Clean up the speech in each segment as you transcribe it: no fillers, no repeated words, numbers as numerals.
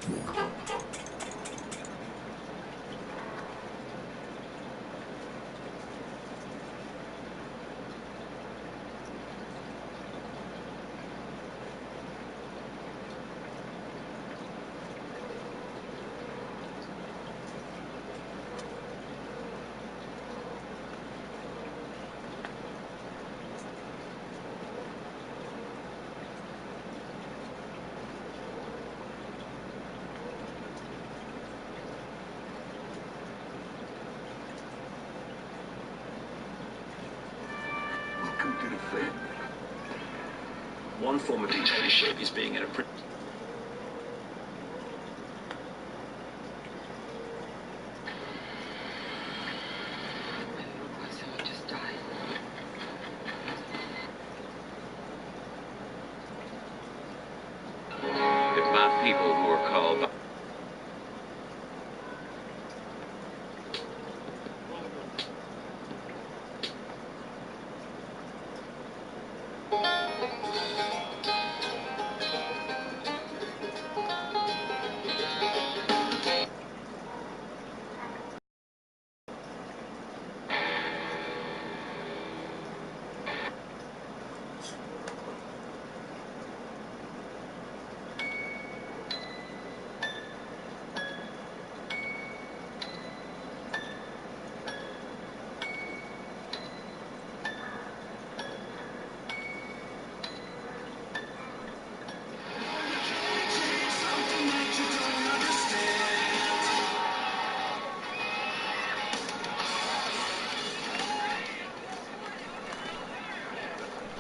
Welcome to the family. One form of dictatorship is being in a by people who are called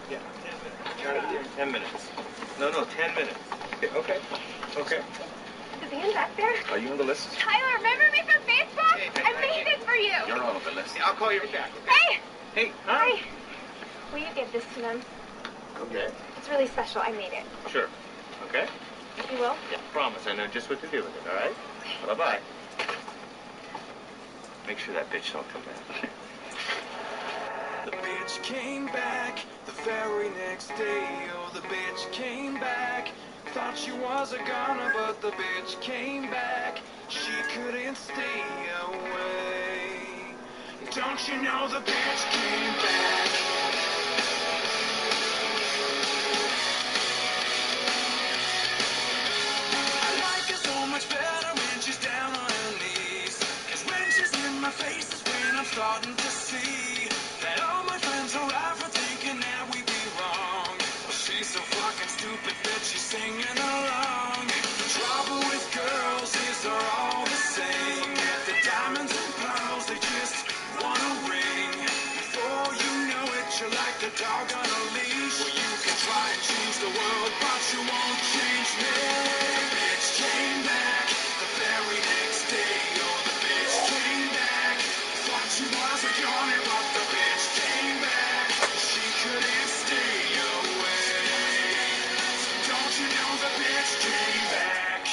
Yeah, 10 minutes. Got it here in 10 minutes. No, 10 minutes. Okay. The band back there? Are you on the list? Tyler, remember me from Facebook? Hey, I made this for you. You're on the list. I'll call you back. Okay? Hey! Hey, hi. Hi. Will you give this to them? Okay. It's really special. I made it. Sure. Okay? You will? Yeah, promise. I know just what to do with it, all right? Bye-bye. Make sure that bitch don't come back. The bitch came back the very next day. Oh, the bitch came back. Thought she was a goner, but the bitch came back. She couldn't stay away. Don't you know the bitch came back? I like her so much better when she's down on her knees. 'Cause when she's in my face is when I'm starting to see that all my friends are out for thinking that we be wrong. Well, she's so fucking stupid that she's singing along. The trouble with girls is they're all the same. Get the diamonds and pearls, they just want a ring. Before you know it, you're like a dog on a leash. Well, you can try and change the world, but you won't change me. Bitch came back the very next day. Oh, the bitch came back. Thought she was a goner, but the bitch came back. She couldn't stay away. Don't you know the bitch came back?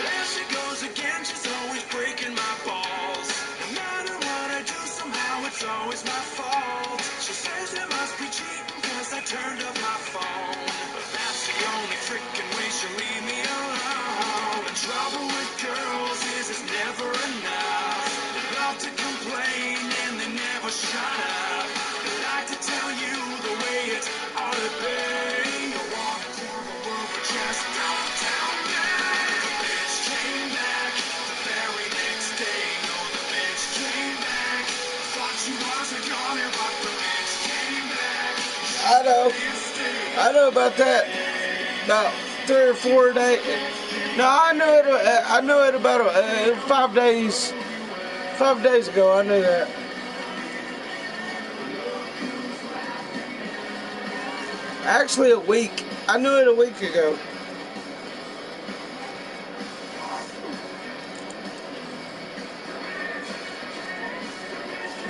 There she goes again, she's always breaking my balls. No matter what I do, somehow it's always my fault. She says it must be cheating 'cause I turned off my phone. But that's the only freaking way she'll leave me alone. The trouble with girls is it's never enough. They love to complain and they never shut up. They like to tell you the way it ought to be. You wanna tell the world, but just don't tell me. The bitch came back the very next day. Oh, the bitch came back. Thought she was a goner, but the bitch came back. I know about that. About 3 or 4 days. No, I knew it about 5 days. 5 days ago, I knew that. Actually, a week. I knew it a week ago.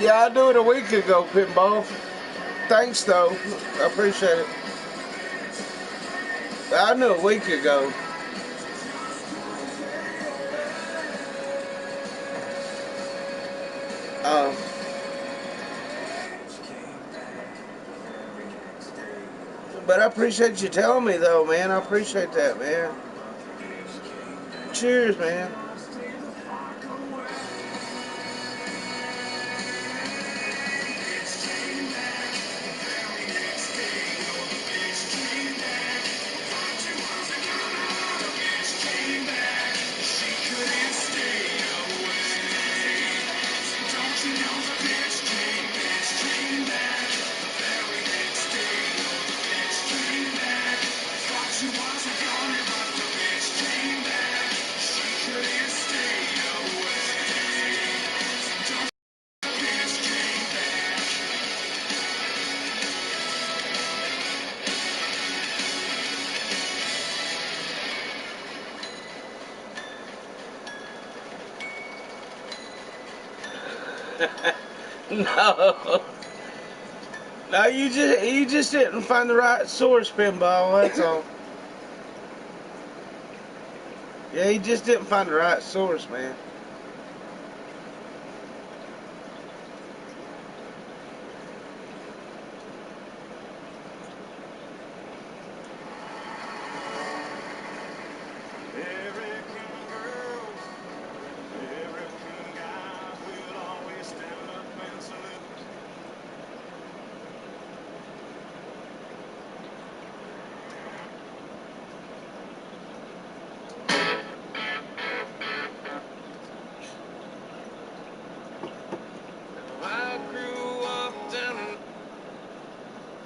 Yeah, I knew it a week ago, Pinball. Thanks, though. I appreciate it. I knew a week ago. But I appreciate you telling me, though, man. I appreciate that, man. Cheers, man. No. No, you just didn't find the right source, Pinball, that's all. Yeah, you just didn't find the right source, man.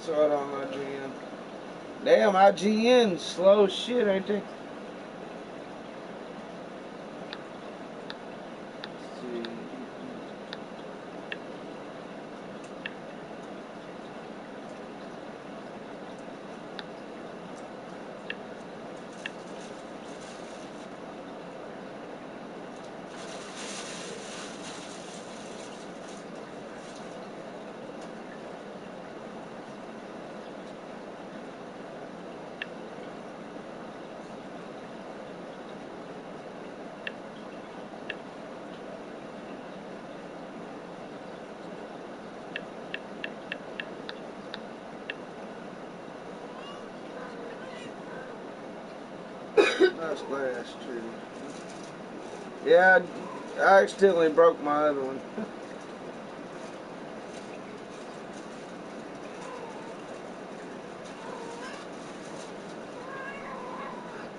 Saw it on IGN. Damn, IGN slow as shit, ain't they? Let's see. Nice glass, true. Yeah, I accidentally broke my other one.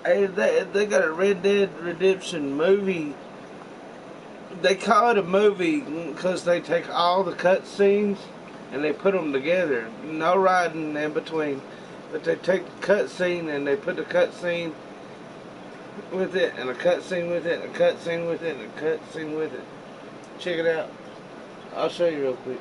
Hey, they got a Red Dead Redemption movie. They call it a movie because they take all the cutscenes and they put them together. No riding in between. But they take the cutscene and they put the cutscene with it, and a cutscene with it, and a cutscene with it, and a cutscene with it. Check it out. I'll show you real quick.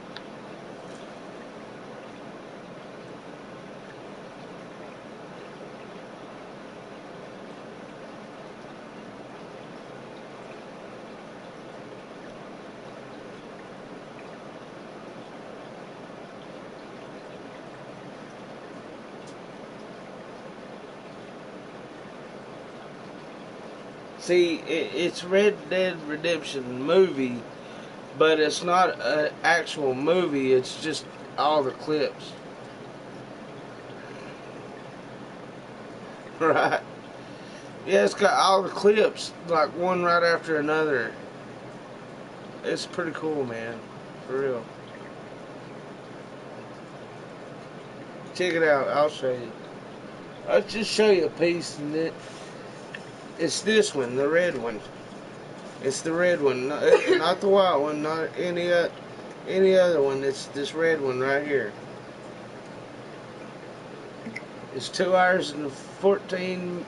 See, it's Red Dead Redemption movie, but it's not an actual movie. It's just all the clips. Right. Yeah, it's got all the clips, like one right after another. It's pretty cool, man. For real. Check it out. I'll show you. I'll just show you a piece, and it's this one, the red one. It's the red one, not the white one, not any other one. It's this red one right here. It's 2 hours and 14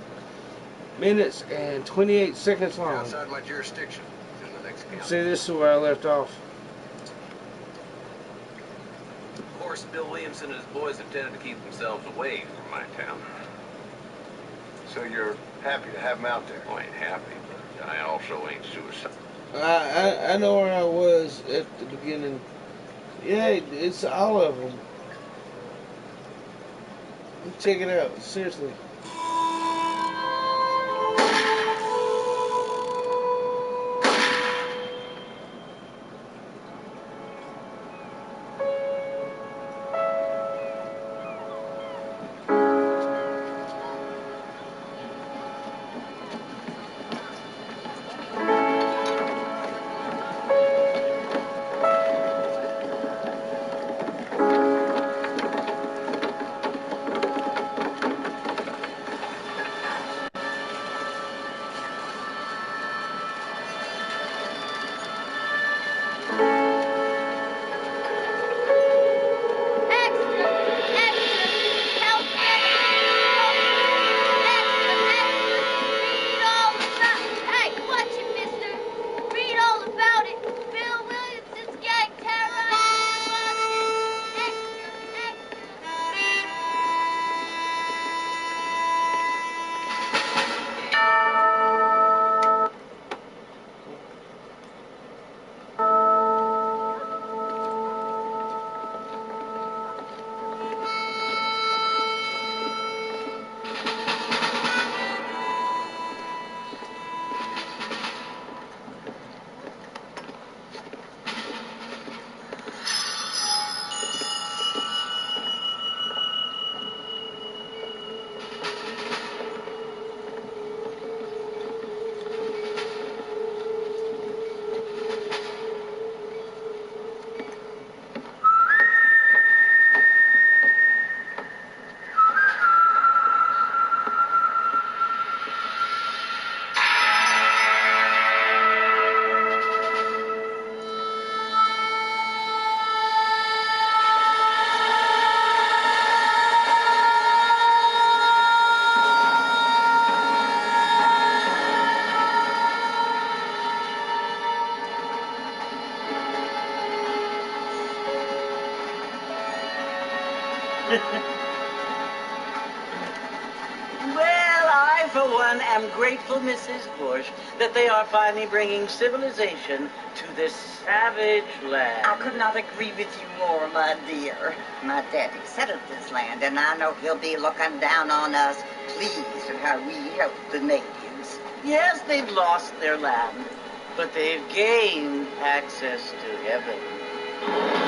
minutes and 28 seconds long. Outside my jurisdiction. It's in the next county. See, this is where I left off. Of course, Bill Williamson and his boys have tended to keep themselves away from my town. So you're happy to have him out there? I ain't happy, but I also ain't suicidal. I know where I was at the beginning. Yeah, it's all of them. Check it out, seriously. Well, I, for one, am grateful, Mrs. Bush, that they are finally bringing civilization to this savage land. I could not agree with you more, my dear. My daddy settled this land, and I know he'll be looking down on us, pleased at how we help the natives. Yes, they've lost their land, but they've gained access to heaven.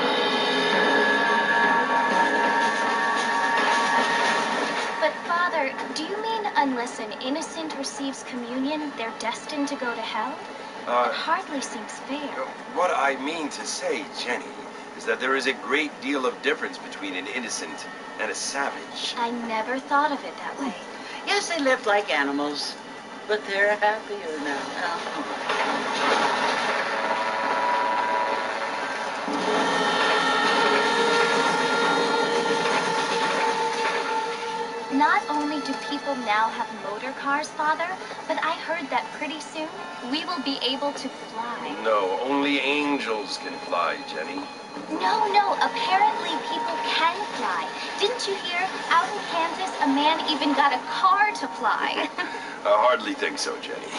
But, Father, do you mean unless an innocent receives communion, they're destined to go to hell? It hardly seems fair. What I mean to say, Jenny, is that there is a great deal of difference between an innocent and a savage. I never thought of it that way. Yes, they lived like animals, but they're happier now. Not only do people now have motor cars, Father, but I heard that pretty soon we will be able to fly. No, only angels can fly, Jenny. No, apparently people can fly. Didn't you hear? Out in Kansas, a man even got a car to fly. I hardly think so, Jenny.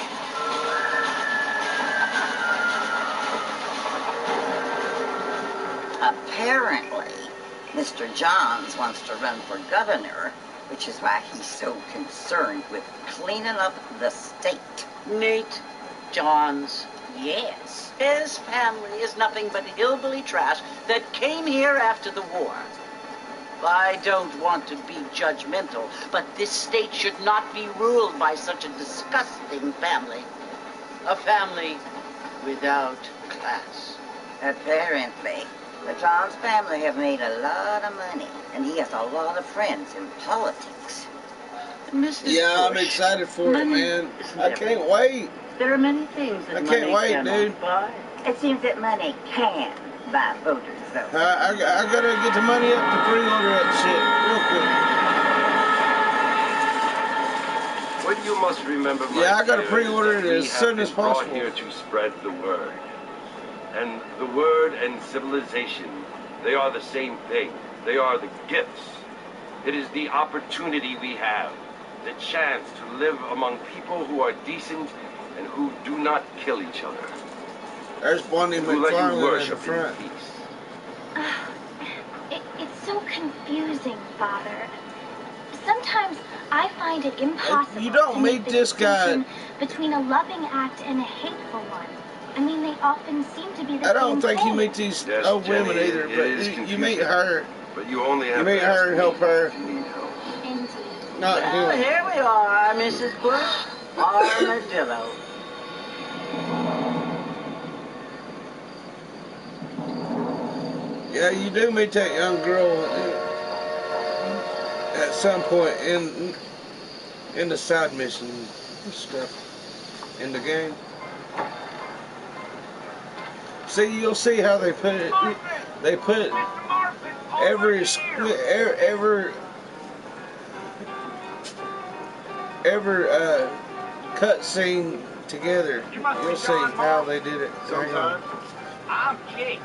Apparently, Mr. Johns wants to run for governor, which is why he's so concerned with cleaning up the state. Nate Johns, yes. His family is nothing but hillbilly trash that came here after the war. I don't want to be judgmental, but this state should not be ruled by such a disgusting family. A family without class. Apparently, the Johns family have made a lot of money, and he has a lot of friends in politics. Mrs. Yeah, I'm Bush, excited for it, man. isn't I everything. can't wait. There are many things that I money can't wait, cannot dude. buy. It seems that money can buy voters, though. I gotta get the money up to pre-order that shit real quick. What you must remember, my Yeah, I gotta dear, pre-order is it that as we soon have as been brought possible. here to spread the word. And the word and civilization, they are the same thing. They are the gifts. It is the opportunity we have, the chance to live among people who are decent and who do not kill each other. There's Bonnie Who let you McFarlane in the worship in front. peace. It's so confusing, Father. Sometimes I find it impossible You don't to meet make the this guy. distinction between a loving act and a hateful one. I mean, they often seem to be the I same don't think thing. you meet these Yes, old Jenny, women either, it but is you meet confusing. her, But you only have You meet to ask her and me help her. if you need help. Indeed. not Well, him. here we are, Mrs. Bush. Armadillo. Yeah, you do meet that young girl at some point in the side mission stuff in the game. See, you'll see how they put it. They put every cut scene together. You'll see how they did it. Hang on. I'm Jake.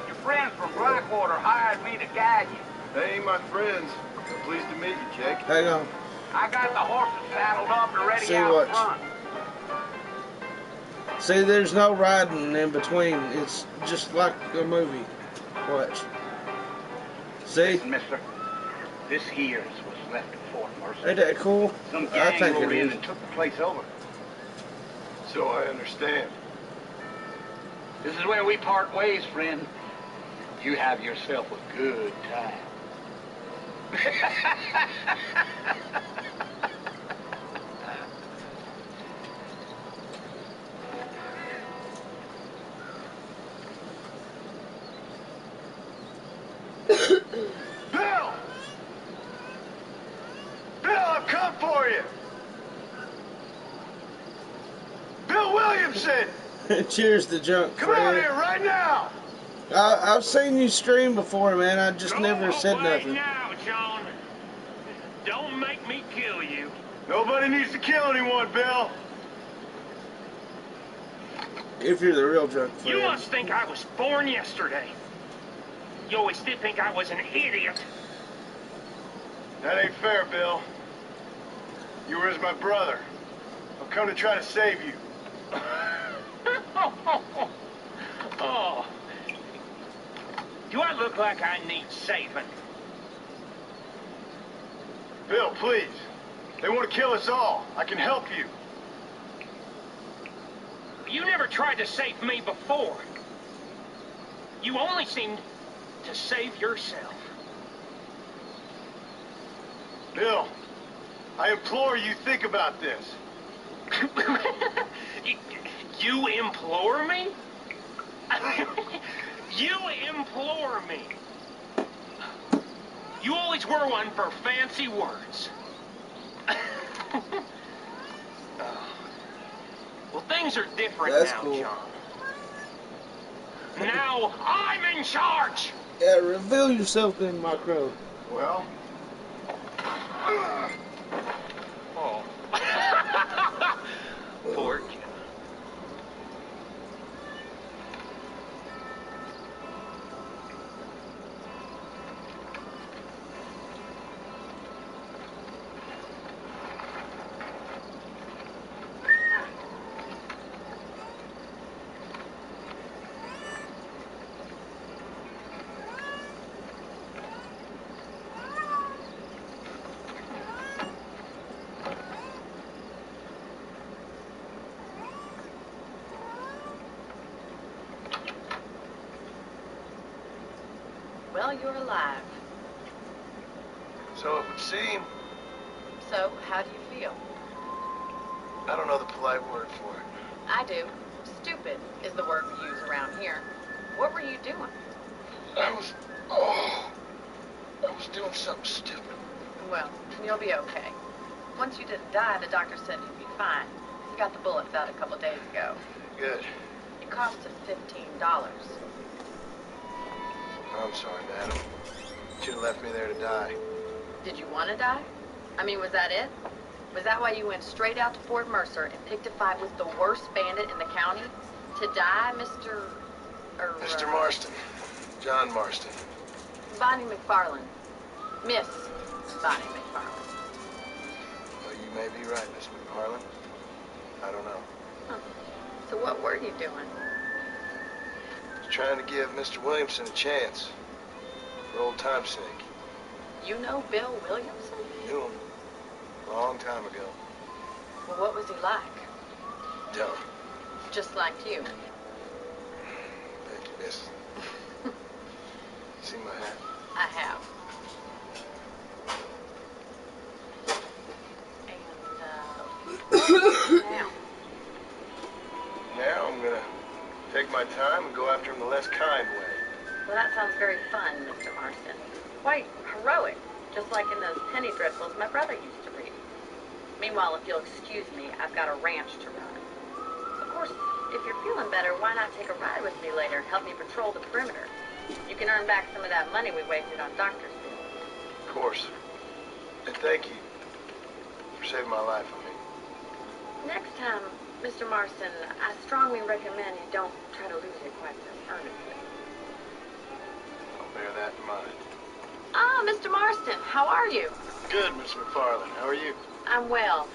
Your friends from Blackwater hired me to guide you. They ain't my friends. I'm pleased to meet you, Jake. Hang on. I got the horses saddled up and ready See out what? front. See, there's no riding in between. It's just like a movie. Watch. See? Listen, mister. This here is what's left of Fort Mercer. Ain't that cool? Some I gang think rode it in is. and took the place over. So I understand. This is where we part ways, friend. You have yourself a good time. Bill! Bill, I've come for you! Bill Williamson! Cheers to junk, Come out Fred. here right now! I've seen you stream before, man. I just never said nothing. now, John. Don't make me kill you. Nobody needs to kill anyone, Bill. If you're the real junk, You Fred. must think I was born yesterday. You always did think I was an idiot. That ain't fair, Bill. You were as my brother. I've come to try to save you. Oh. Do I look like I need saving? Bill, please. They want to kill us all. I can help you. You never tried to save me before. You only seemed to save yourself. Bill, I implore you, think about this. You implore me? You implore me. You always were one for fancy words. Well, things are different That's now, cool. John. Now I'm in charge. Yeah, reveal yourself then, my crow. Well? Oh. Poor kid. Well, you're alive. So it would seem. So, how do you feel? I don't know the polite word for it. I do. Stupid is the word we use around here. What were you doing? I was doing something stupid. Well, you'll be okay. Once you didn't die, the doctor said you'd be fine. You got the bullets out a couple days ago. Good. It cost us $15. I'm sorry, madam. Should have left me there to die. Did you want to die? I mean, was that it? Was that why you went straight out to Fort Mercer and picked a fight with the worst bandit in the county? To die, Mr. Mr. Marston. John Marston. Bonnie McFarland. Miss Bonnie McFarland. Well, you may be right, Miss McFarland. I don't know. Huh. So what were you doing? Trying to give Mr. Williamson a chance. For old time's sake. You know Bill Williamson? Knew him. A long time ago. Well, what was he like? Dumb. Just like you. Thank you, miss. See my hat? I have. And, now? Now I'm gonna take my time and go after him the less kind way. Well, that sounds very fun, Mr. Marston. Quite heroic, just like in those penny dreadfuls my brother used to read. Meanwhile, if you'll excuse me, I've got a ranch to run. Of course, if you're feeling better, why not take a ride with me later and help me patrol the perimeter? You can earn back some of that money we wasted on doctor's bills. Of course. And thank you for saving my life, I mean. Next time, Mr. Marston, I strongly recommend you don't try to lose it quite so earnestly. I'll bear that in mind. Ah, Mr. Marston, how are you? Good, Miss McFarland. How are you? I'm well.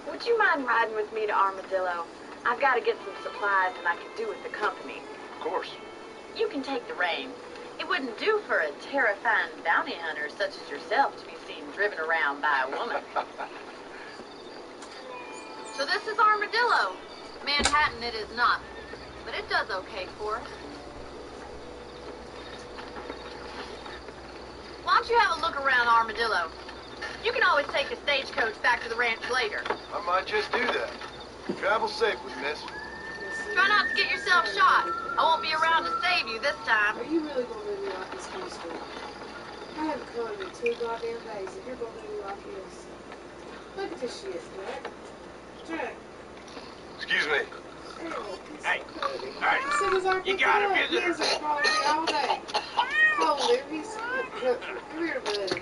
Would you mind riding with me to Armadillo? I've got to get some supplies and I can do with the company. Of course. You can take the reins. It wouldn't do for a terrifying bounty hunter such as yourself to be seen driven around by a woman. So this is Armadillo. Manhattan it is not, but it does okay for us. Why don't you have a look around Armadillo? You can always take the stagecoach back to the ranch later. I might just do that. Travel safely, miss. Try not to get yourself shot. I won't be around to save you this time. Are you really gonna move me like this, Kingston? I haven't come in 2 goddamn days, and you're gonna move me like this. Look at this shit, Jack. Jack. Excuse me. Hey, As soon as I you get got a up, visitor. He has followed me all day. Hold him. He's come here, buddy.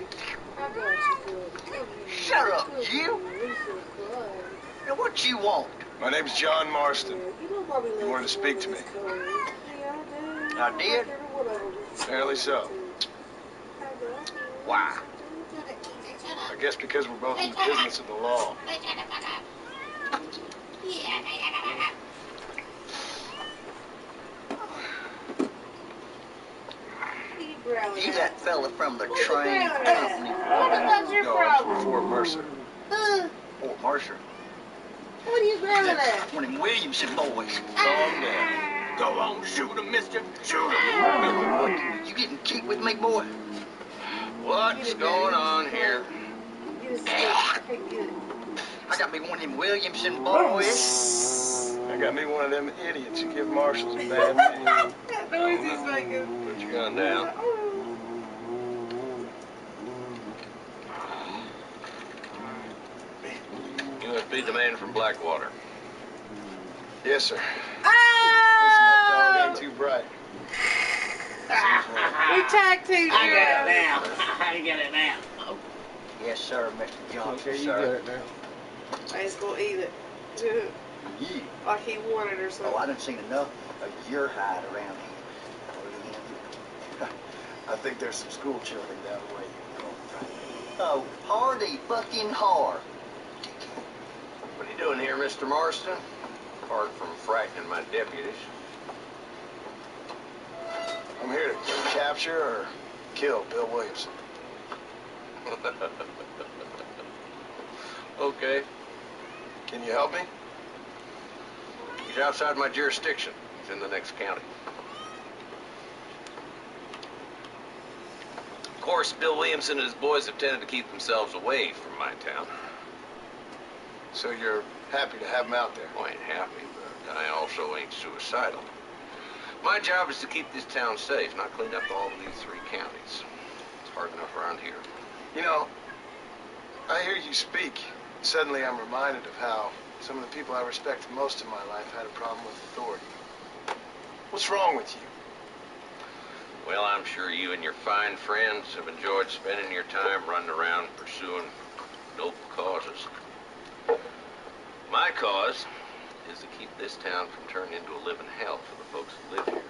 I got you, buddy. Come here. Shut up, Come you. here. He's so quiet. Now, what you want? My name's John Marston. You know Bobby You wanted to speak to me. Yeah, I did? Apparently so. Why? I guess because we're both in the business of the law. You that fella from the train company. What about your problem? Fort Mercer. Fort Mercer. What are you growling at? One of them Williamson boys. Calm down. Go on, shoot him, mister. Shoot him. You getting cute with me, boy? What's going on here? Get a stick. Hey, get it. I got me one of them Williamson boys. I got me one of them idiots who give marshals a bad name. That noise he's making. Put your gun down. You must be the man from Blackwater. Yes, sir. Oh! Dog ain't too bright. We tag team. I got it now. I got it now. Yes, sir, Mr. Johnson, Okay, you sir. got it now. I just gonna eat it. Yeah. Like he wanted or something. Oh, I done seen enough of your hide around here. I think there's some school children down the way. Oh, party fucking hard. What are you doing here, Mr. Marston? Apart from frightening my deputies. I'm here to capture or kill Bill Williamson. Okay. Can you help me? He's outside my jurisdiction. He's in the next county. Of course, Bill Williamson and his boys have tended to keep themselves away from my town. So you're happy to have him out there? I ain't happy, but I also ain't suicidal. My job is to keep this town safe, not clean up all of these 3 counties. It's hard enough around here. You know, I hear you speak. Suddenly I'm reminded of how some of the people I respected most in my life had a problem with authority. What's wrong with you? Well, I'm sure you and your fine friends have enjoyed spending your time running around pursuing noble causes. My cause is to keep this town from turning into a living hell for the folks who live here.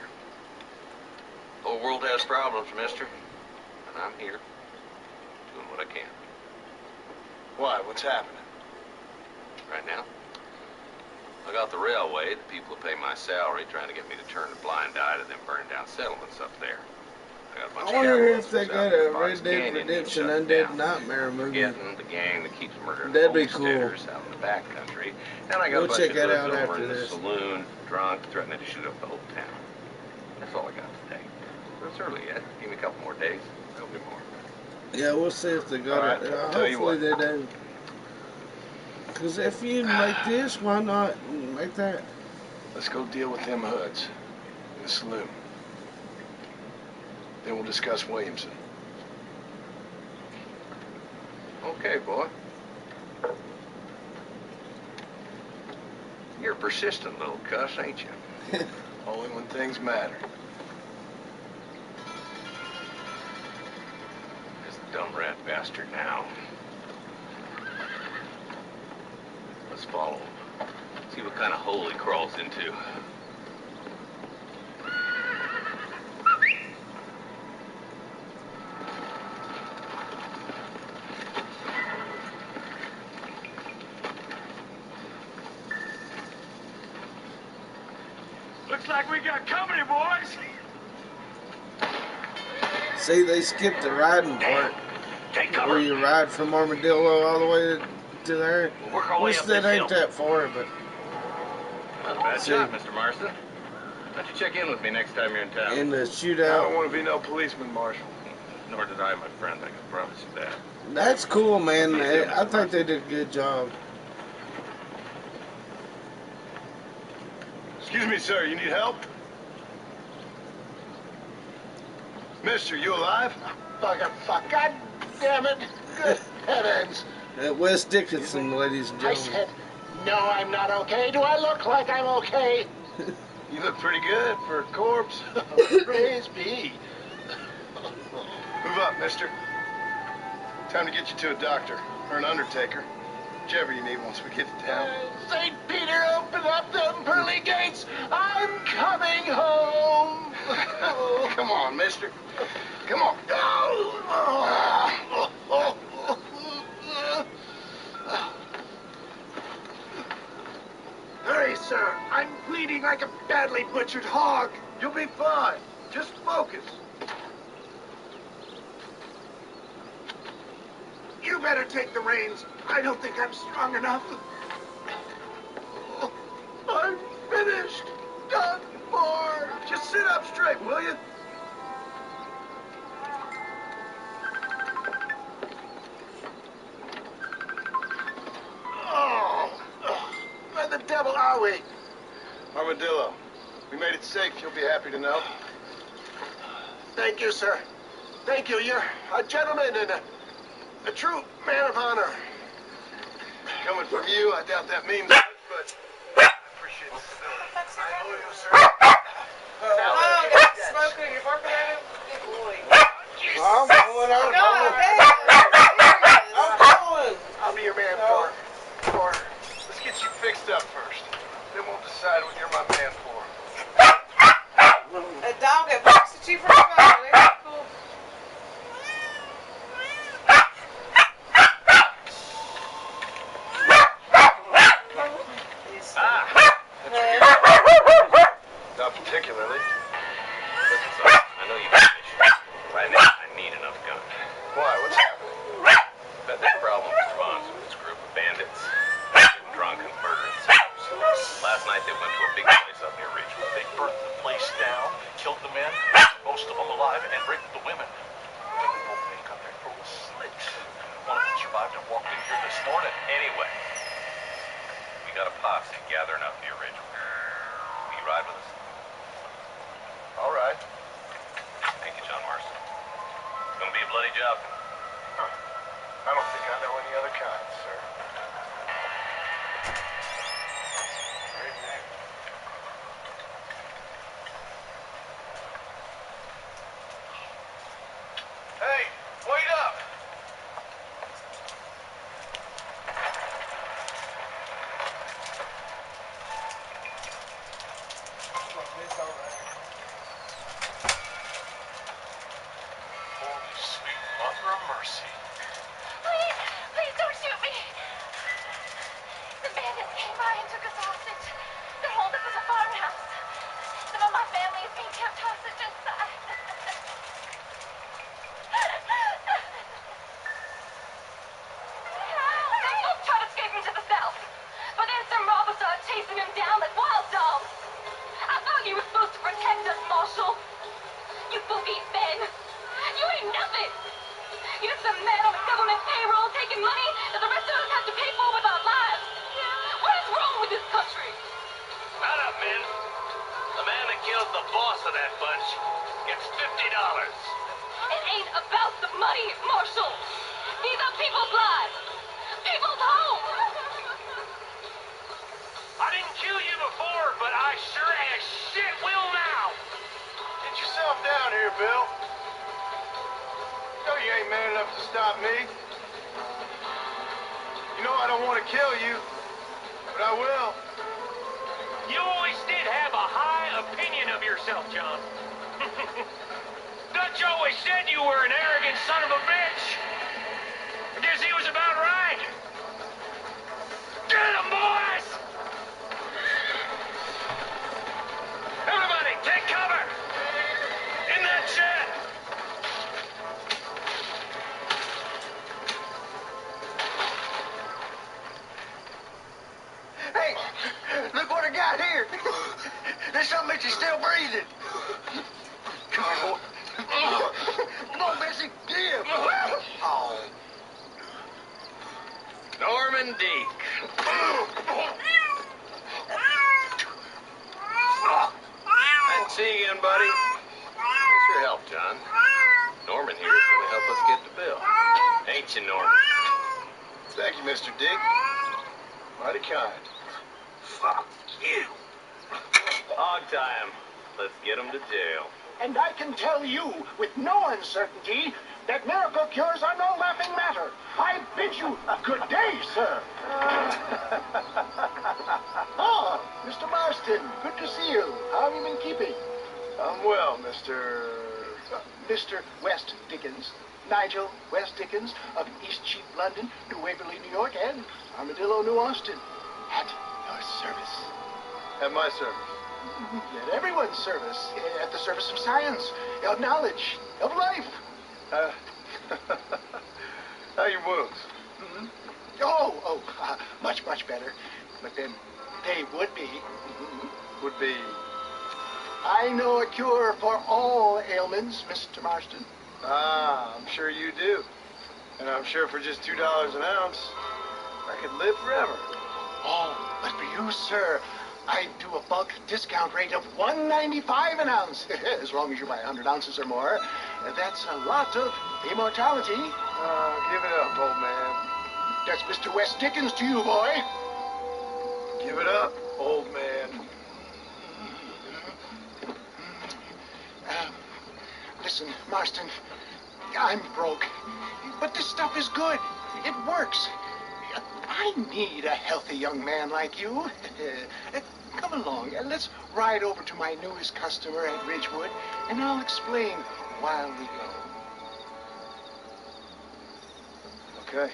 The whole world has problems, mister, and I'm here doing what I can. Why? What's happening? Right now, I got the railway, the people who pay my salary, trying to get me to turn a blind eye to them burning down settlements up there. I got a bunch I of wonder cattle if they out got in a Fox Red Dead Canyon being Redemption shut Undead down. Nightmare movie. Getting the gang that keeps murdering That'd be cool. homesteaders out in the back country. And I got a We'll bunch check of that hoods out over after in the this. saloon, drunk, threatening to shoot up the whole town. That's all I got today. It's early yet. Give me a couple more days. There'll be more. Yeah, we'll see if they got All right, it. I'll tell you Hopefully what. they do. Because if you make this, why not make that? Let's go deal with them hoods in the saloon. Then we'll discuss Williamson. Okay, boy. You're a persistent little cuss, ain't you? Only when things matter. This dumb rat bastard now. Let's follow him. See what kind of hole he crawls into. Looks like we got company, boys. See, they skipped the riding part. Take cover. Where you ride from Armadillo all the way to there. We'll work our way Wish up that this ain't hill. that far, but Not a bad See. shot, Mr. Marston. Why don't you check in with me next time you're in town? in the I don't shootout. want to be no policeman, Marshal. Nor did I, my friend. I can promise you that. That's cool, man. I think they did a good job. Excuse me, sir. You need help? Mister, you alive? Fuck. God damn it. Good heavens. Wes Dickinson, ladies and I gentlemen. said, no, I'm not okay. Do I look like I'm okay? You look pretty good for a corpse. Praise be. Move up, mister. Time to get you to a doctor or an undertaker. Whichever you need once we get to town. St. Peter, open up them pearly gates. I'm coming home. Come on, mister. Come on. like a badly butchered hog. You'll be fine. Just focus. You better take the reins. I don't think I'm strong enough. I'm finished. Done for. Just sit up straight, will you? Oh, where the devil are we? Armadillo. We made it safe, you'll be happy to know. Thank you, sir. Thank you. You're a gentleman and a true man of honor. Coming from you, I doubt that means much, but I appreciate the civility. I owe you, sir. Oh, that's smoking. You're working at him? Good boy. I'm going out. I'm going. I'll be your man for. Let's get you fixed up first. Then we'll decide what you're my man for. A dog that barks at you from a mile. That's cool. Not particularly. Listen, son, I know you've got issues, but I need enough gun. Why? What's happening? I've had this problem with Ron's with this group of bandits. Getting drunk and murdering civilians. Last night they went to a big place up near Ridgewood. They burnt the place down, killed the men, most of them alive, and raped the women. Both men got their throats slit. One of them survived and walked in here this morning. Anyway, we got a posse gathering up near Ridgewood. Will you ride with us? All right. Thank you, John Marston. It's gonna be a bloody job. I don't think I know any other kind, sir. Hey, wait up! Holy sweet mother of mercy. Please, please don't shoot me. The bandits came by and took us hostage. They hold us at a farmhouse. Some of my family is being kept hostage inside. Some folk tried escaping to the south, but then some robbers started chasing them down like wild dogs. I thought you were supposed to protect us, Marshal. You boogie Ben. You ain't nothing. You're just a man on a government payroll taking money that the rest of us have to pay for with our lives. What is wrong with this country? Shut up, men. The man that kills the boss of that bunch gets $50. It ain't about the money, Marshal. These are people's lives. People's homes. I didn't kill you before, but I sure as shit will now. Get yourself down here, Bill. No, you ain't man enough to stop me. You know I don't want to kill you, but I will. You always did have a high opinion of yourself, John. Dutch always said you were an arrogant son of a bitch. I guess he was about right. Get him, boys! Everybody, take cover! In that shed! Hey, look what I got here. There's something that you're still breathing. Come here, boy. Come on, Bessie. Give. Oh. Norman Deek. Nice to see you again, buddy. Thanks for your help, John. Norman here is going to help us get to Bill. Ain't you, Norman? Thank you, Mr. Dick. Mighty kind. Fuck you. Hog time. Let's get him to jail. And I can tell you with no uncertainty that miracle cures are no laughing matter. I bid you a good day, sir. Ah, Mr. Marston, good to see you. How have you been keeping? I'm well, Mr. Mr. West Dickens. Nigel West Dickens of Eastcheap, London, New Waverly, New York, and Armadillo, New Austin. At your service. At my service. At everyone's service. At the service of science, of knowledge, of life. How are your wounds? Much, much better. But then they would be. Would be... I know a cure for all ailments, Mr. Marston. Ah, I'm sure you do. And I'm sure for just $2 an ounce, I could live forever. Oh, but for you, sir, I do a bulk discount rate of $1.95 an ounce. As long as you buy 100 ounces or more. That's a lot of immortality. Give it up, old man. That's Mr. West Dickens to you, boy. Give it up, old man. Listen, Marston, I'm broke, but this stuff is good. It works. I need a healthy young man like you. Come along, and let's ride over to my newest customer at Ridgewood, and I'll explain while we go. Okay.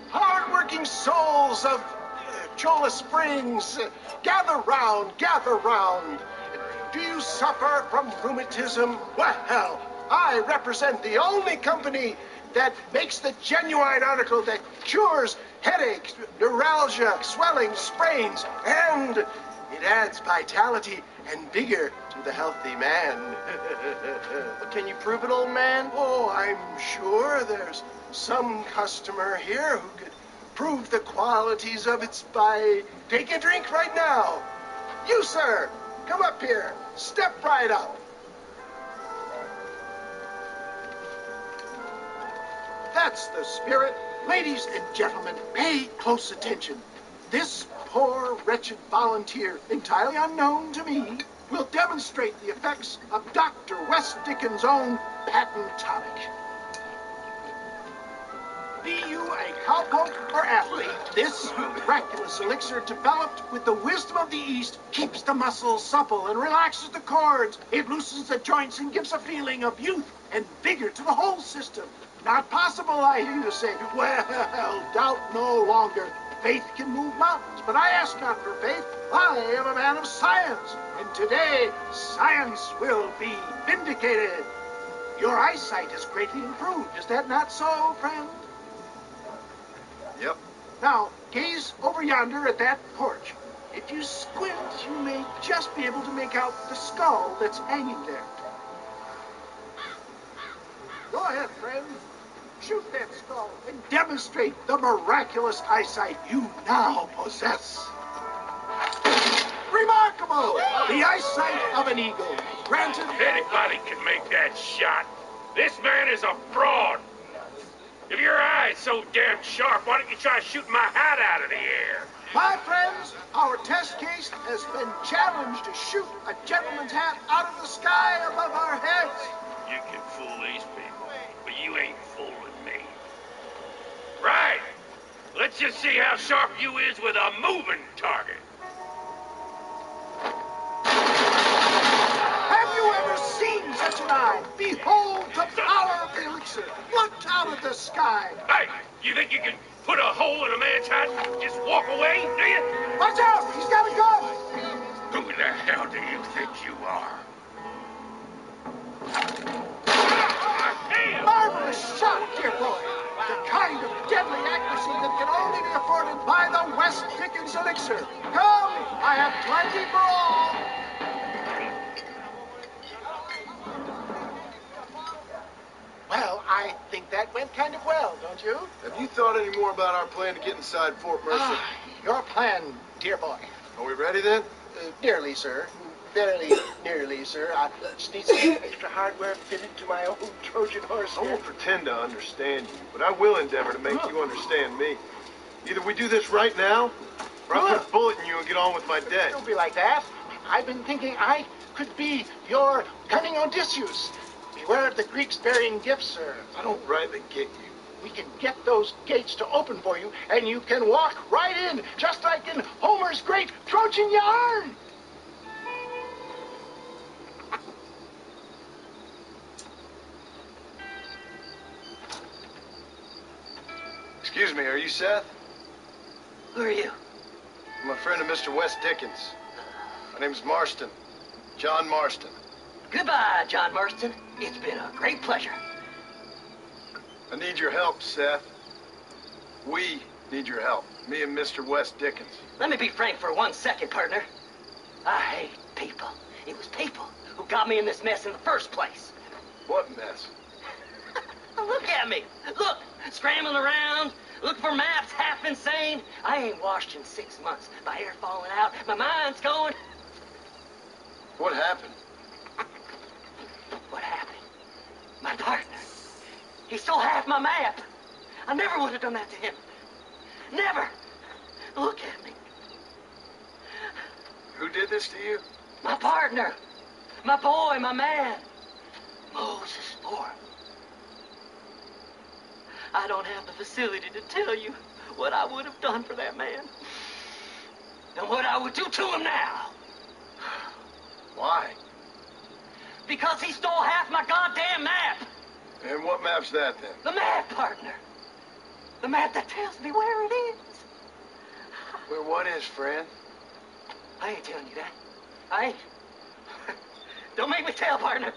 Hard-working souls of Cholla Springs, gather round, gather round. Do you suffer from rheumatism? Well, I represent the only company that makes the genuine article that cures headaches, neuralgia, swelling, sprains, and it adds vitality and vigor to the healthy man. Can you prove it, old man? Oh, I'm sure there's some customer here who could prove the qualities of it by taking a drink right now. You, sir, come up here. Step right up. That's the spirit. Ladies and gentlemen, pay close attention. This poor, wretched volunteer, entirely unknown to me, will demonstrate the effects of Dr. West Dickens' own patent tonic. Be you a cowpoke or athlete, this miraculous elixir developed with the wisdom of the East keeps the muscles supple and relaxes the cords. It loosens the joints and gives a feeling of youth and vigor to the whole system. Not possible, I hear you say. Well, doubt no longer. Faith can move mountains, but I ask not for faith. I am a man of science, and today science will be vindicated. Your eyesight has greatly improved. Is that not so, friend? Yep. Now, gaze over yonder at that porch. If you squint, you may just be able to make out the skull that's hanging there. Go ahead, friend. Shoot that skull and demonstrate the miraculous eyesight you now possess. Remarkable! The eyesight of an eagle. Granted... Anybody can make that shot. This man is a fraud. If your eye's so damn sharp, why don't you try shooting my hat out of the air? My friends, our test case has been challenged to shoot a gentleman's hat out of the sky above our heads. You can fool these people, but you ain't fooling me. Right. Let's just see how sharp you is with a moving target. Have you ever seen such an eye? Behold the power of the elixir. Look out of the sky. Hey, you think you can put a hole in a man's hat and just walk away, do you? Watch out! He's got a gun! Who the hell do you think you are? Marvelous shot, dear boy. The kind of deadly accuracy that can only be afforded by the West Dickens elixir. Come, I have plenty for all. Well, I think that went kind of well, don't you? Have you thought any more about our plan to get inside Fort Mercer? Your plan, dear boy. Are we ready then? Nearly, sir. Very nearly, sir. I just need some extra hardware fitted to my old Trojan horse. I won't pretend to understand you, but I will endeavor to make you understand me. Either we do this right now, or I'll put a bullet in you and get on with my day. Don't be like that. I've been thinking I could be your cunning Odysseus. Beware of the Greeks bearing gifts, sir. I don't rightly get you. We can get those gates to open for you, and you can walk right in, just like in Homer's great Trojan yarn. Excuse me, are you Seth? Who are you? I'm a friend of Mr. West Dickens. My name's Marston. John Marston. Goodbye, John Marston. It's been a great pleasure. I need your help, Seth. We need your help. Me and Mr. West Dickens. Let me be frank for 1 second, partner. I hate people. It was people who got me in this mess in the first place. What mess? Look at me. Look, scrambling around, looking for maps, half insane. I ain't washed in 6 months. My hair falling out. My mind's going. What happened? What happened? My partner. He stole half my map. I never would have done that to him. Never. Look at me. Who did this to you? My partner. My boy, my man. Moses Thorpe. I don't have the facility to tell you what I would have done for that man. And what I would do to him now. Why? Because he stole half my goddamn map. And what map's that, then? The map, partner. The map that tells me where it is. Where what is, friend? I ain't telling you that. I ain't. Don't make me tell, partner.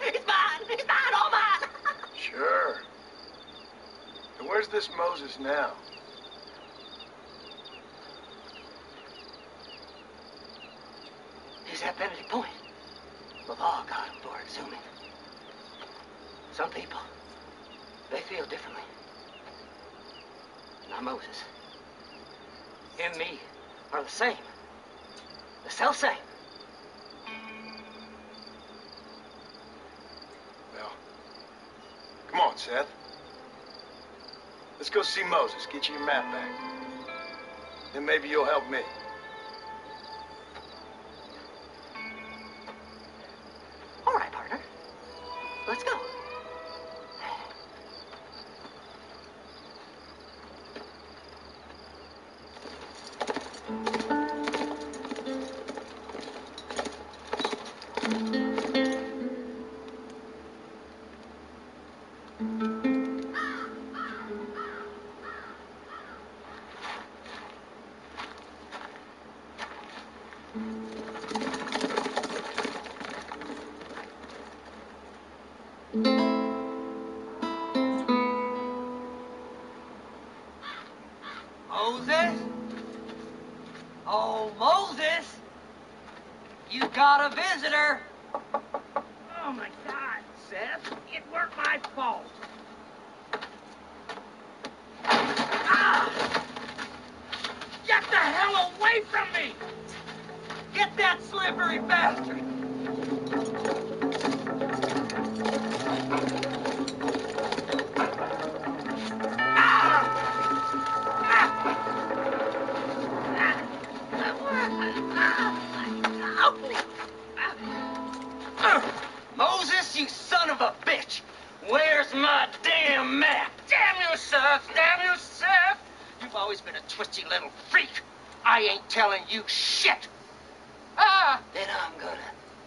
It's mine. It's mine, all mine. Sure. And where's this Moses now? He's at Benedict Point. The law got him for exhuming. Some people, they feel differently. Not Moses. Him and me are the same. The self-same. Well, come on, Seth. Let's go see Moses. Get you your map back. Then maybe you'll help me. All right, partner. Let's go. Moses? Oh, Moses! You got a visitor. Oh my God, Seth, it weren't my fault. Ah! Get the hell away from me! Get that slippery bastard! Moses, you son of a bitch! Where's my damn map? Damn you, Seth! Damn you, Seth! You've always been a twisty little freak. I ain't telling you shit. Ah! Then I'm gonna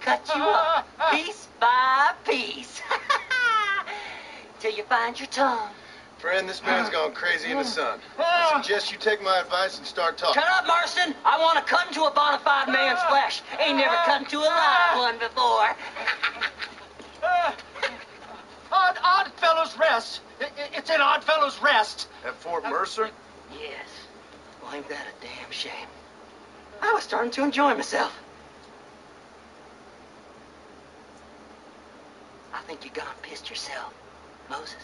cut you up piece by piece. Till you find your tongue. Friend, this man's gone crazy in the sun. I suggest you take my advice and start talking. Shut up, Marston! I want to cut into a bona fide man's flesh. Ain't never cut into a live one before. Odd Fellows Rest. It's in Odd Fellows Rest. At Fort Mercer? Yes. Well, ain't that a damn shame? I was starting to enjoy myself. I think you gone pissed yourself, Moses.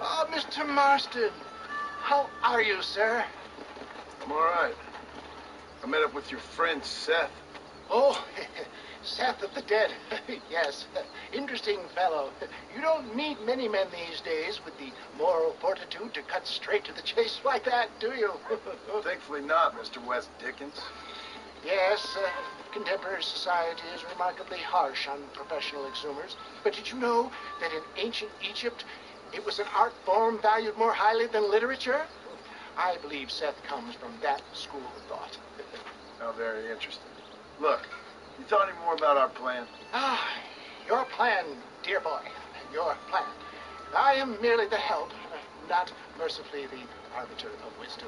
Oh, Mr. Marston. How are you, sir? I'm all right. I met up with your friend, Seth. Oh, Seth of the Dead. Yes, interesting fellow. You don't meet many men these days with the moral fortitude to cut straight to the chase like that, do you? Thankfully not, Mr. West Dickens. Yes, contemporary society is remarkably harsh on professional exhumers. But did you know that in ancient Egypt, it was an art form valued more highly than literature? I believe Seth comes from that school of thought. How very interesting. Look, You tell any more about our plan? Your plan, dear boy. Your plan. I am merely the help, not mercifully the arbiter of wisdom.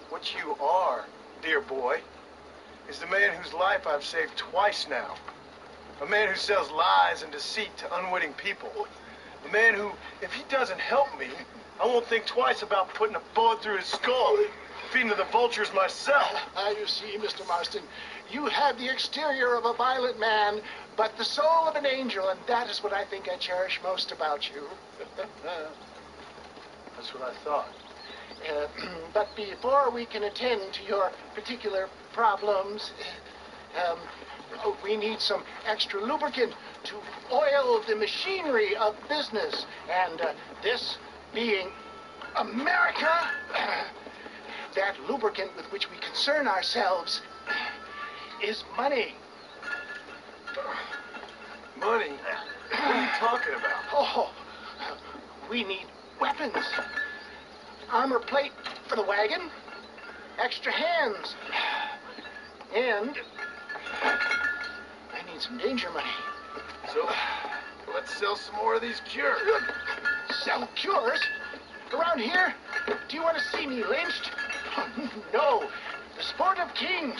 What you are, dear boy, is the man whose life I've saved twice now. A man who sells lies and deceit to unwitting people. A man who, if he doesn't help me, I won't think twice about putting a bullet through his skull, feeding to the vultures myself. You see, Mr. Marston, you have the exterior of a violent man, but the soul of an angel, and that is what I think I cherish most about you. That's what I thought. But before we can attend to your particular problems, we need some extra lubricant to oil the machinery of business. And this being America, that lubricant with which we concern ourselves is money. Money? What are you talking about? Oh, we need weapons. Armor plate for the wagon, extra hands, and I need some danger money. So, let's sell some more of these cures. Sell cures? Around here? Do you want to see me lynched? No. The sport of kings.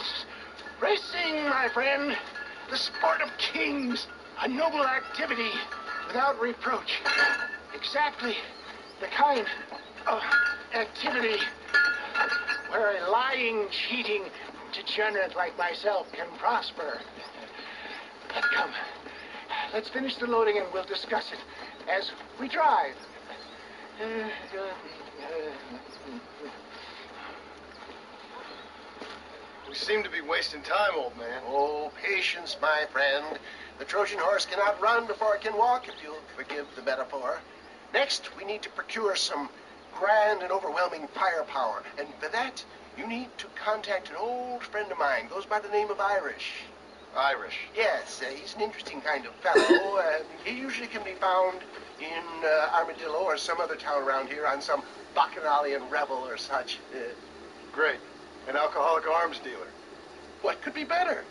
Racing, my friend. The sport of kings. A noble activity without reproach. Exactly the kind of activity where a lying, cheating degenerate like myself can prosper. But come, let's finish the loading and we'll discuss it as we drive. We seem to be wasting time, old man. Oh, patience, my friend. The Trojan horse cannot run before it can walk, if you'll forgive the metaphor. Next, we need to procure some grand and overwhelming firepower. And for that, you need to contact an old friend of mine. Goes by the name of Irish. Irish? Yes, he's an interesting kind of fellow. He usually can be found in Armadillo or some other town around here on some bacchanalian revel or such. Great. An alcoholic arms dealer. What could be better?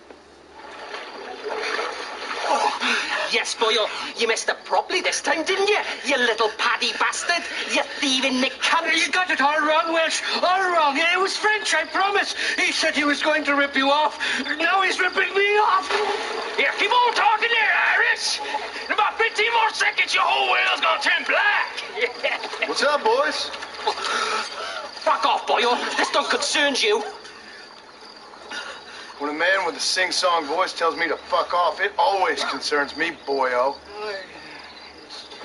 Oh, yes, boyo, you messed up properly this time, didn't you? You little paddy bastard. You thieving Nick cunt. You got it all wrong, Welsh. All wrong. It was French, I promise. He said he was going to rip you off. Now he's ripping me off. Here, keep on talking there, Irish. In about 15 more seconds, your whole whale's gonna turn black. What's up, boys? Fuck off, boyo. This don't concern you. When a man with a sing-song voice tells me to fuck off, it always concerns me, boyo.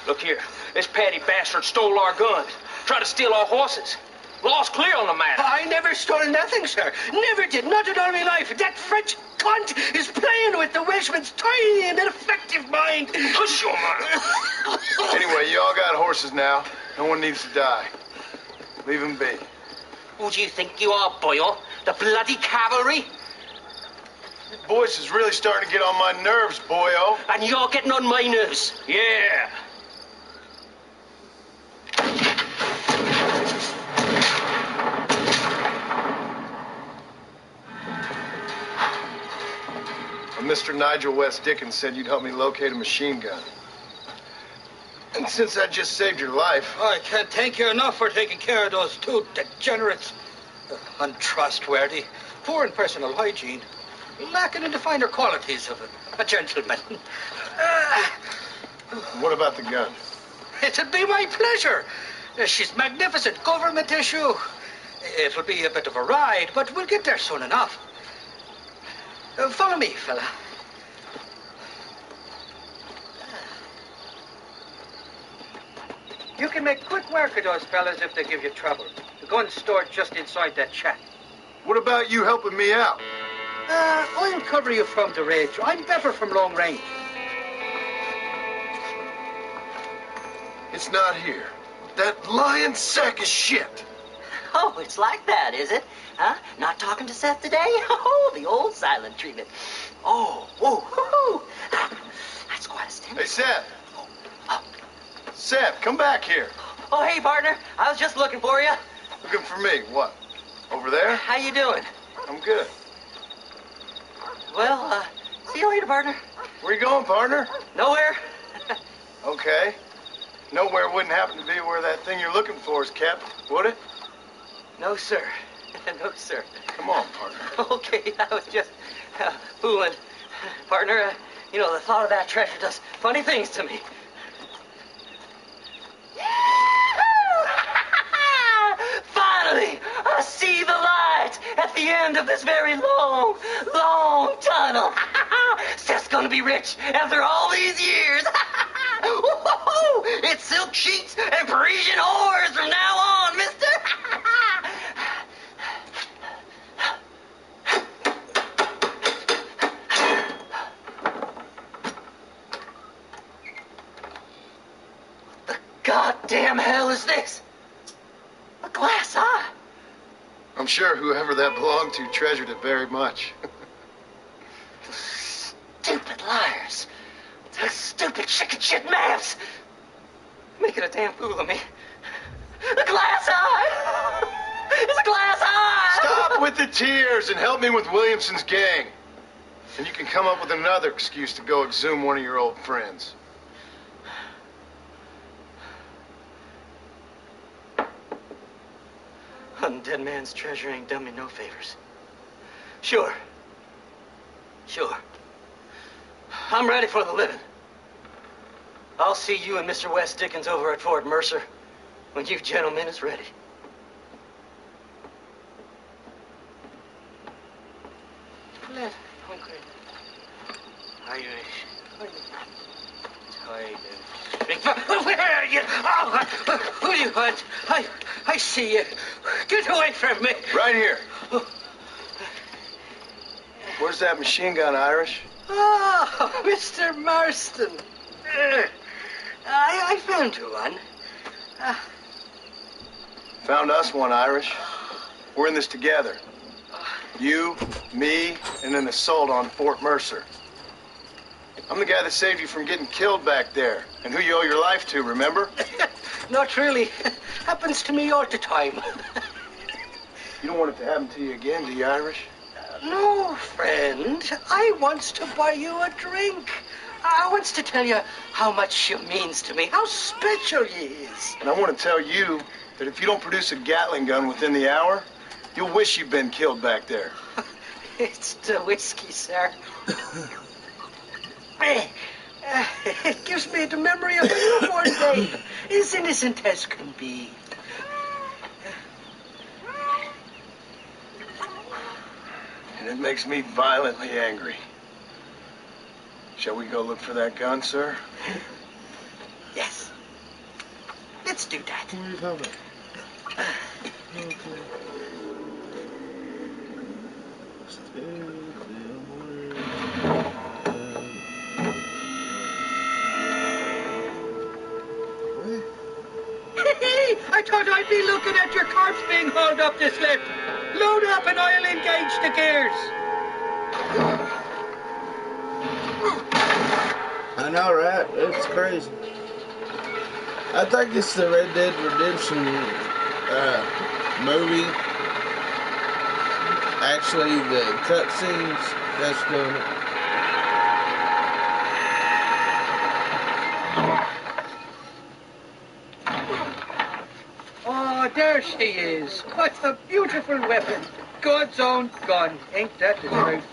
Look here. This Paddy bastard stole our guns. Tried to steal our horses. Law's clear on the matter. I never stole nothing, sir. Never did. Not in all my life. That French cunt is playing with the Welshman's tiny and ineffective mind. Hush your mouth. Anyway, you all got horses now. No one needs to die. Leave them be. Who do you think you are, boyo? The bloody cavalry? Your voice is really starting to get on my nerves, boyo. And you're getting on my nerves. Yeah. Mr. Nigel West Dickens said you'd help me locate a machine gun. And since I just saved your life... I can't thank you enough for taking care of those two degenerates. Untrustworthy, poor in personal hygiene, lacking in the finer qualities of a gentleman. What about the gun? It'd be my pleasure. She's magnificent, government issue. It'll be a bit of a ride, but we'll get there soon enough. Follow me, fella. You can make quick work of those fellas if they give you trouble. The gun's stored just inside that shack. What about you helping me out? I'll cover you from the range. I'm better from long range. It's not here. That lying sack of shit. Oh, it's like that, is it? Huh? Not talking to Seth today? Oh, the old silent treatment. Oh, whoa, that's quite a stint. Hey, Seth. Seth, come back here. Oh, hey, partner. I was just looking for you. Looking for me? What? Over there? How you doing? I'm good. Well, see you later, partner. Where you going, partner? Nowhere. Okay. Nowhere wouldn't happen to be where that thing you're looking for is kept, would it? No, sir. No, sir. Come on, partner. Okay, I was just fooling. Partner, you know, the thought of that treasure does funny things to me. Finally, I see the light at the end of this very long, long tunnel. Seth's gonna be rich after all these years. It's silk sheets and Parisian whores from now on, mister. The goddamn hell is this? A glass eye. I'm sure whoever that belonged to treasured it very much. Stupid liars. Those stupid chicken shit maps. Making a damn fool of me. A glass eye! It's a glass eye! Stop with the tears and help me with Williamson's gang. And you can come up with another excuse to go exhume one of your old friends. Hunting dead man's treasure ain't done me no favors. Sure. I'm ready for the living. I'll see you and Mr. West Dickens over at Fort Mercer when you gentlemen is ready. Where are you? Oh, who do you want? I see you. Get away from me. Right here. Where's that machine gun, Irish? Oh, Mr. Marston. I found you one. Found us one, Irish. We're in this together. You, me, and an assault on Fort Mercer. I'm the guy that saved you from getting killed back there, and who you owe your life to, remember? Not really. Happens to me all the time. You don't want it to happen to you again, do you, Irish? No, friend. I wants to buy you a drink. I wants to tell you how much you means to me, how special you is. And I want to tell you that if you don't produce a Gatling gun within the hour, you'll wish you'd been killed back there. It's the whiskey, sir. It gives me the memory of a newborn babe, as innocent as can be. And it makes me violently angry. Shall we go look for that gun, sir? Yes. Let's do that. What are you talking about? I thought I'd be looking at your corpse being hauled up this lift. Load up and I'll engage the gears. I know, right? It's crazy. I think it's the Red Dead Redemption movie. Actually, the cutscenes that's doing it. Oh, there she is. What a beautiful weapon. God's own gun. Ain't that the truth?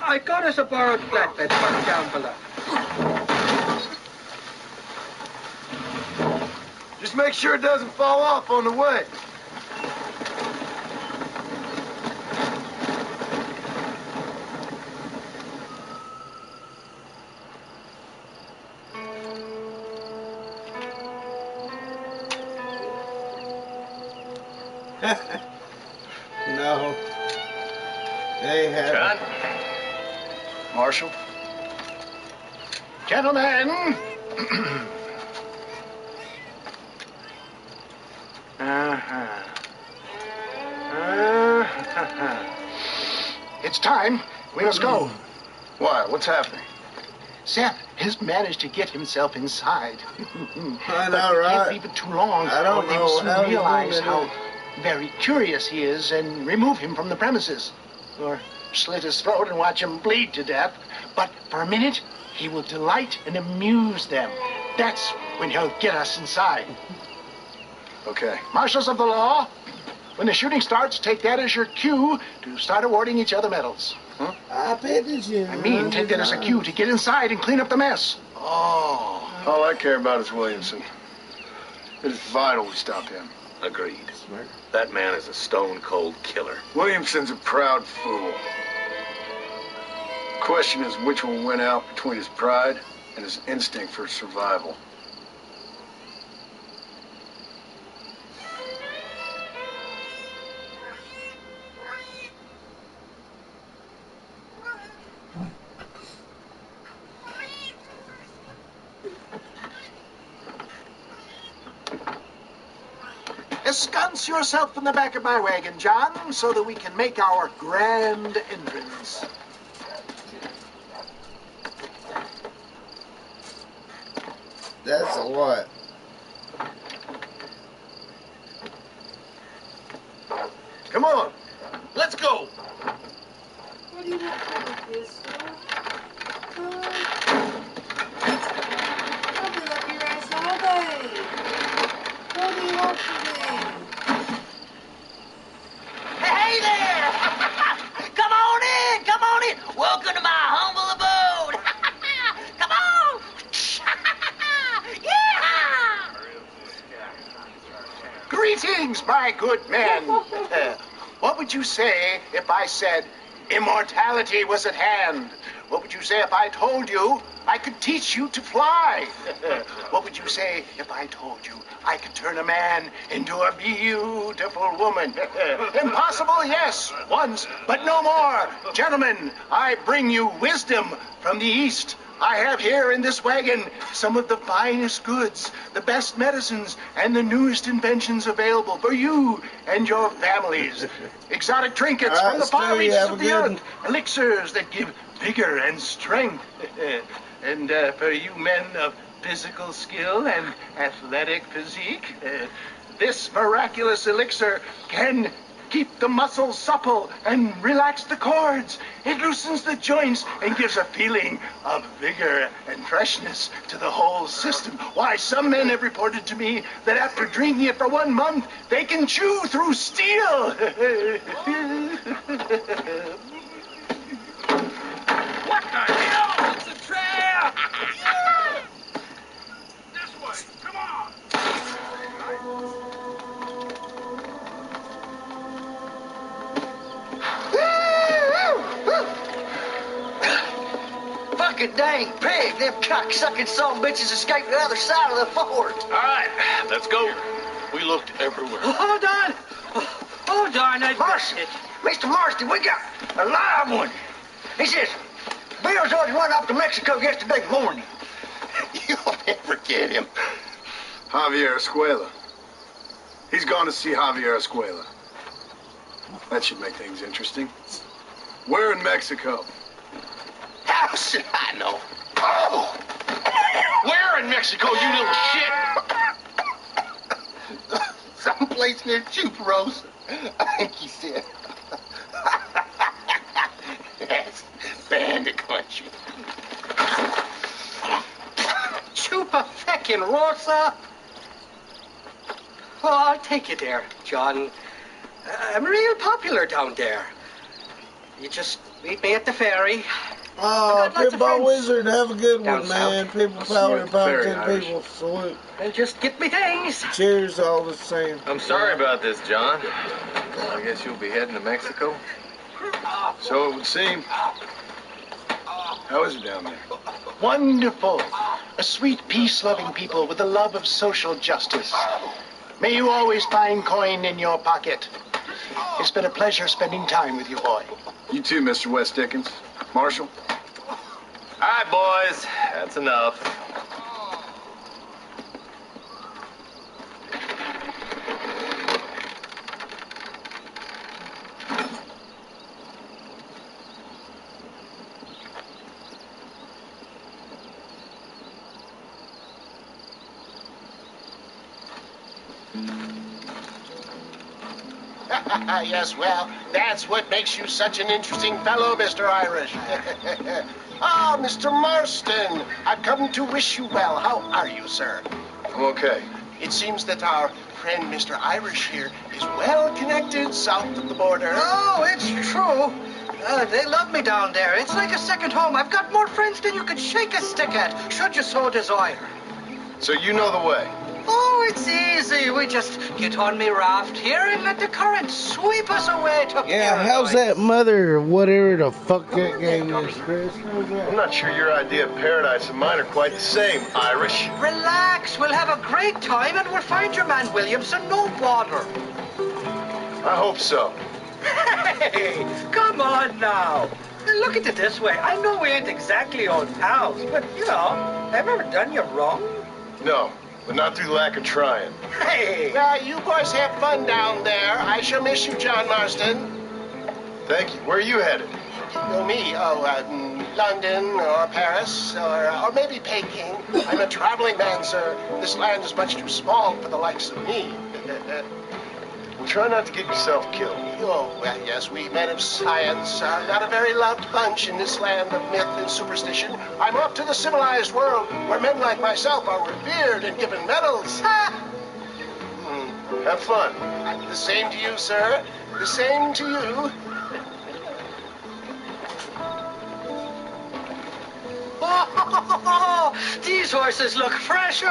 I got us a borrowed flatbed from down below. Just make sure it doesn't fall off on the way. No. They have. John? Marshal? Gentlemen. It's time. We must go. Why? What's happening? Seth has managed to get himself inside. I know, But right? can't leave it too long, I don't or they know will soon how he's realize doing how it. very curious he is and remove him from the premises. or slit his throat and watch him bleed to death. But for a minute, he will delight and amuse them. That's when he'll get us inside. Okay. Marshals of the law, when the shooting starts, take that as your cue to start awarding each other medals. Huh? I paid attention. I mean, take that as a cue to get inside and clean up the mess. Oh. All I care about is Williamson. It is vital we stop him. Agreed. That man is a stone-cold killer. Williamson's a proud fool. Question is which will win out between his pride and his instinct for survival. Ensconce yourself in the back of my wagon, John, so that we can make our grand entrance. That's a lot. Come on, let's go. What do you want from a pistol? I'll be up your ass all day. What do you want from me? Hey there! Come on in! Come on in! Welcome to my humble abode! Come on! Yeah! Greetings, my good men. What would you say if I said immortality was at hand? What would you say if I told you I could teach you to fly? What would you say if I told you I could turn a man into a beautiful woman? Impossible, yes, once, but no more. Gentlemen, I bring you wisdom from the East. I have here in this wagon some of the finest goods, the best medicines, and the newest inventions available for you and your families. Exotic trinkets from the far reaches of the earth, elixirs that give vigor and strength. And for you men of physical skill and athletic physique, this miraculous elixir can keep the muscles supple and relax the cords. It loosens the joints and gives a feeling of vigor and freshness to the whole system. Why, some men have reported to me that after drinking it for 1 month, they can chew through steel. What the hell? It's a trap! This way, come on! Fucking dang pig! Them cocksucking son of bitches escaped the other side of the fort! All right, let's go. We looked everywhere. Hold on! Hold on, Marston! Mr. Marston, we got a live one! He says, Bill's already run up to Mexico yesterday morning. You'll never get him. Javier Escuela. He's gone to see Javier Escuela. That should make things interesting. Where in Mexico? How should I know? Oh! Where in Mexico, you little shit? Someplace near Chuparosa, I think he said. That's bandit country. Chupa-feckin' Rosa? Well, I'll take you there, John. I'm real popular down there. You just meet me at the ferry. Oh, Pinball Wizard, have a good Down one, man. south. People power, Very about 10 Irish. people. Salute. And just get me things. Cheers, all the same. I'm sorry about this, John. I guess you'll be heading to Mexico. So it would seem. How is it down there? Wonderful. A sweet, peace-loving people with a love of social justice. May you always find coin in your pocket. It's been a pleasure spending time with you, boy. You too, Mr. West Dickens. Marshal? All right, boys. That's enough. Yes, well, that's what makes you such an interesting fellow, Mr. Irish. Ah, Mr. Marston, I've come to wish you well. How are you, sir? I'm okay. It seems that our friend Mr. Irish here is well connected south of the border. Oh, it's true. They love me down there. It's like a second home. I've got more friends than you could shake a stick at, should you so desire. So you know the way? Oh, it's easy. We just get on me raft here and let the current sweep us away to Yeah, how's that mother, whatever the fuck that game is, Chris? I'm not sure your idea of paradise and mine are quite the same, Irish. Relax. We'll have a great time and we'll find your man Williamson, no bother. I hope so. Hey, come on now. Look at it this way. I know we ain't exactly old pals, but, you know, I've ever done you wrong. No, but not through lack of trying. Hey! Well, you boys have fun down there. I shall miss you, John Marston. Thank you. Where are you headed? Oh, me? London or Paris or maybe Peking. I'm a traveling man, sir. This land is much too small for the likes of me. Well, try not to get yourself killed. Oh, well, yes, we men of science are not a very loved bunch in this land of myth and superstition. I'm off to the civilized world, where men like myself are revered and given medals. Have fun. The same to you, sir. The same to you. Oh, these horses look fresher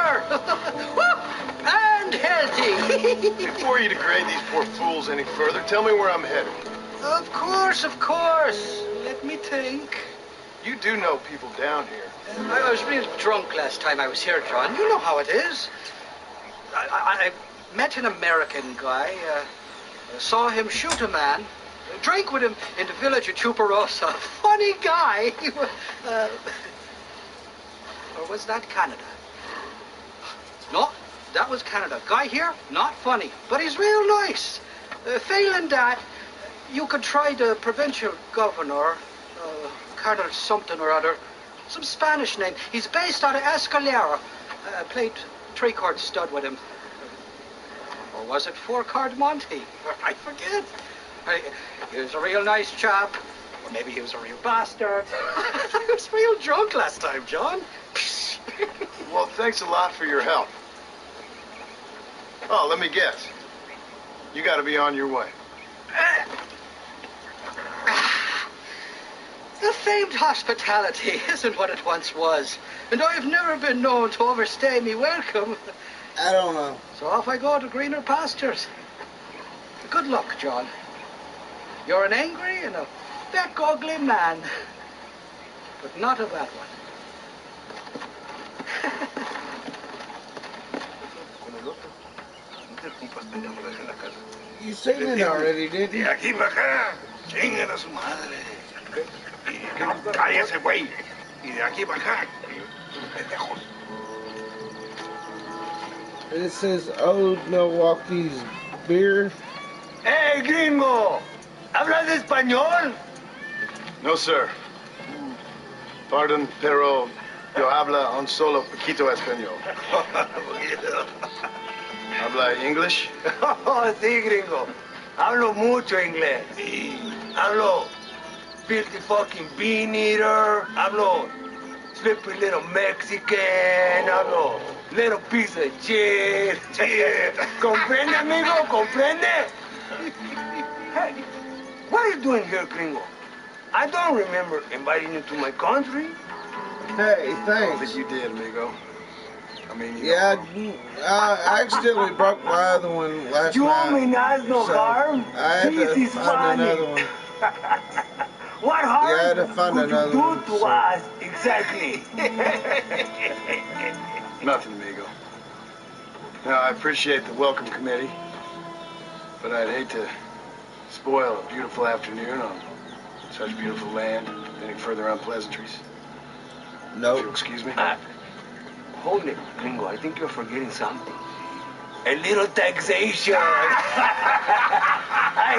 and healthy. Before you degrade these poor fools any further, tell me where I'm headed. Of course, of course. Let me think. You do know people down here. I was real drunk last time I was here, John. You know how it is. I met an American guy, saw him shoot a man, drank with him in the village of Chuparosa. Funny guy. Or was that Canada? No, that was Canada. Guy here, not funny, but he's real nice. Failing that, you could try the provincial governor, Colonel something or other, some Spanish name. He's based out of Escalera. Played 3-card stud with him. Or was it 4-card Monte? I forget. He was a real nice chap. Or maybe he was a real bastard. I was real drunk last time, John. Well, thanks a lot for your help. Oh, let me guess. You got to be on your way. The famed hospitality isn't what it once was. And I've never been known to overstay me welcome. I don't know. So off I go to greener pastures. Good luck, John. You're an angry and a thick, ugly man. But not a bad one. You seen it already, didn't you? De aquí para acá, chinguen a su madre. Cállese, güey. Y de aquí para acá, pendejos. It says Old Milwaukee's beer. ¡Hey, gringo! ¿Hablas español? No, sir. Pardon, pero yo habla un solo poquito español. ¿Habla English? Oh, sí, gringo. Hablo mucho inglés. Hablo filthy fucking bean eater. Hablo slippery little Mexican. Hablo little piece of shit. ¿Comprende, amigo? ¿Comprende? Hey, what are you doing here, gringo? I don't remember inviting you to my country. Hey, I don't thanks. think you did, amigo. I mean, Yeah, I accidentally broke my other one last You night. mean has no so harm? I had This to is find funny. another one. What harm Yeah, I had to find could another you do one, to so- us exactly? Nothing, amigo. Now, I appreciate the welcome committee, but I'd hate to spoil a beautiful afternoon on such beautiful land. Any further unpleasantries? Nope. If you'll excuse me. Hold it, gringo. I think you're forgetting something. A little taxation. I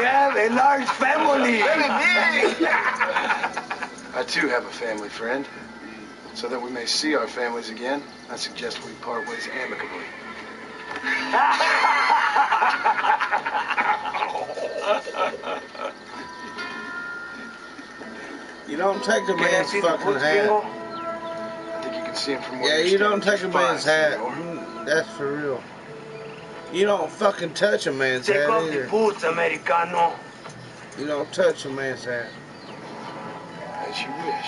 have a large family. I too have a family friend. So that we may see our families again, I suggest we part ways amicably. You don't take a man's fucking hat. I think you can see him from where Yeah, you're you don't standing take a just man's fine, hat. senor. That's for real. You don't fucking touch a man's Take hat off either. the boots, Americano. You don't touch a man's hat. As you wish.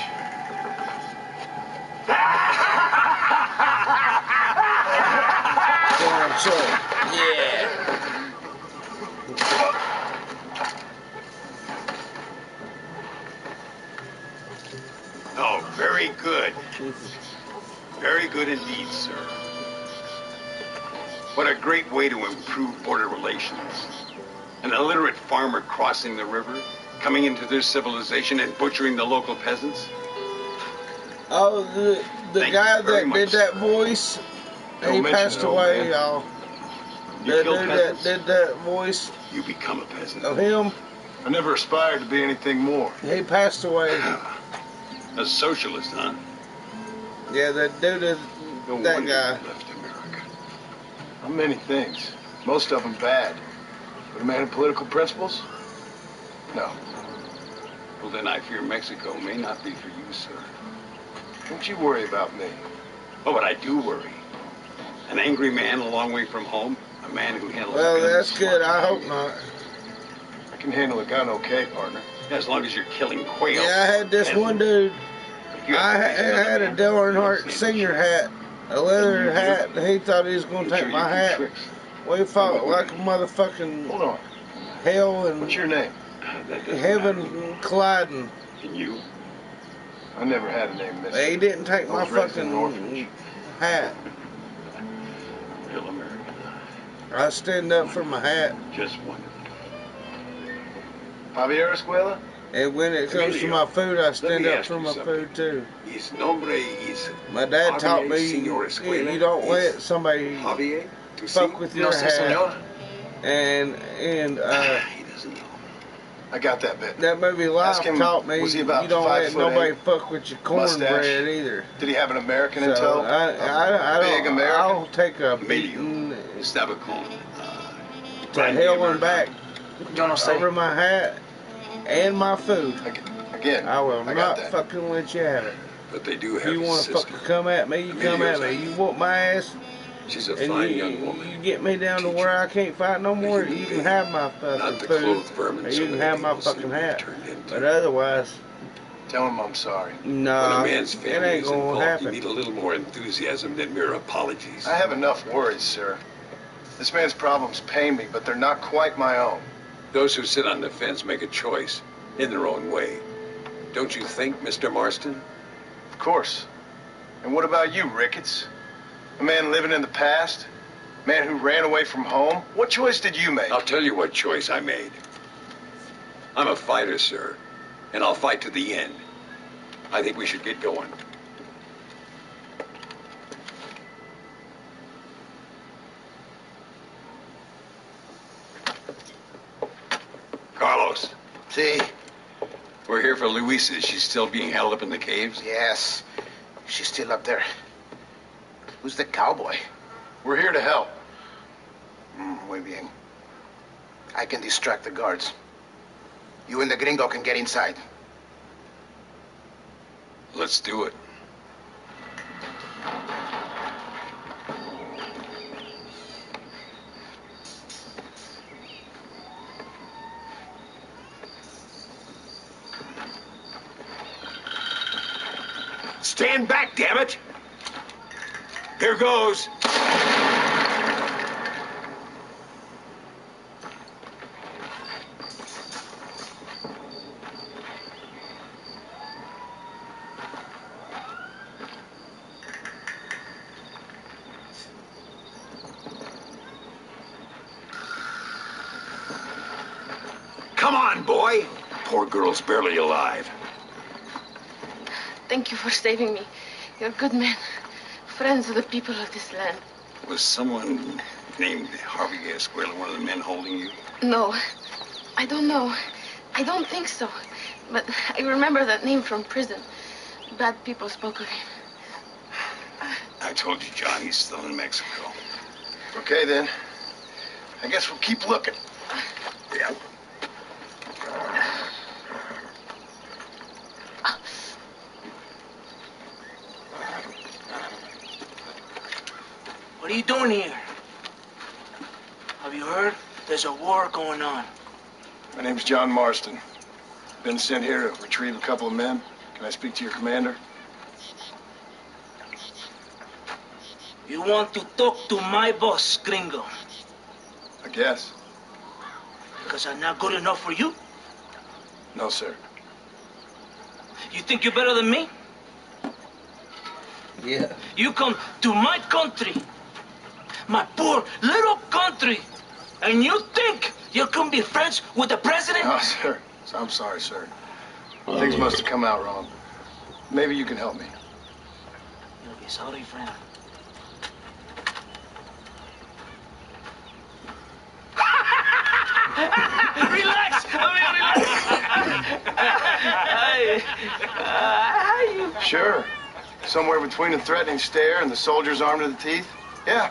Damn sure. Yeah. Oh, very good. Very good indeed, sir. What a great way to improve border relations. An illiterate farmer crossing the river, coming into their civilization and butchering the local peasants. Oh, the guy that did that voice, he passed away, y'all. The dude that did that voice. You become a peasant. Of him. I never aspired to be anything more. He passed away. A socialist, huh? Yeah, that dude is that guy. I'm many things. Most of them bad. But a man of political principles? No. Well, then I fear Mexico may not be for you, sir. Don't you worry about me. Oh, but I do worry. An angry man a long way from home. A man who handles Well, a gun that's smart. good. I hope not. I can handle a gun okay, partner. As long as you're killing quail. Yeah, I had this one dude. I had a Dale Earnhardt senior hat, a leather hat, and he thought he was going to take my hat. We fought like a motherfucking hell and What's your name? heaven colliding. And you? I never had a name, mister. He didn't take I my was raised in fucking an orphanage. hat. Real American. I stand up for my hat. Just wonderful. Javier Escuela? And when it comes to my food, I stand me up ask for you my something. food too. His nombre is My dad taught Javier me Senor Escuela. you don't let somebody Javier? fuck with your No, hat. senor. And He doesn't know. I got that bit. that movie Life Ask him, taught me was he you about don't let 5'8"? nobody fuck with your Mustache? cornbread either. Did he have an American in So tow? I Big don't. American? I'll take a beating Stabacon. to hell and back over my hat and my food. Again, I will I got not that. fucking let you have it. But they do If have you a want to sister. fucking come at me, you come at me. You whoop my ass. She's a And fine you, young woman. you get me down to where I can't fight no more, you can have my fucking Not the food, clothed vermin or so you can many have my people seem fucking to be hat. turned into. But otherwise, Tell him I'm sorry. nah, When a man's it family ain't is gonna involved, you happen. need a little more enthusiasm than mere apologies. I have enough worries, sir. This man's problems pain me, but they're not quite my own. Those who sit on the fence make a choice in their own way. Don't you think, Mr. Marston? Of course. And what about you, Ricketts? A man living in the past? A man who ran away from home? What choice did you make? I'll tell you what choice I made. I'm a fighter, sir, and I'll fight to the end. I think we should get going. Carlos. See? We're here for Luisa. She's still being held up in the caves? Yes. She's still up there. Who's the cowboy? We're here to help. Muy bien. I can distract the guards. You and the gringo can get inside. Let's do it. Stand back, damn it! Here goes. Come on, boy. Poor girl's barely alive. Thank you for saving me. You're good men, friends of the people of this land. Was someone named Harvey Escuela one of the men holding you? No, I don't know. I don't think so. But I remember that name from prison. Bad people spoke of him. I told you, John, he's still in Mexico. Okay, then. I guess we'll keep looking. Yeah. What are you doing here? Have you heard? There's a war going on. My name's John Marston. Been sent here to retrieve a couple of men. Can I speak to your commander? You want to talk to my boss, gringo? I guess. Because I'm not good enough for you? No, sir. You think you're better than me? Yeah. You come to my country, my poor little country, and you think you can be friends with the president? No, sir. I'm sorry, sir. Things must have come out wrong. Maybe you can help me. You'll be sorry, friend. Relax! Relax! Sure. Somewhere between the threatening stare and the soldier's arm to the teeth? Yeah.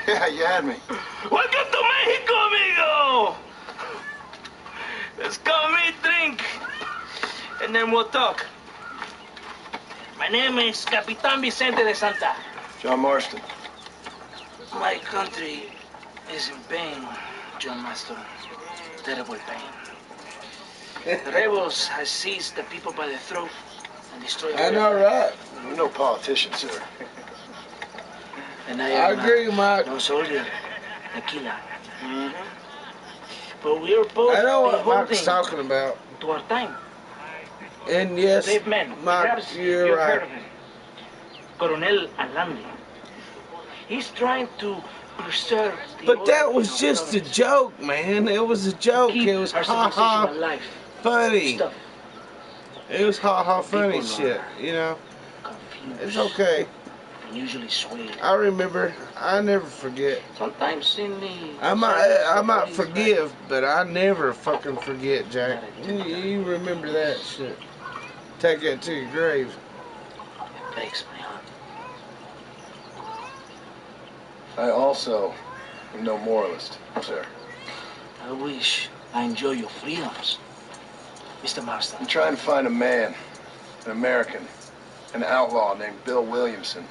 Yeah, you had me. Welcome to Mexico, amigo! Let's come eat, drink, and then we'll talk. My name is Capitan Vicente de Santa. John Marston. My country is in pain, John Marston. Terrible pain. The rebels have seized the people by the throat and destroyed I know, right? You're no politician, sir. And I agree, Mike. No soldier. Tequila. But we're both I know what beholden Mike's talking about. to our time. And yes, Brave men. Mike, Perhaps you're you've right. heard of him. Coronel Allende. He's trying to preserve the But that order was of just a government. joke, man. It was a joke. Keep It was our ha civilization ha alive. funny. Stuff. It was ha ha funny People shit, are you know. confused. It's okay. And usually swayed. I remember. I never forget. Sometimes in the I might forgive, but I never fucking forget, Jack. You remember that shit. Take that to your grave. It breaks my heart. I also am no moralist, sir. I wish I enjoy your freedoms, Mr. Marston. I'm trying to find a man, an American, an outlaw named Bill Williamson.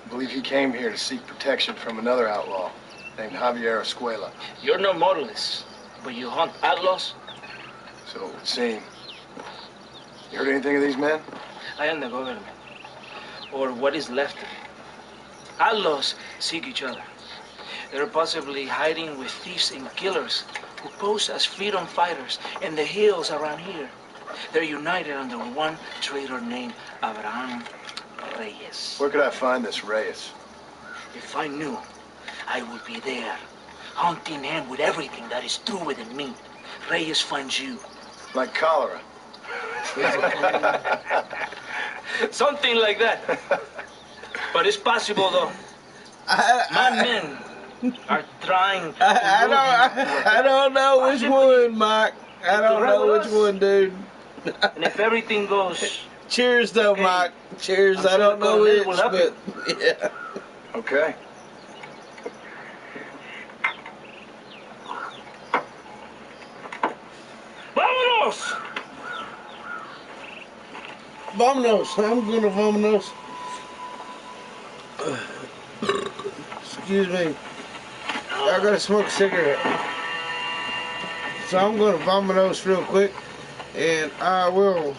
I believe he came here to seek protection from another outlaw named Javier Escuela. You're no moralist, but you hunt outlaws? So it would seem. You heard anything of these men? I am the government, or what is left of it. Outlaws seek each other. They're possibly hiding with thieves and killers who pose as freedom fighters in the hills around here. They're united under one traitor named Abraham Reyes. Where could I find this Reyes? If I knew, I would be there, hunting him with everything that is true within me. Reyes finds you. Like cholera. Something like that. But it's possible, though. My men are trying to I don't know which one, Mike. I don't know which one, dude. And if everything goes... Cheers, though, okay, Mike. Cheers. I'm I don't sure know the which, Colonel will help but yeah. Okay. Vámonos! Vámonos. I'm gonna vámonos. Excuse me. I gotta smoke a cigarette. So I'm gonna vámonos real quick. And I will...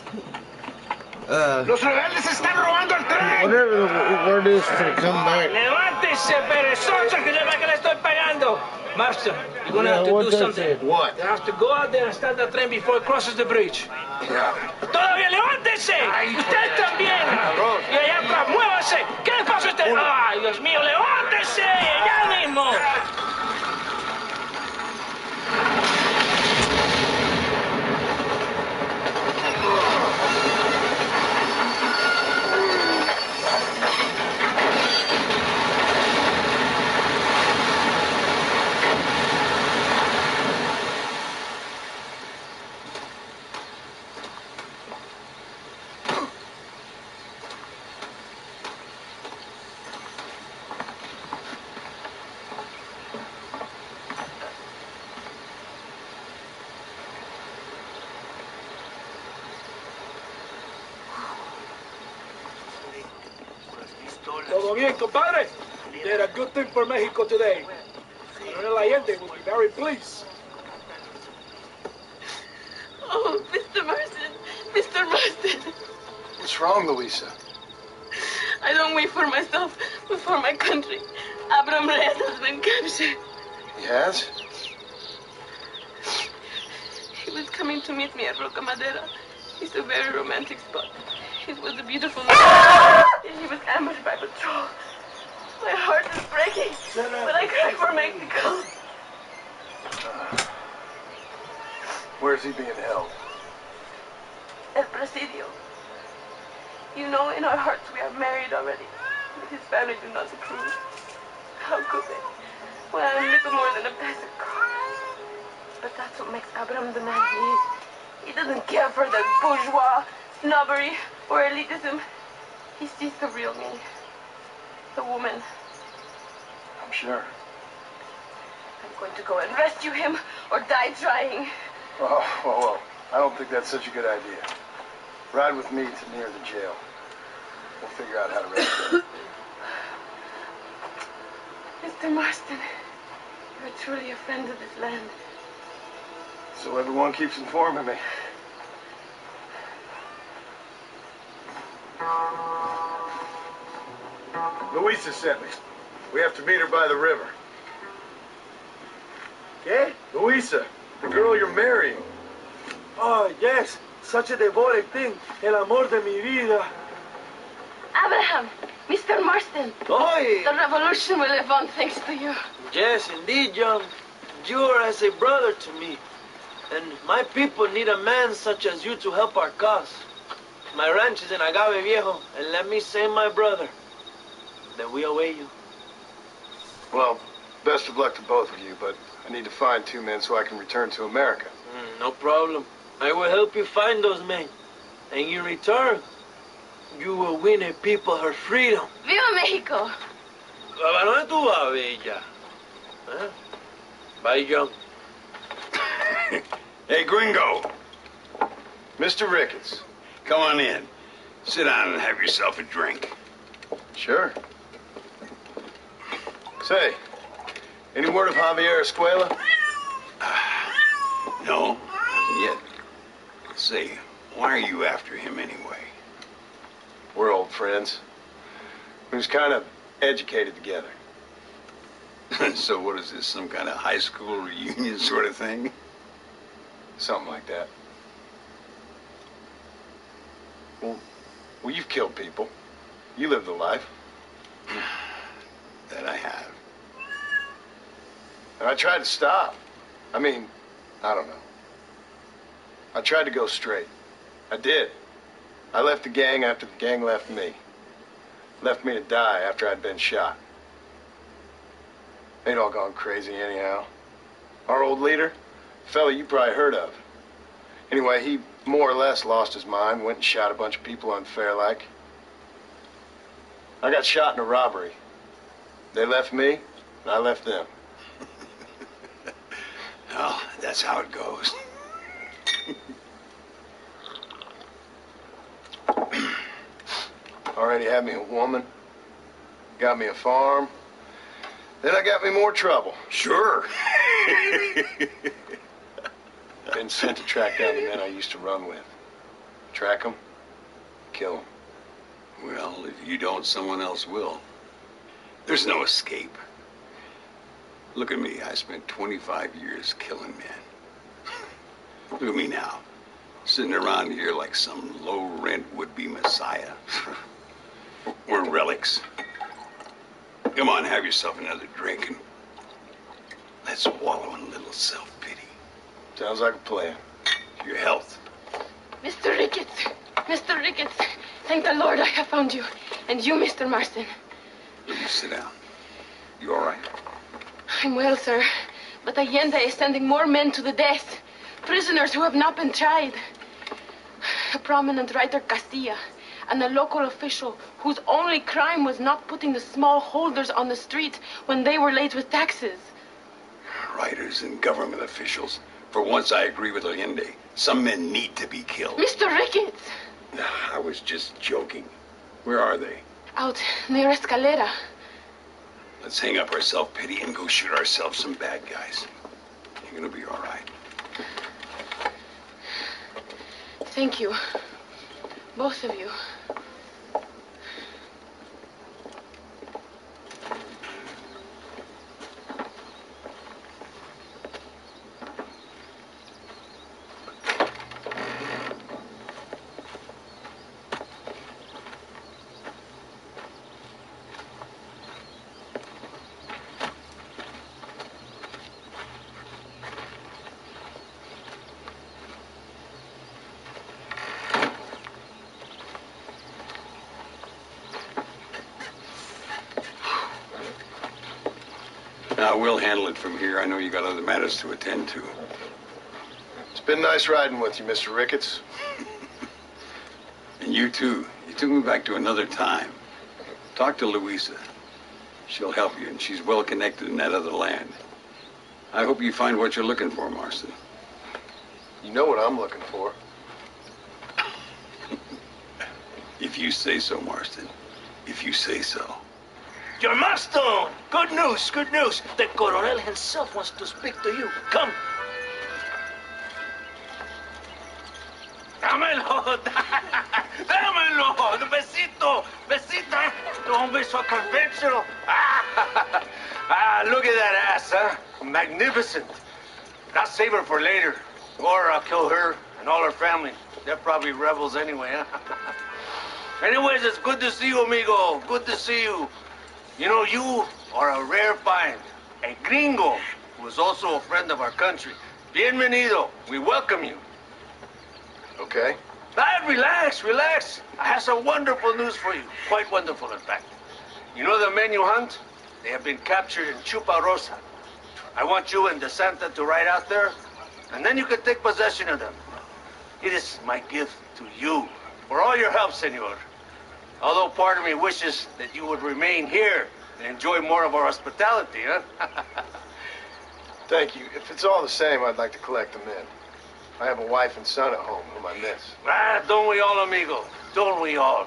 Los rebeldes están robando el tren. whatever the word is for come back. Levántese, perezoso, que le estoy pagando. Marston, you're gonna have to do something. What? You have to go out there and start the train before it crosses the bridge. Yeah. ¡Todavía levántese! ¡Usted también! Y allá atrás, muévase. ¿Qué le pasa a usted? ¡Ay, Dios mío, levántese! ¡Ya mismo! ¿Todo bien, compadre? did a good thing for Mexico today. Manuel Allende will be very pleased. Oh, Mr. Marston. Mr. Marston. What's wrong, Louisa? I don't wait for myself, but for my country. Abraham Reyes has been captured. He has? He was coming to meet me at Roca Madera. It's a very romantic spot. It was a beautiful night. He was ambushed by patrol. My heart is breaking, but I cry for Mexico. Where's he being held? El Presidio. You know, in our hearts we are married already, but his family do not approve. How could they? When I am little more than a peasant girl. But that's what makes Abraham the man he is. He doesn't care for the bourgeois, snobbery, or elitism. He sees the real me. The woman. I'm sure. I'm going to go and rescue him or die trying. Oh, well, I don't think that's such a good idea. Ride with me to near the jail. We'll figure out how to rescue him. Mr. Marston, you're truly a friend of this land. So everyone keeps informing me. Louisa sent me. We have to meet her by the river. ¿Qué? Louisa, the girl you're marrying. Oh, yes. Such a devoted thing. El amor de mi vida. Abraham, Mr. Marston. Oy. The revolution will live on thanks to you. Yes, indeed, John. You are as a brother to me. And my people need a man such as you to help our cause. My ranch is in Agave Viejo, and let me say, my brother, that we await you. Well, best of luck to both of you, but I need to find 2 men so I can return to America. No problem. I will help you find those men. And in return, you will win a people her freedom. Viva Mexico! ¿A dónde tú vas, bella? ¿Eh? Bye, John. Hey, Gringo. Mr. Ricketts. Come on in. Sit down and have yourself a drink. Sure. Say, any word of Javier Escuela? No, not yet. Say, why are you after him anyway? We're old friends. We was kind of educated together. So what is this, some kind of high school reunion sort of thing? Something like that. Well, you've killed people. You lived the life. That I have. And I tried to stop. I mean, I don't know. I tried to go straight. I did. I left the gang after the gang left me. Left me to die after I'd been shot. They'd all gone crazy anyhow. Our old leader, a fella you probably heard of. Anyway, he more or less lost his mind, went and shot a bunch of people unfair like. I got shot in a robbery. They left me, and I left them. Well, that's how it goes. Already had me a woman, got me a farm, then I got me more trouble. Sure. Been sent to track down the men I used to run with. Track them, kill them. Well, if you don't, someone else will. There's no escape. Look at me. I spent 25 years killing men. Look at me now. Sitting around here like some low-rent would-be messiah. We're relics. Come on, have yourself another drink and let's wallow in a little self-pity. Sounds like a plan. Your health. Mr. Ricketts! Mr. Ricketts! Thank the Lord I have found you. And you, Mr. Marston. You sit down. You all right? I'm well, sir. But Allende is sending more men to the death. Prisoners who have not been tried. A prominent writer, Castilla, and a local official whose only crime was not putting the small holders on the street when they were late with taxes. Writers and government officials. For once, I agree with Allende. Some men need to be killed. Mr. Ricketts! I was just joking. Where are they? Out near Escalera. Let's hang up our self-pity and go shoot ourselves some bad guys. You're gonna be all right. Thank you. Both of you. Now, we'll handle it from here. I know you got other matters to attend to. It's been nice riding with you, Mr. Ricketts. And you, too. You took me back to another time. Talk to Louisa. She'll help you, and she's well connected in that other land. I hope you find what you're looking for, Marston. You know what I'm looking for. If you say so, Marston. If you say so. Your Marston! Good news, good news. The Coronel himself wants to speak to you. Come. Dámelo! Dámelo! Besito! Besita! Un beso conventional. Look at that ass, huh? Magnificent. I'll save her for later. Or I'll kill her and all her family. They're probably rebels anyway, huh? Anyways, it's good to see you, amigo. Good to see you. You know, you are a rare find. A gringo who is also a friend of our country. Bienvenido. We welcome you. Okay. Relax, relax. I have some wonderful news for you. Quite wonderful, in fact. You know the men you hunt? They have been captured in Chuparosa. I want you and DeSanta to ride out there, and then you can take possession of them. It is my gift to you for all your help, senor. Although part of me wishes that you would remain here and enjoy more of our hospitality, huh? Thank you. If it's all the same, I'd like to collect them in. I have a wife and son at home whom I miss. Don't we all, amigo? Don't we all?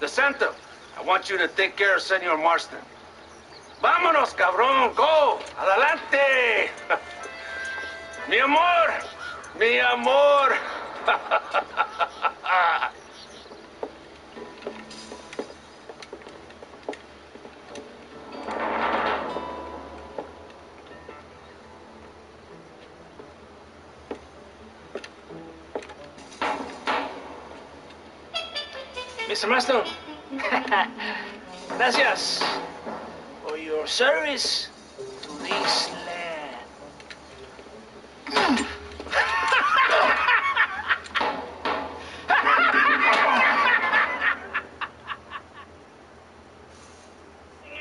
DeSanta, I want you to take care of Senor Marston. Vámonos, cabrón, go! Adelante! Mi amor! Mi amor! Mr. Marston, gracias for your service to this land.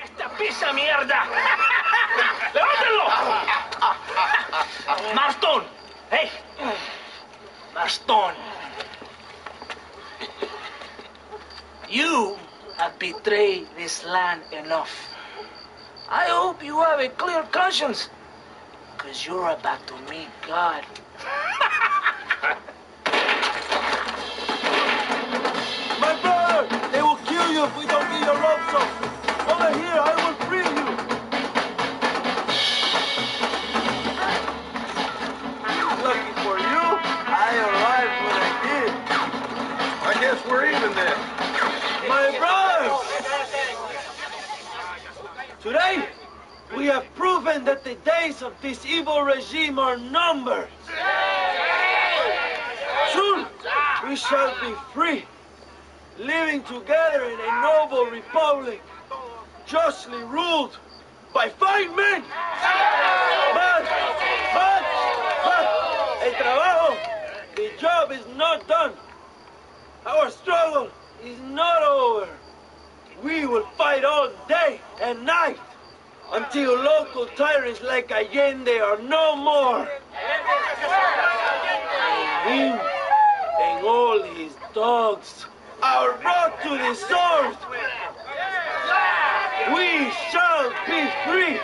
¡Esta pizza mierda! ¡Levántalo! Marston, hey, Marston. You have betrayed this land enough. I hope you have a clear conscience, because you're about to meet God. My brother! They will kill you if we don't get your ransom. Over here, I will free you. Lucky for you, I arrived when I did. I guess we're even then. My brothers! Today, we have proven that the days of this evil regime are numbered. Soon, we shall be free, living together in a noble republic, justly ruled by fine men. But, el trabajo, the job is not done. Our struggle is not over. We will fight all day and night until local tyrants like Allende are no more. Him and all his dogs are brought to the sword. We shall be free.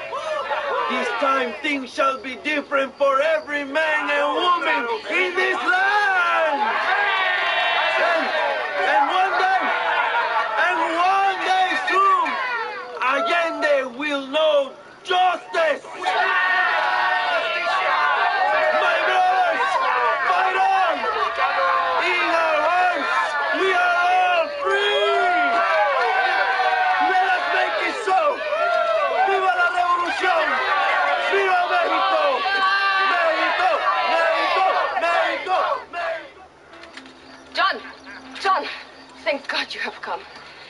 This time things shall be different for every man and woman in this land. And one day soon, Allende will John! John! Thank God you have come.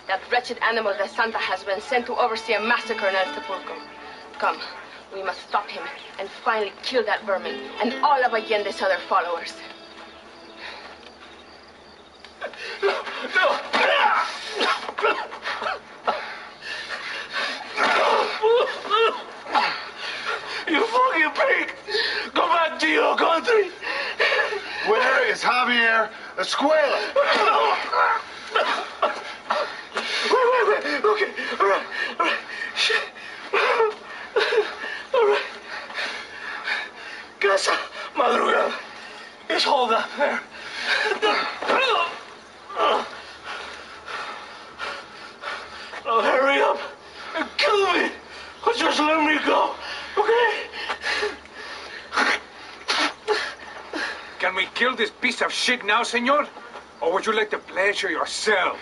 That wretched animal de Santa has been sent to oversee a massacre in El Sepulcro. Come, we must stop him and finally kill that vermin and all of Allende's other followers. You fucking pig! Go back to your country! Where is Javier Escuela? Wait. Okay, all right. Shit. All right. Casa Madrugal is hold up there. Now hurry up and kill me, or just let me go, okay? Can we kill this piece of shit now, senor? Or would you like the pleasure yourself?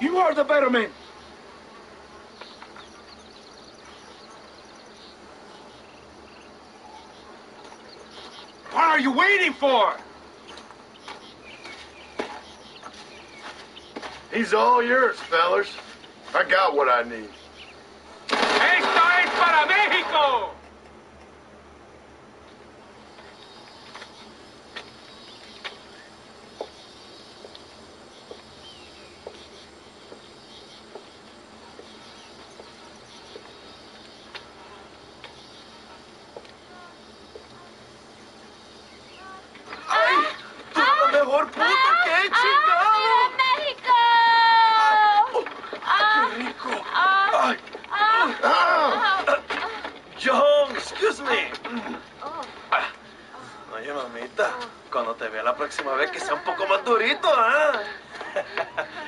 You are the better man. What are you waiting for? He's all yours, fellers. I got what I need. ¡Esto es para México! Mejor puto que chingado. ¡México! ¡Qué rico! John, excuse me. Oye, mamita, cuando te vea la próxima vez que sea un poco más durito, ¿eh?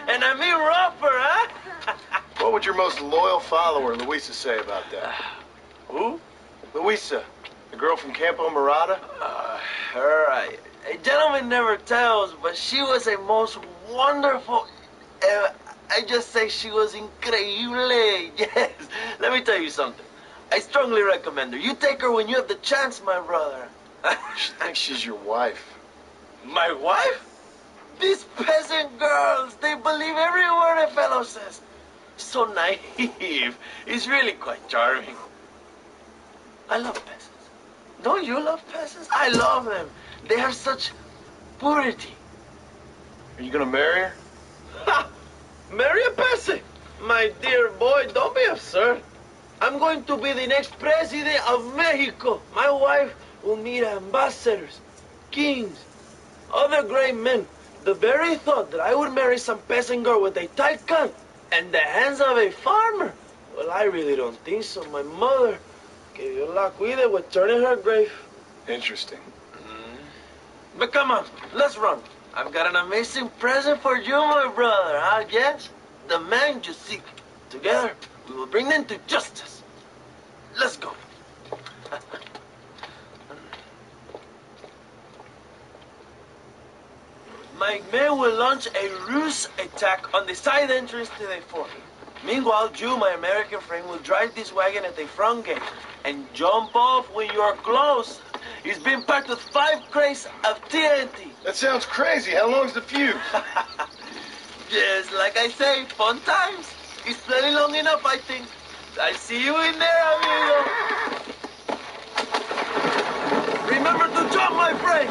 And I mean rougher, ¿eh? What would your most loyal follower, Luisa, say about that? Who? Luisa, the girl from Campo Morada? Her, a gentleman never tells, but she was a most wonderful... I just say she was increíble. Yes. Let me tell you something. I strongly recommend her. You take her when you have the chance, my brother. She thinks she's your wife. My wife? These peasant girls, they believe every word a fellow says. So naive. It's really quite charming. I love peasants. Don't you love peasants? I love them. They have such purity. Are you gonna marry her? Ha! Marry a peasant? My dear boy, don't be absurd. I'm going to be the next president of Mexico. My wife will meet ambassadors, kings, other great men. The very thought that I would marry some peasant girl with a tight cut and the hands of a farmer. Well, I really don't think so. My mother, que Dios la cuide, would turn in her grave. Interesting. But come on, let's run. I've got an amazing present for you, my brother, huh? Yes? The man you seek. Together, we will bring them to justice. Let's go. My men will launch a ruse attack on the side entrance to the fort. Meanwhile, you, my American friend, will drive this wagon at the front gate and jump off when you're close. It's been packed with 5 crates of TNT. That sounds crazy. How long's the fuse? Yes, like I say, fun times. It's plenty long enough, I think. I'll see you in there, amigo. Remember to jump, my friend.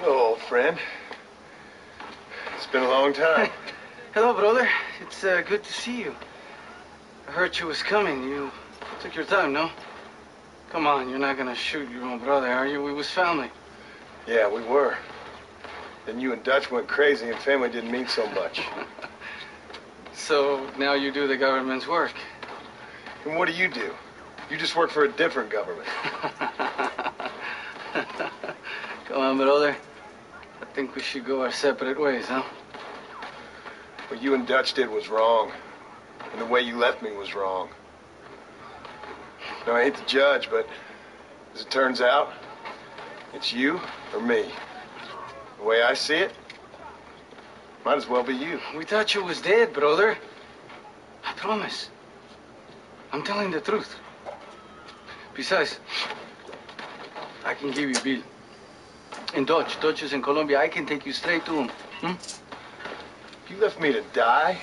Hello, old friend. It's been a long time. Hello, brother. It's good to see you. I heard you was coming. You took your time, no? Come on, you're not gonna shoot your own brother, are you? We was family. Yeah, we were. Then you and Dutch went crazy and family didn't mean so much. So now you do the government's work. And what do? You just work for a different government. Come on, brother. I think we should go our separate ways, huh? What you and Dutch did was wrong. And the way you left me was wrong. Now, I hate to judge, but as it turns out, it's you or me. The way I see it, might as well be you. We thought you was dead, brother. I promise. I'm telling the truth. Besides, I can give you Bill. And Dutch is in Colombia. I can take you straight to him. You left me to die?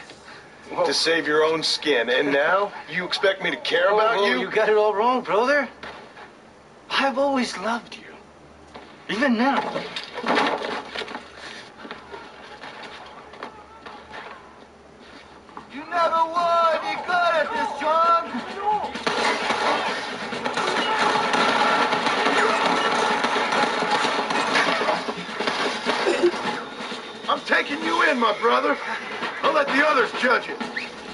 Whoa. To save your own skin, and now you expect me to care about you? You got it all wrong, brother. I've always loved you. Even now. You never would be good at this, John. I'm taking you in, my brother. I'll let the others judge it.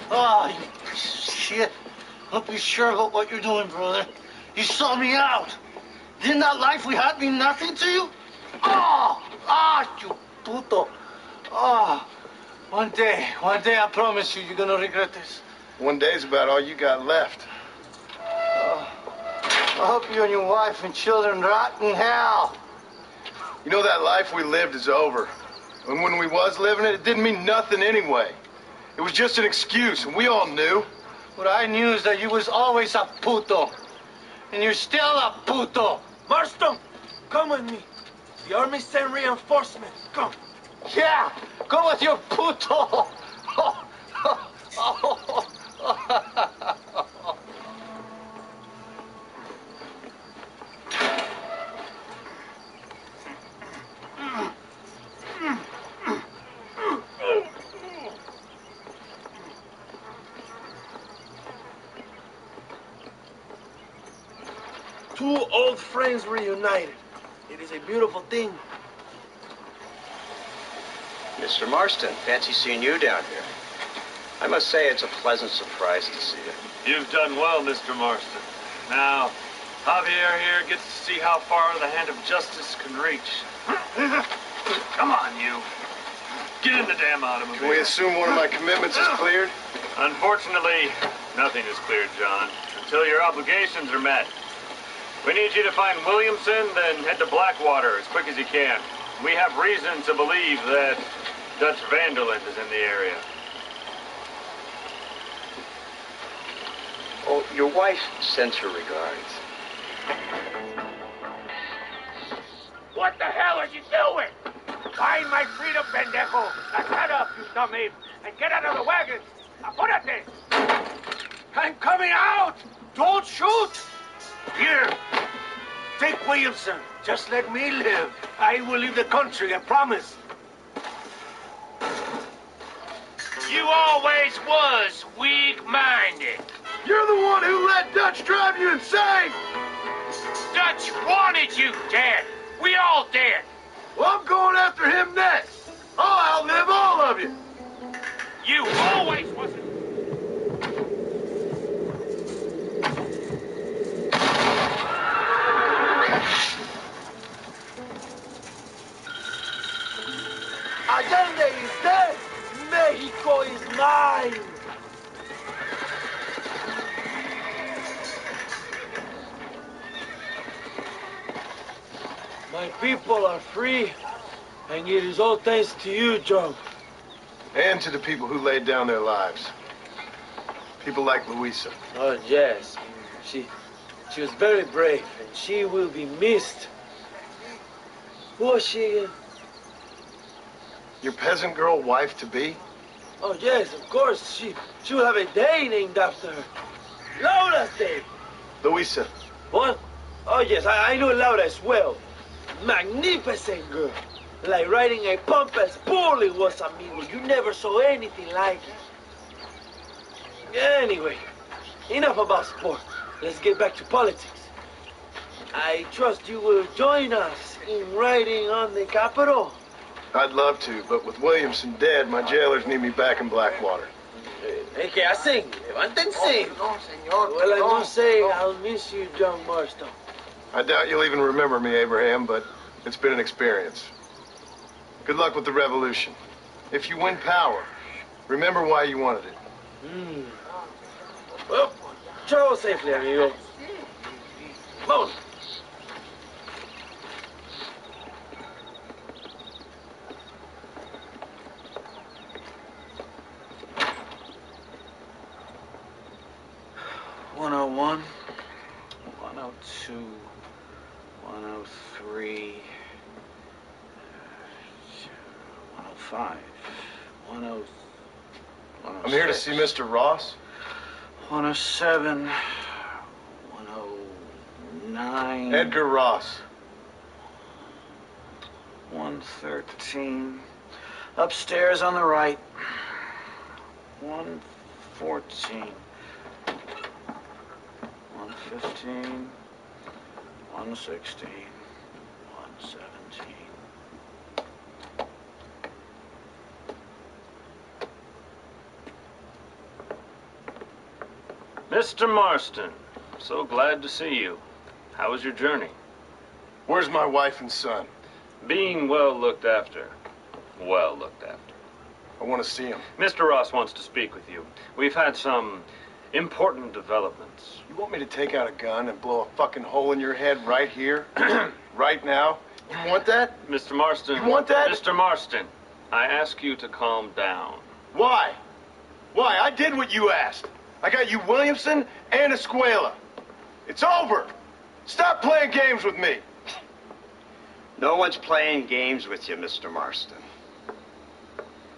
Oh, you shit. Don't be sure about what you're doing, brother. You saw me out. Didn't that life we had mean nothing to you? You puto. One day, I promise you, you're gonna regret this. One day's about all you got left. I hope you and your wife and children rot in hell. You know, that life we lived is over. And when we was living it, it didn't mean nothing anyway. It was just an excuse, and we all knew. What I knew is that you was always a puto. And you're still a puto. Marston, come with me. The army sent reinforcements. Come. Yeah, go with your puto. Two old friends reunited. It is a beautiful thing. Mr. Marston, fancy seeing you down here. I must say it's a pleasant surprise to see you. You've done well, Mr. Marston. Now, Javier here gets to see how far the hand of justice can reach. Come on, you. Get in the damn automobile. Can we assume one of my commitments is cleared? Unfortunately, nothing is cleared, John, until your obligations are met. We need you to find Williamson, then head to Blackwater as quick as you can. We have reason to believe that Dutch Vanderland is in the area. Oh, your wife sends her regards. What the hell are you doing? Find my freedom, pendejo. Now shut up, you dumb ape, and get out of the wagon. Apúrate. I'm coming out. Don't shoot. Here. Take Williamson. Just let me live. I will leave the country, I promise. You always was weak-minded. You're the one who let Dutch drive you insane! Dutch wanted you dead. We all dead. Well, I'm going after him next. I'll outlive all of you. You always was... Allende is dead. Mexico is mine. My people are free, and it is all thanks to you, John. And to the people who laid down their lives. People like Luisa. Oh, yes. She was very brave, and she will be missed. Who was she again? Your peasant girl wife-to-be? Oh, yes, of course. She will have a day named after her. Laura's Day. Luisa. What? Oh, yes, I know Laura as well. Magnificent girl. Like riding a pampas bull it was, amigo. You never saw anything like it. Anyway, enough about sport. Let's get back to politics. I trust you will join us in riding on the Capitol. I'd love to, but with Williamson dead, my jailers need me back in Blackwater. Hey, ¿qué hacen? Levántense. No, señor. Well, I no, must say, no. I'll miss you, John Marston. I doubt you'll even remember me, Abraham, but it's been an experience. Good luck with the revolution. If you win power, remember why you wanted it. Well, travel safely, amigo. Vamos. "101, 102, 103, 105, 106. I'm here to see Mr. Ross. 107, 109. Edgar Ross. 113. Upstairs on the right. 114. 115. 116. 117. Mr. Marston, so glad to see you. How was your journey? Where's my wife and son? Being well looked after. Well looked after. I want to see him. Mr. Ross wants to speak with you. We've had some important developments. You want me to take out a gun and blow a fucking hole in your head right here? Right now? You want that? Mr. Marston. You want that? Mr. Marston, I ask you to calm down. Why? Why? I did what you asked. I got you Williamson and Escuela. It's over. Stop playing games with me. No one's playing games with you, Mr. Marston.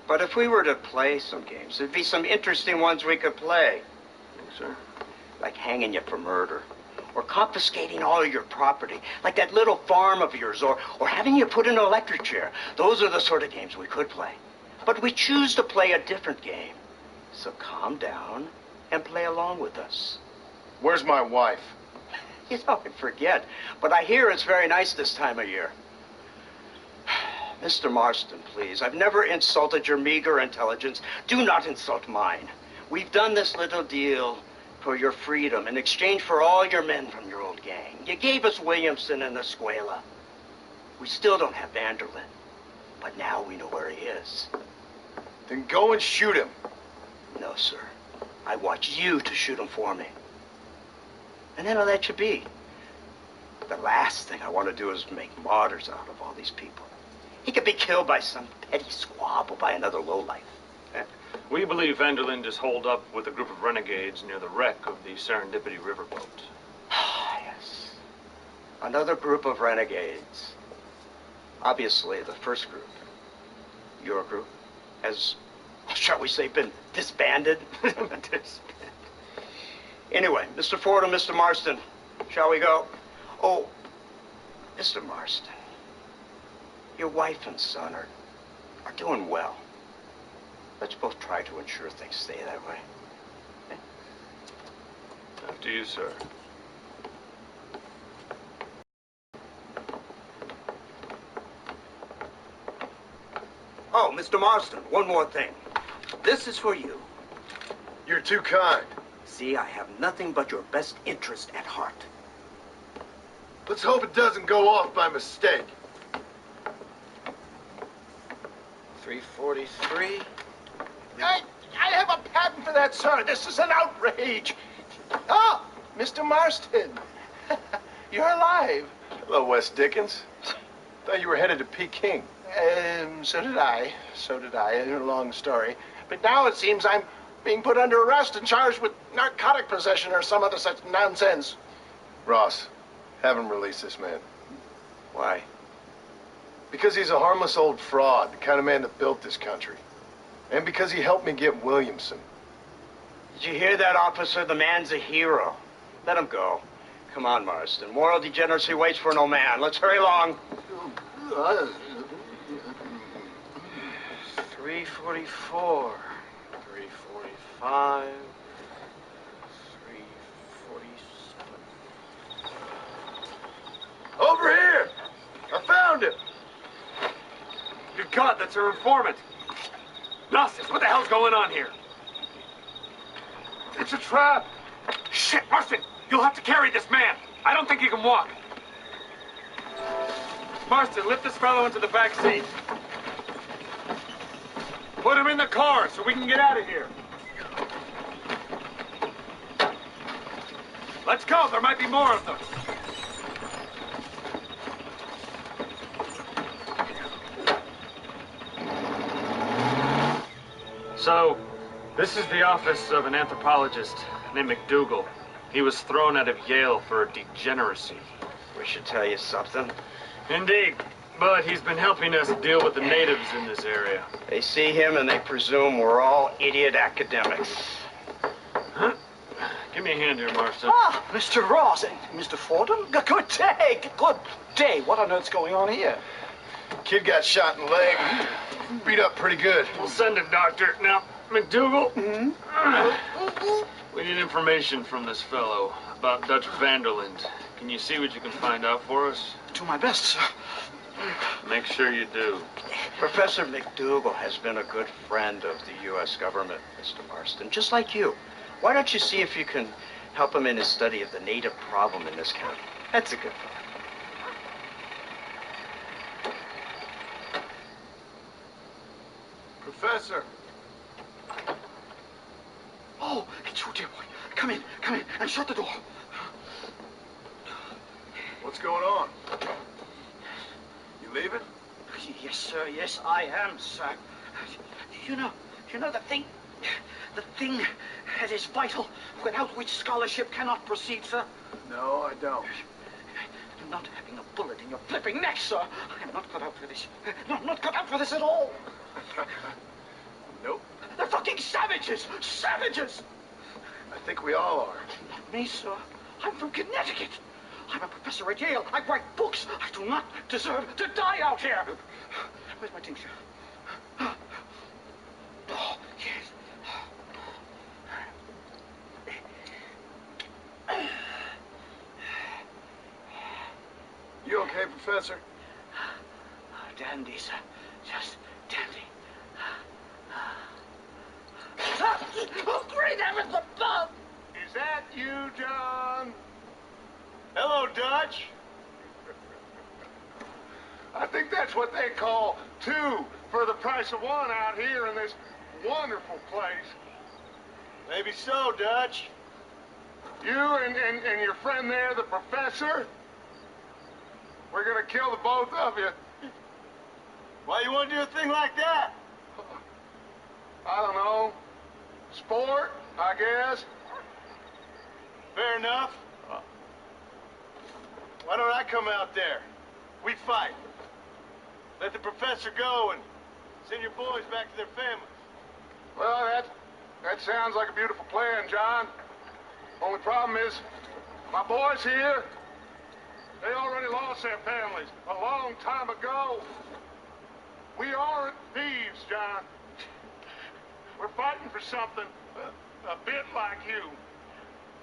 But if we were to play some games, there'd be some interesting ones we could play. Yes, sir. Like hanging you for murder. Or confiscating all of your property. Like that little farm of yours. Or having you put in an electric chair. Those are the sort of games we could play. But we choose to play a different game. So calm down and play along with us. Where's my wife? You know, I forget. But I hear it's very nice this time of year. Mr. Marston, please. I've never insulted your meager intelligence. Do not insult mine. We've done this little deal for your freedom in exchange for all your men from your old gang. You gave us Williamson and Escuela. We still don't have Vanderlyn. But now we know where he is. Then go and shoot him. No, sir. I want you to shoot him for me. And then I'll let you be. The last thing I want to do is make martyrs out of all these people. He could be killed by some petty squabble by another lowlife. We believe Vanderlyn is holed up with a group of renegades near the wreck of the Serendipity riverboat. Yes. Another group of renegades. Obviously, the first group, your group, has, shall we say, been disbanded. Anyway, Mr. Ford and Mr. Marston, shall we go? Oh, Mr. Marston, your wife and son are doing well. Let's both try to ensure things stay that way. Okay? After you, sir. Oh, Mr. Marston, one more thing. This is for you. You're too kind. See, I have nothing but your best interest at heart. Let's hope it doesn't go off by mistake. 343. I have a patent for that, sir. This is an outrage. Ah, Mr. Marston. You're alive. Hello, Wes Dickens. Thought you were headed to Peking. So did I. So did I. A long story. But now it seems I'm being put under arrest and charged with narcotic possession or some other such nonsense. Ross, have him release this man. Why? Because he's a harmless old fraud, the kind of man that built this country. And because he helped me get Williamson. Did you hear that, officer? The man's a hero. Let him go. Come on, Marston. Moral degeneracy waits for no man. Let's hurry along. 344. 345. 347. Over here! I found him! Good God, that's our informant. Gnosis, what the hell's going on here? It's a trap. Shit, Marston, you'll have to carry this man. I don't think he can walk. Marston, lift this fellow into the back seat. Put him in the car so we can get out of here. Let's go. There might be more of them. So, this is the office of an anthropologist named McDougal. He was thrown out of Yale for degeneracy. We should tell you something. Indeed. But he's been helping us deal with the natives in this area. They see him and they presume we're all idiot academics. Huh? Give me a hand here, Marston. Ah, Mr. Ross. Mr. Fordham? Good day. Good day. What on earth's going on here? Kid got shot in the leg. Beat up pretty good. We'll send a doctor. Now, McDougal, we need information from this fellow about Dutch Vanderland. Can you see what you can find out for us? Do my best, sir. Make sure you do. Professor McDougal has been a good friend of the U.S. government, Mr. Marston, just like you. Why don't you see if you can help him in his study of the native problem in this county? That's a good fellow. Professor. Oh, it's you, dear boy. Come in, and shut the door. What's going on? You leaving? Yes, sir. Yes, I am, sir. You know the thing that is vital, without which scholarship cannot proceed, sir. No, I don't. Not having a bullet in your flipping neck, sir. I'm not cut out for this. No, I'm not cut out for this at all. Nope. They're fucking savages! Savages! I think we all are. Not me, sir. I'm from Connecticut. I'm a professor at Yale. I write books. I do not deserve to die out here. Where's my tincture? Oh, yes. You okay, Professor? Dandy, sir. Just dandy. Oh, great heavens above! Is that you, John? Hello, Dutch. I think that's what they call two for the price of one out here in this wonderful place. Maybe so, Dutch. You and your friend there, the professor, we're gonna kill the both of you. Why you want to do a thing like that? I don't know. Sport, I guess. Fair enough. Why don't I come out there? We fight. Let the professor go and send your boys back to their families. Well, that sounds like a beautiful plan, John. Only problem is, my boys here, they already lost their families a long time ago. We aren't thieves, John. We're fighting for something a bit like you.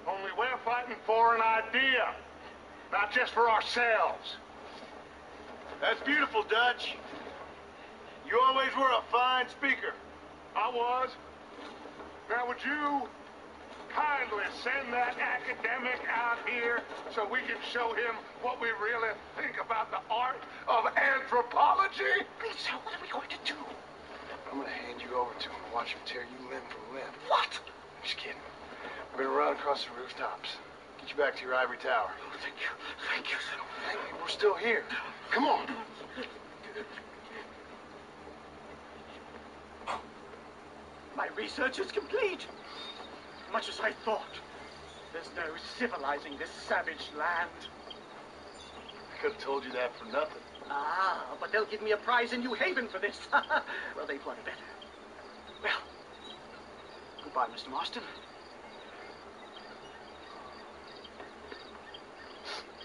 Only we're fighting for an idea, not just for ourselves. That's beautiful, Dutch. You always were a fine speaker. I was. Now, would you kindly send that academic out here so we can show him what we really think about the art of anthropology? So what are we going to do? I'm gonna hand you over to him and watch him tear you limb from limb. What? Just kidding. We're gonna run across the rooftops. Get you back to your ivory tower. Oh, thank you. Thank you, sir. Hey, we're still here. Come on. My research is complete. Much as I thought. There's no civilizing this savage land. I could have told you that for nothing. Ah, but they'll give me a prize in New Haven for this. Well, they've won better. Well, goodbye, Mr. Marston.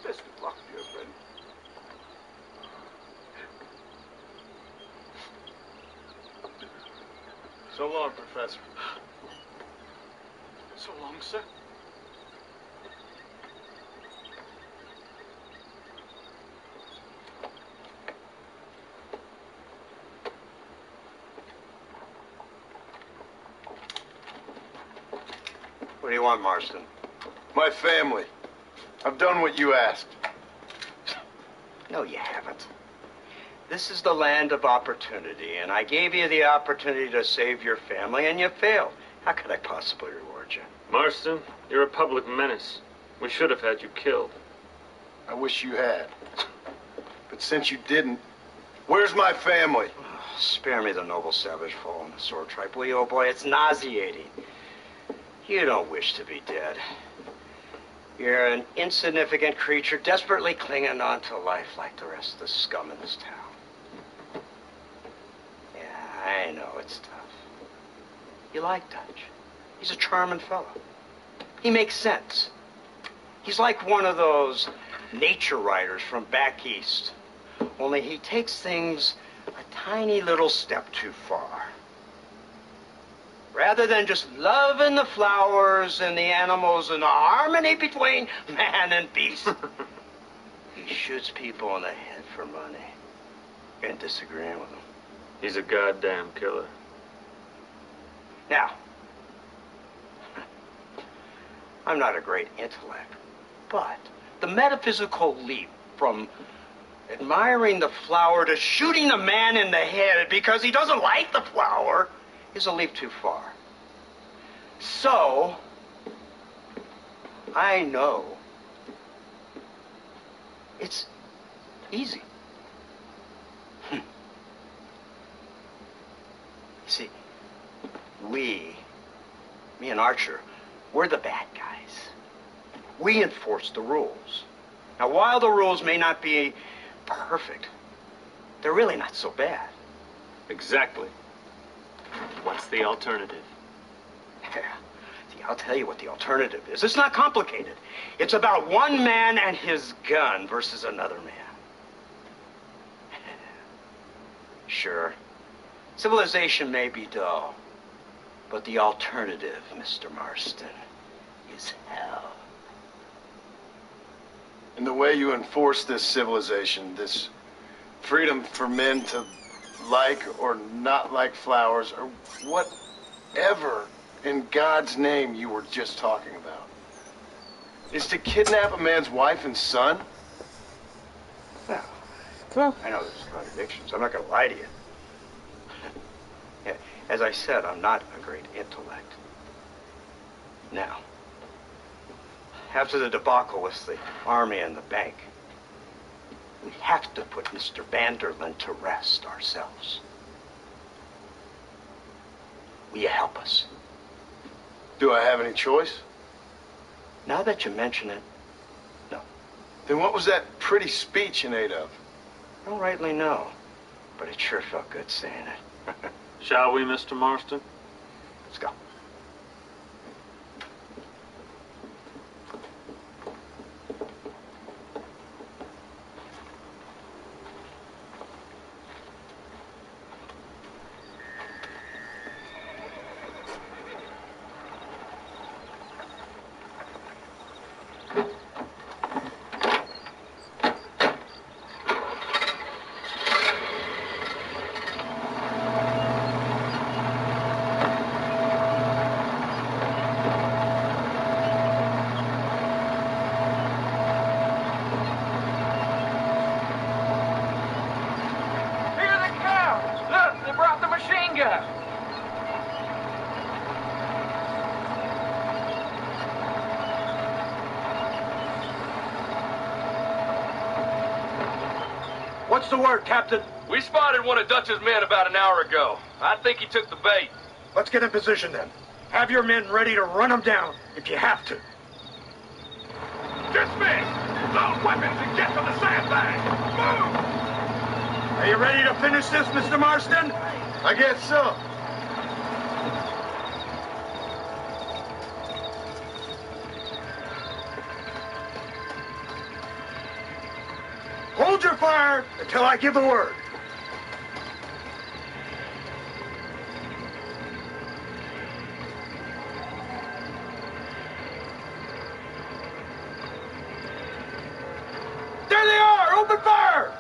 Best of luck, dear friend. So long, Professor. So long, sir. What do you want, Marston? My family. I've done what you asked. No, you haven't. This is the land of opportunity, and I gave you the opportunity to save your family, and you failed. How could I possibly reward you? Marston, you're a public menace. We should have had you killed. I wish you had. But since you didn't, where's my family? Oh, spare me the noble savage fall on the sword tripe, will you, old boy? It's nauseating. You don't wish to be dead. You're an insignificant creature desperately clinging on to life like the rest of the scum in this town. Yeah, I know it's tough. You like Dutch. He's a charming fellow. He makes sense. He's like one of those nature writers from back east. Only he takes things a tiny little step too far. Rather than just loving the flowers and the animals and the harmony between man and beast, he shoots people in the head for money and disagreeing with them. He's a goddamn killer. Now, I'm not a great intellect, but the metaphysical leap from admiring the flower to shooting a man in the head because he doesn't like the flower is a leap too far. So, I know it's easy. You see, me and Archer, we're the bad guys. We enforce the rules. Now, while the rules may not be perfect, they're really not so bad. Exactly. What's the alternative? Yeah. See, I'll tell you what the alternative is. It's not complicated. It's about one man and his gun versus another man. Sure, civilization may be dull, but the alternative, Mr. Marston, is hell. And the way you enforce this civilization, this freedom for men to like or not like flowers, or whatever in God's name you were just talking about, is to kidnap a man's wife and son? Well, I know there's contradictions. I'm not going to lie to you. Yeah, as I said, I'm not a great intellect. Now, after the debacle with the army and the bank, we have to put Mr. Vanderlyn to rest ourselves. Will you help us? Do I have any choice? Now that you mention it, no. Then what was that pretty speech in aid of? I don't rightly know, but it sure felt good saying it. Shall we, Mr. Marston? Let's go. What's the word, Captain? We spotted one of Dutch's men about an hour ago. I think he took the bait. Let's get in position then. Have your men ready to run him down if you have to. Dismiss! Load weapons and get to the sandbag! Move! Are you ready to finish this, Mr. Marston? I guess so. Hold your fire until I give the word. There they are! Open fire!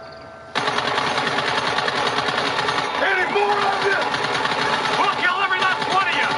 Any more of them? We'll kill every last one of you!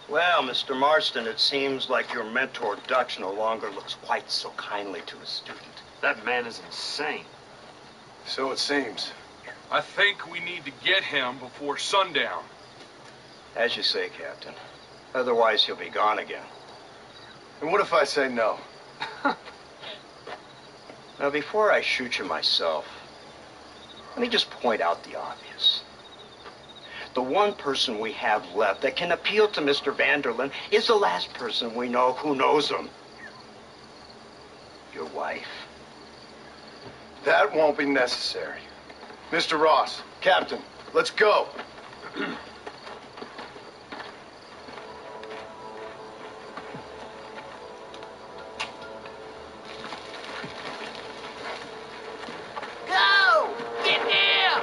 Well, Mr. Marston, it seems like your mentor, Dutch, no longer looks quite so kindly to his student. That man is insane. So it seems. I think we need to get him before sundown. As you say, Captain. Otherwise, he'll be gone again. And what if I say no? Now, before I shoot you myself, let me just point out the obvious. The one person we have left that can appeal to Mr. Vanderlyn is the last person we know who knows him. Your wife. That won't be necessary. Mr. Ross, Captain, let's go. Go! Get here!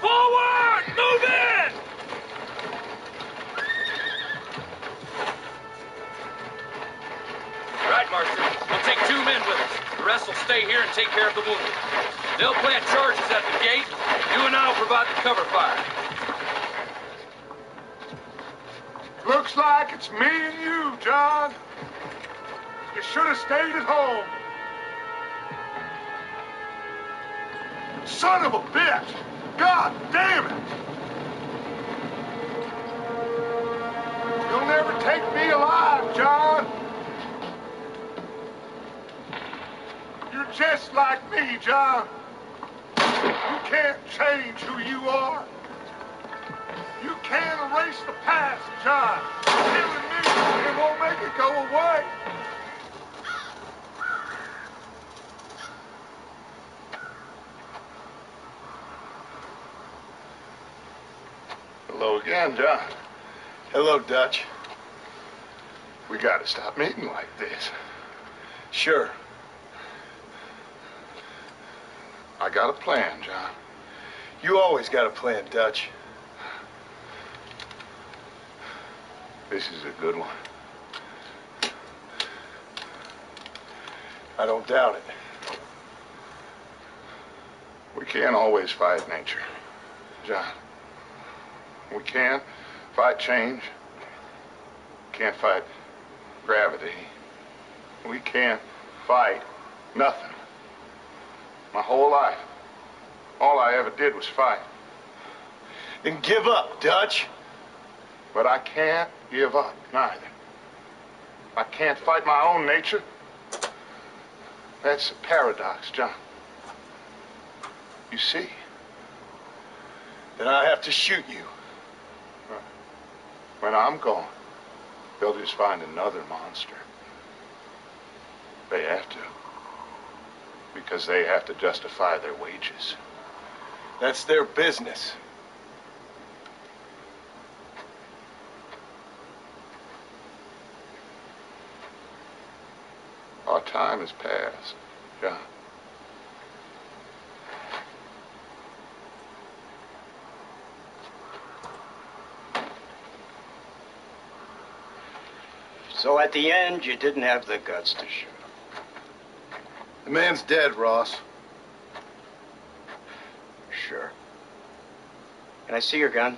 Forward! Move in! Right, Marston. We'll take 2 men with us. The rest will stay here and take care of the wounded. They'll plant charges at the gate. You and I'll provide the cover fire. Looks like it's me and you, John. You should have stayed at home. Son of a bitch! God damn it! You'll never take me alive, John. You're just like me, John. You can't change who you are. You can't erase the past, John. Killing me, it won't make it go away. Hello again, John. Hello, Dutch. We gotta stop meeting like this. Sure. I got a plan, John. You always got a plan, Dutch. This is a good one. I don't doubt it. We can't always fight nature, John. We can't fight change. Can't fight gravity. We can't fight nothing. My whole life, all I ever did was fight. Then give up, Dutch. But I can't give up, neither. I can't fight my own nature. That's a paradox, John. You see? Then I have to shoot you. When I'm gone, they'll just find another monster. They have to. Because they have to justify their wages. That's their business. Our time has passed, John. So at the end, you didn't have the guts to shoot him. The man's dead, Ross. Sure. Can I see your gun?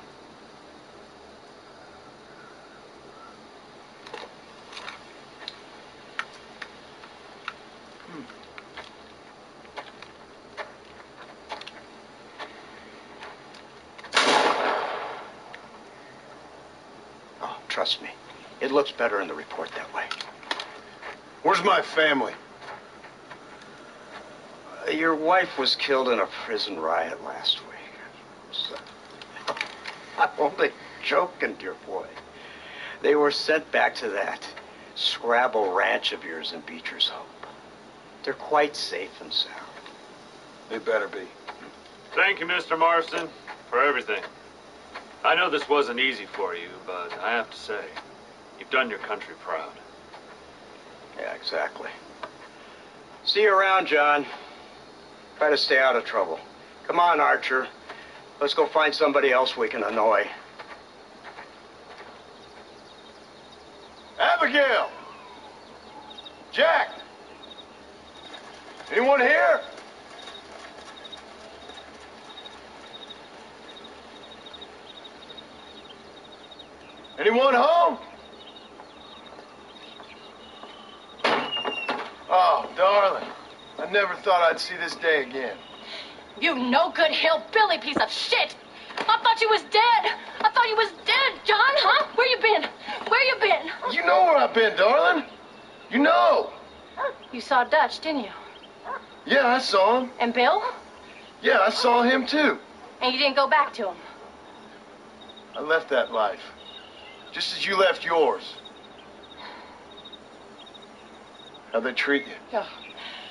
Oh, trust me. It looks better in the report that way. Where's my family? Your wife was killed in a prison riot last week. So, I'm only joking, dear boy. They were sent back to that Scrabble ranch of yours in Beecher's Hope. They're quite safe and sound. They better be. Thank you, Mr. Marston, for everything. I know this wasn't easy for you, but I have to say, you've done your country proud. Yeah, exactly. See you around, John. Try to stay out of trouble. Come on, Archer. Let's go find somebody else we can annoy. Abigail! Jack! Anyone here? Anyone home? Oh, darling. I never thought I'd see this day again. You no-good hillbilly piece of shit! I thought you was dead! I thought you was dead, John, huh? Where you been? Where you been? You know where I've been, darling. You know. You saw Dutch, didn't you? Yeah, I saw him. And Bill? Yeah, I saw him too. And you didn't go back to him? I left that life. Just as you left yours. How'd they treat you? Oh,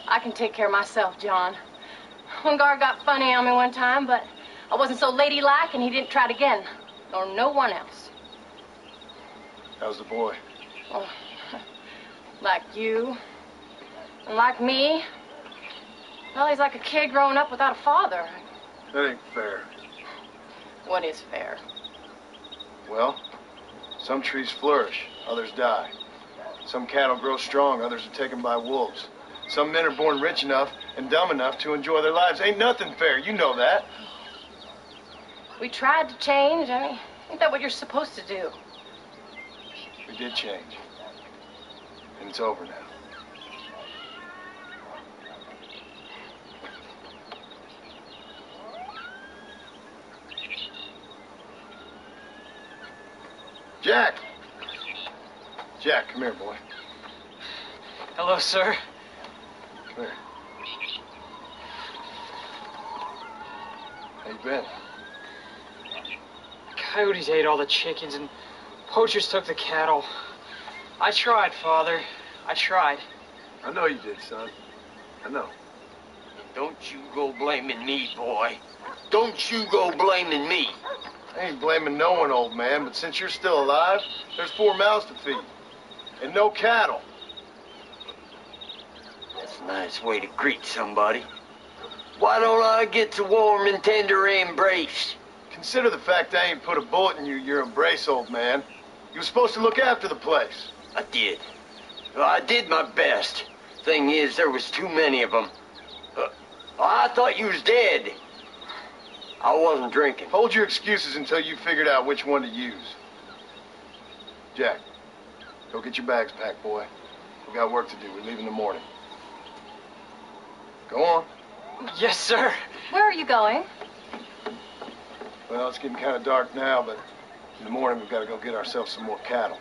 I can take care of myself, John. One guard got funny on me one time, but I wasn't so ladylike, and he didn't try it again. Nor no one else. How's the boy? Oh, like you. And like me. Well, he's like a kid growing up without a father. That ain't fair. What is fair? Well, some trees flourish, others die. Some cattle grow strong, others are taken by wolves. Some men are born rich enough and dumb enough to enjoy their lives. Ain't nothing fair, you know that. We tried to change. I mean, ain't that what you're supposed to do? We did change. And it's over now. Jack! Jack, come here, boy. Hello, sir. Come here. How you been? Coyotes ate all the chickens and poachers took the cattle. I tried, Father. I tried. I know you did, son. I know. Don't you go blaming me, boy. Don't you go blaming me. I ain't blaming no one, old man, but since you're still alive, there's 4 mouths to feed. And no cattle. That's a nice way to greet somebody. Why don't I get to warm and tender embrace? Consider the fact I ain't put a bullet in your embrace, old man. You were supposed to look after the place. I did. I did my best. Thing is, there was too many of them. I thought you was dead. I wasn't drinking. Hold your excuses until you figured out which one to use. Jack, go get your bags packed, boy. We got work to do. We leave in the morning. Go on. Yes, sir. Where are you going? Well, it's getting kind of dark now, but in the morning we've got to go get ourselves some more cattle.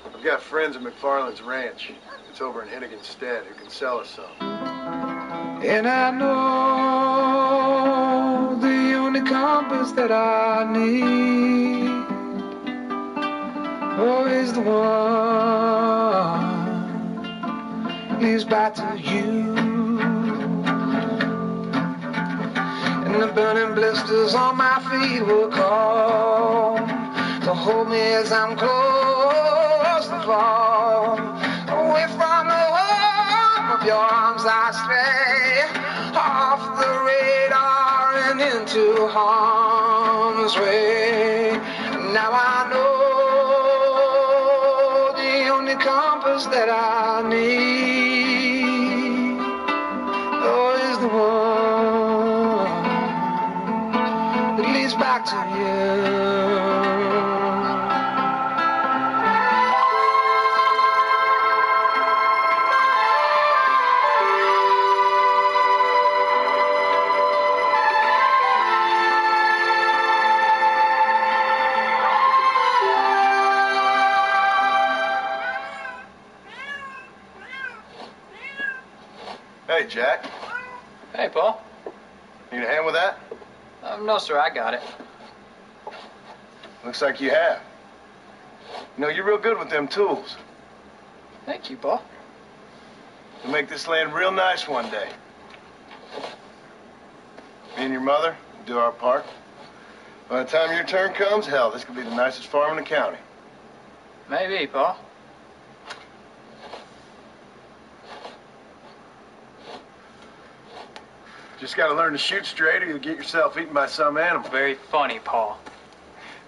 I've got friends at McFarland's ranch. It's over in Hennigan's Stead who can sell us some. And I know the only compass that I need, oh, is the one leads back to you. And the burning blisters on my feet will call to hold me as I'm close to fall. Away from the warmth of your arms I stray, off the radar and into harm's way. Now I know the only compass that I need, oh, is the one that leads back to you. Hey, Jack. Hey, Paul. Need a hand with that? No, sir, I got it. Looks like you have. You know, you're real good with them tools. Thank you, Paul. You'll make this land real nice one day. Me and your mother will do our part. By the time your turn comes, hell, this could be the nicest farm in the county. Maybe, Paul. Just gotta learn to shoot straight or you'll get yourself eaten by some animal. Very funny, Paul.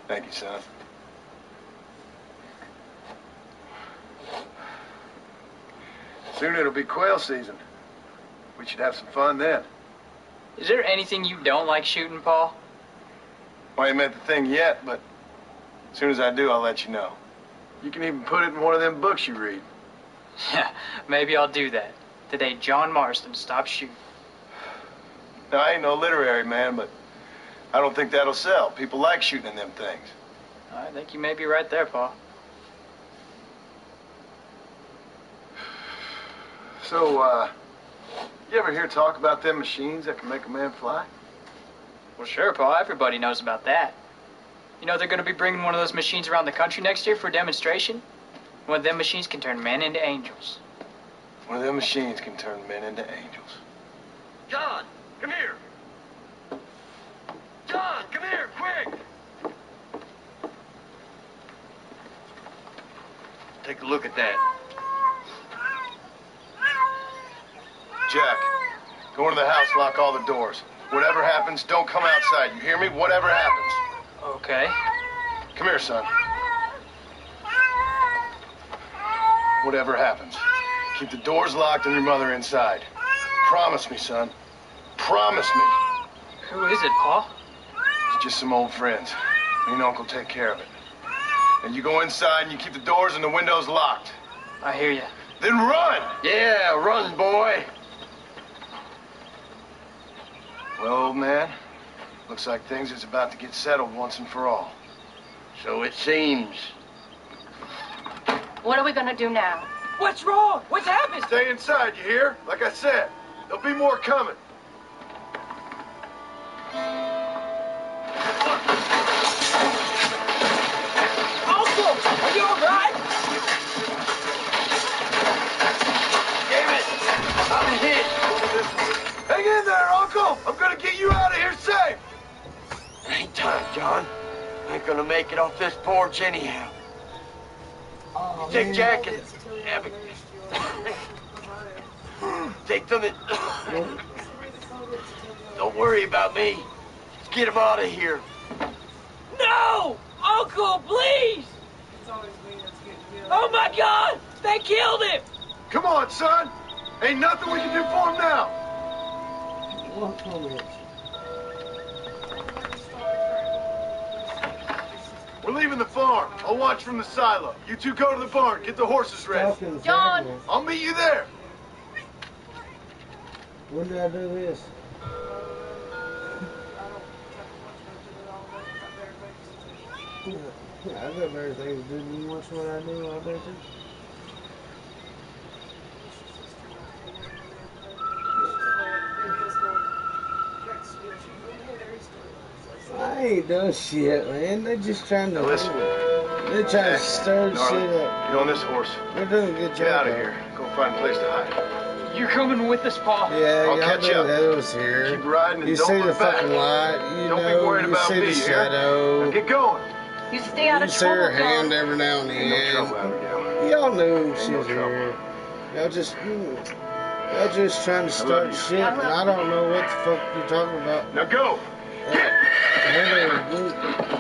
Thank you, son. Soon it'll be quail season. We should have some fun then. Is there anything you don't like shooting, Paul? Well, I ain't met the thing yet, but as soon as I do, I'll let you know. You can even put it in one of them books you read. Yeah, maybe I'll do that. The day John Marston stops shooting. Now, I ain't no literary man, but I don't think that'll sell. People like shooting in them things. I think you may be right there, Paul. So, you ever hear talk about them machines that can make a man fly? Well, sure, Paul. Everybody knows about that. You know, they're going to be bringing one of those machines around the country next year for a demonstration. One of them machines can turn men into angels. One of them machines can turn men into angels. John, come here. John, come here, quick. Take a look at that. Jack, go into the house, lock all the doors. Whatever happens, don't come outside. You hear me? Whatever happens. Okay. Come here, son. Whatever happens, keep the doors locked and your mother inside. Promise me, son. Promise me. Who is it, Paul? It's just some old friends. Me and Uncle take care of it. And you go inside and you keep the doors and the windows locked. I hear you. Then run! Yeah, run, boy. Well, old man, looks like things is about to get settled once and for all. So it seems. What are we gonna do now? What's wrong? What's happened? Stay inside, you hear? Like I said, there'll be more coming. Uncle, are you all right? Damn it! I'm hit. Hang in there, Uncle! I'm gonna get you out of here safe! Ain't time, John. I ain't gonna make it off this porch anyhow. You take Jack and Abby. Take them and... Don't worry about me. Let's get him out of here. No! Uncle, please! Oh my God! They killed him! Come on, son! Ain't nothing we can do for him now! We're leaving the farm. I'll watch from the silo. You two go to the barn. Get the horses ready. John! I'll meet you there. When did I do this? Yeah, I got better things to do than you watch what I do. I bet you. I ain't done shit, man. They're just trying to. Listen. They're trying to stir the shit up. Get on this horse. They're doing a good job. Get out of here. Go find a place to hide. You're coming with us, Paul? Yeah, I'll catch y'all up. know that was here. Keep riding and you don't see look the back. fucking light. You Don't know, be worried you about see me, the here? shadow. Now get going. You stay out You of see her trouble, hand John. every now and Ain't then. no trouble, Abigail. Y'all knew she no was trouble. here. Y'all just trying to start shit, and I don't know what the fuck you're talking about. Now go.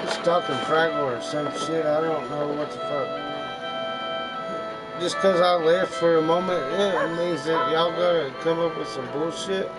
Just talking fraggle or some shit. I don't know what the fuck. Just because I left for a moment, yeah, it means that y'all gotta come up with some bullshit.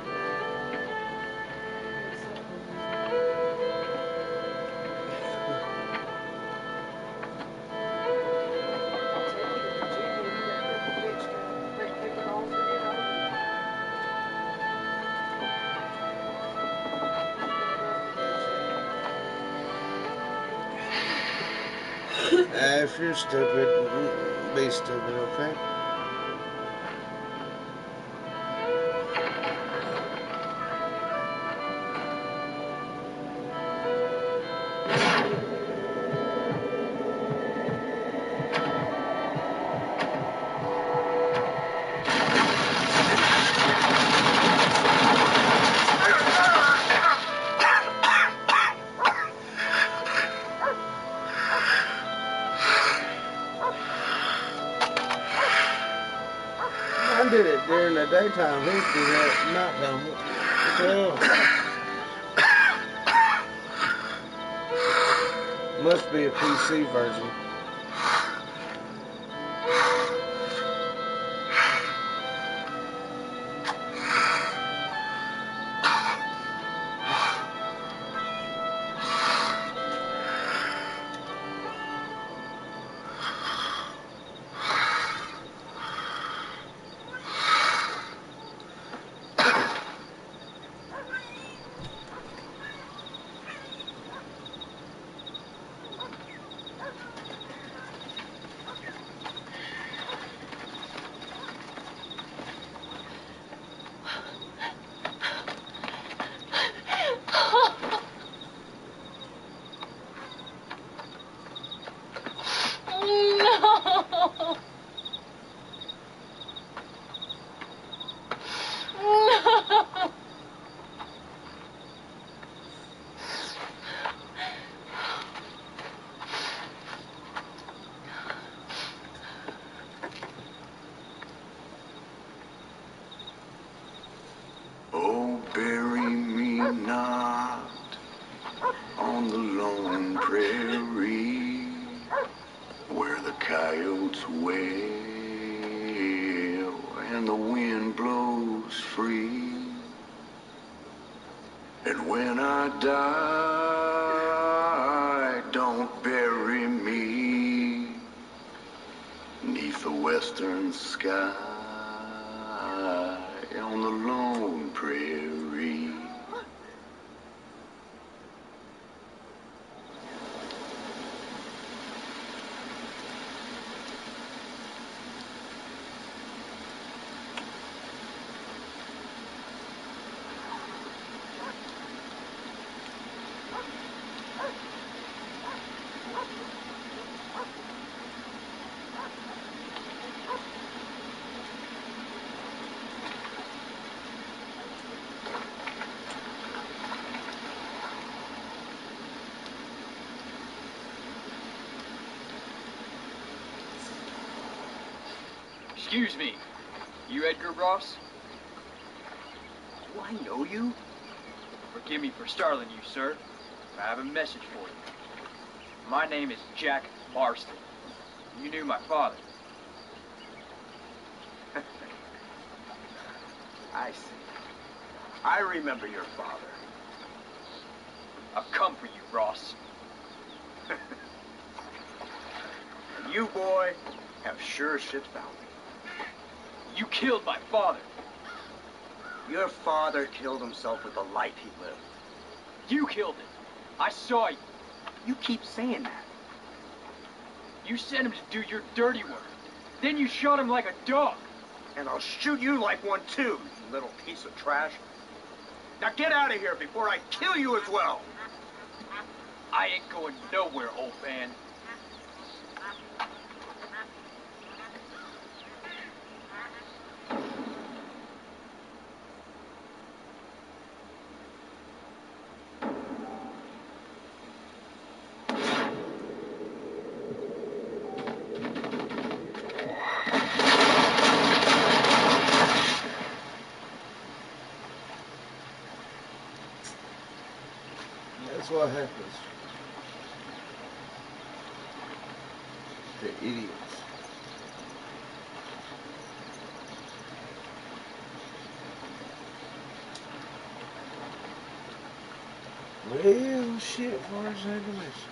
If you're stupid, be stupid, okay? I did it during the daytime. He did that at nighttime. What the hell? Must be a PC version. not on the lone prairie where the coyotes wail and the wind blows free. And when I die, don't bury me 'neath the western sky on the lone prairie. Excuse me. You Edgar Ross? Do I know you? Forgive me for startling you, sir. I have a message for you. My name is Jack Marston. You knew my father. I see. I remember your father. I've come for you, Ross. And you, boy, have sure shit found me. You killed my father. Your father killed himself with the life he lived. You killed him. I saw you. You keep saying that. You sent him to do your dirty work. Then you shot him like a dog. And I'll shoot you like one too, you little piece of trash. Now get out of here before I kill you as well. I ain't going nowhere, old man. That's what happens. The idiots. Well, shit, far as I can mention.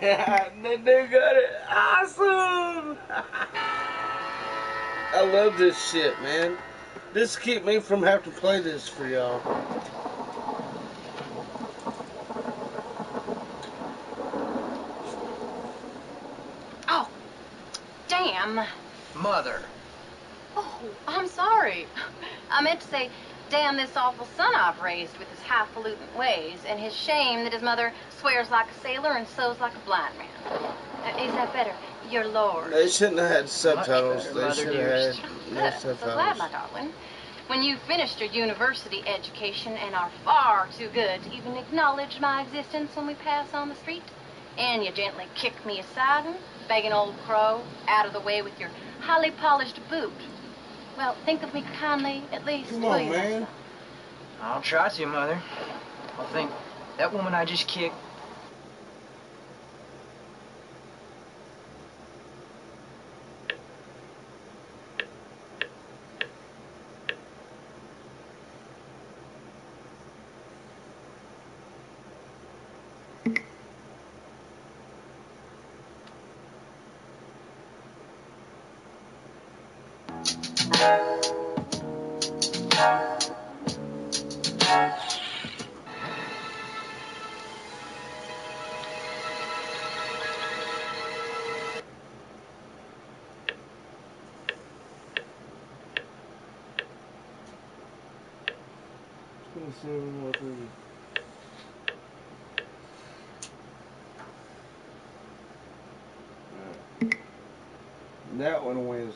They got it. Awesome. I love this shit, man. This keep me from having to play this for y'all. Oh, damn. Mother. Oh, I'm sorry. I meant to say, damn this awful son I've raised with his highfalutin ways and his shame that his mother swears like a sailor and sews like a blind man. Is that better? Your lord. They shouldn't have had subtitles. Better, They Mother should dearest. have had no Good. I'm so glad, subtitles. my darling. When you've finished your university education and are far too good to even acknowledge my existence when we pass on the street, and you gently kick me aside and beg an old crow out of the way with your highly polished boot, well, think of me kindly, at least. Come will on, you, man. son? I'll try to, Mother. I'll think that woman I just kicked. That one wins.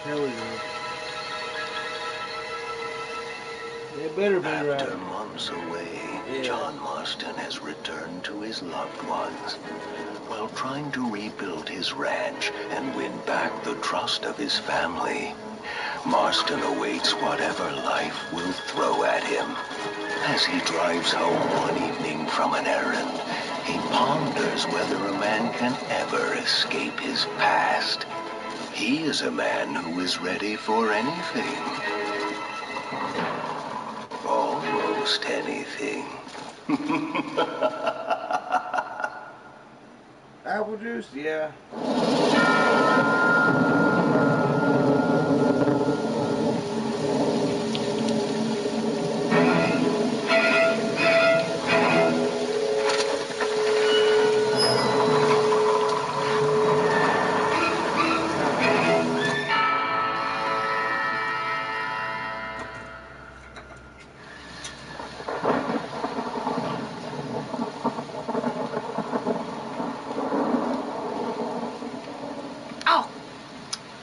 Here we go. It better be right. After months away, John Marston has returned to his loved ones. While trying to rebuild his ranch and win back the trust of his family, Marston awaits whatever life will throw at him. As he drives home one evening from an errand, he ponders whether a man can ever escape his past. He is a man who is ready for anything. Almost anything. Apple juice? Yeah.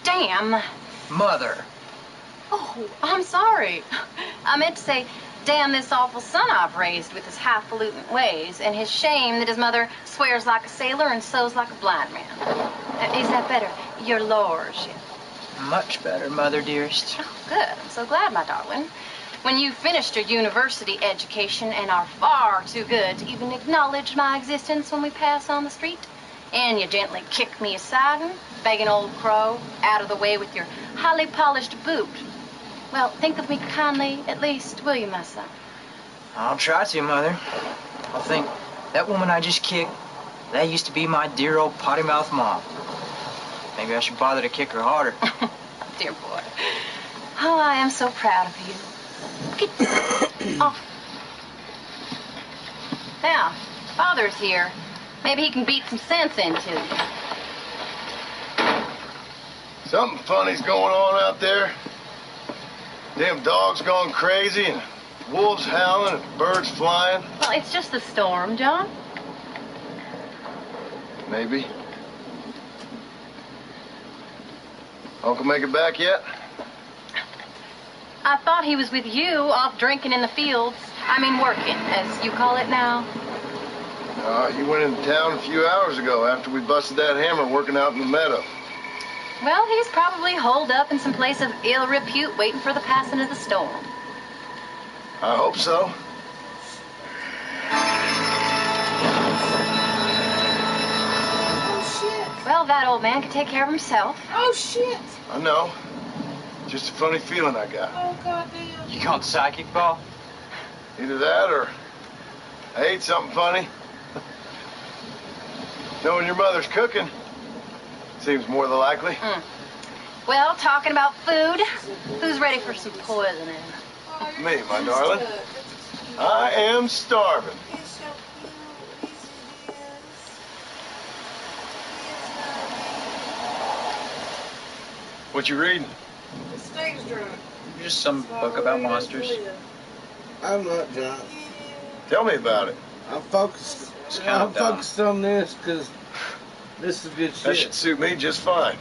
Damn. Mother. Oh, I'm sorry. I meant to say, damn this awful son I've raised with his highfalutin ways and his shame that his mother swears like a sailor and sews like a blind man. Is that better? Your lordship. Much better, Mother dearest. Oh, good. I'm so glad, my darling. When you've finished your university education and are far too good to even acknowledge my existence when we pass on the street, and you gently kick me aside and beg an old crow out of the way with your highly polished boot, well, think of me kindly, at least, will you, my son? I'll try to, Mother. I'll think that woman I just kicked, that used to be my dear old potty-mouthed mom. Maybe I should bother to kick her harder. Dear boy. Oh, I am so proud of you. Get off. Now, Father's here. Maybe he can beat some sense into you. Something funny's going on out there. Damn dogs gone crazy and wolves howling and birds flying. Well, it's just the storm, John. Maybe. Uncle make it back yet? I thought he was with you, off drinking in the fields. I mean, working, as you call it now. He went into town a few hours ago after we busted that hammer working out in the meadow. Well, he's probably holed up in some place of ill repute waiting for the passing of the storm. I hope so. Oh, shit. Well, that old man can take care of himself. Oh, shit. I know. Just a funny feeling I got. Oh, goddamn. You called psychic, Paul? Either that or I ate something funny. Knowing your mother's cooking seems more than likely. Well, talking about food, who's ready for some poisoning? Me, my darling. I am starving. What you reading? The stage drunk. Just some book about monsters. I'm not John. Tell me about it. I'm focused. kinda I'm dumb. focused on this because this is good shit. That should suit me just fine.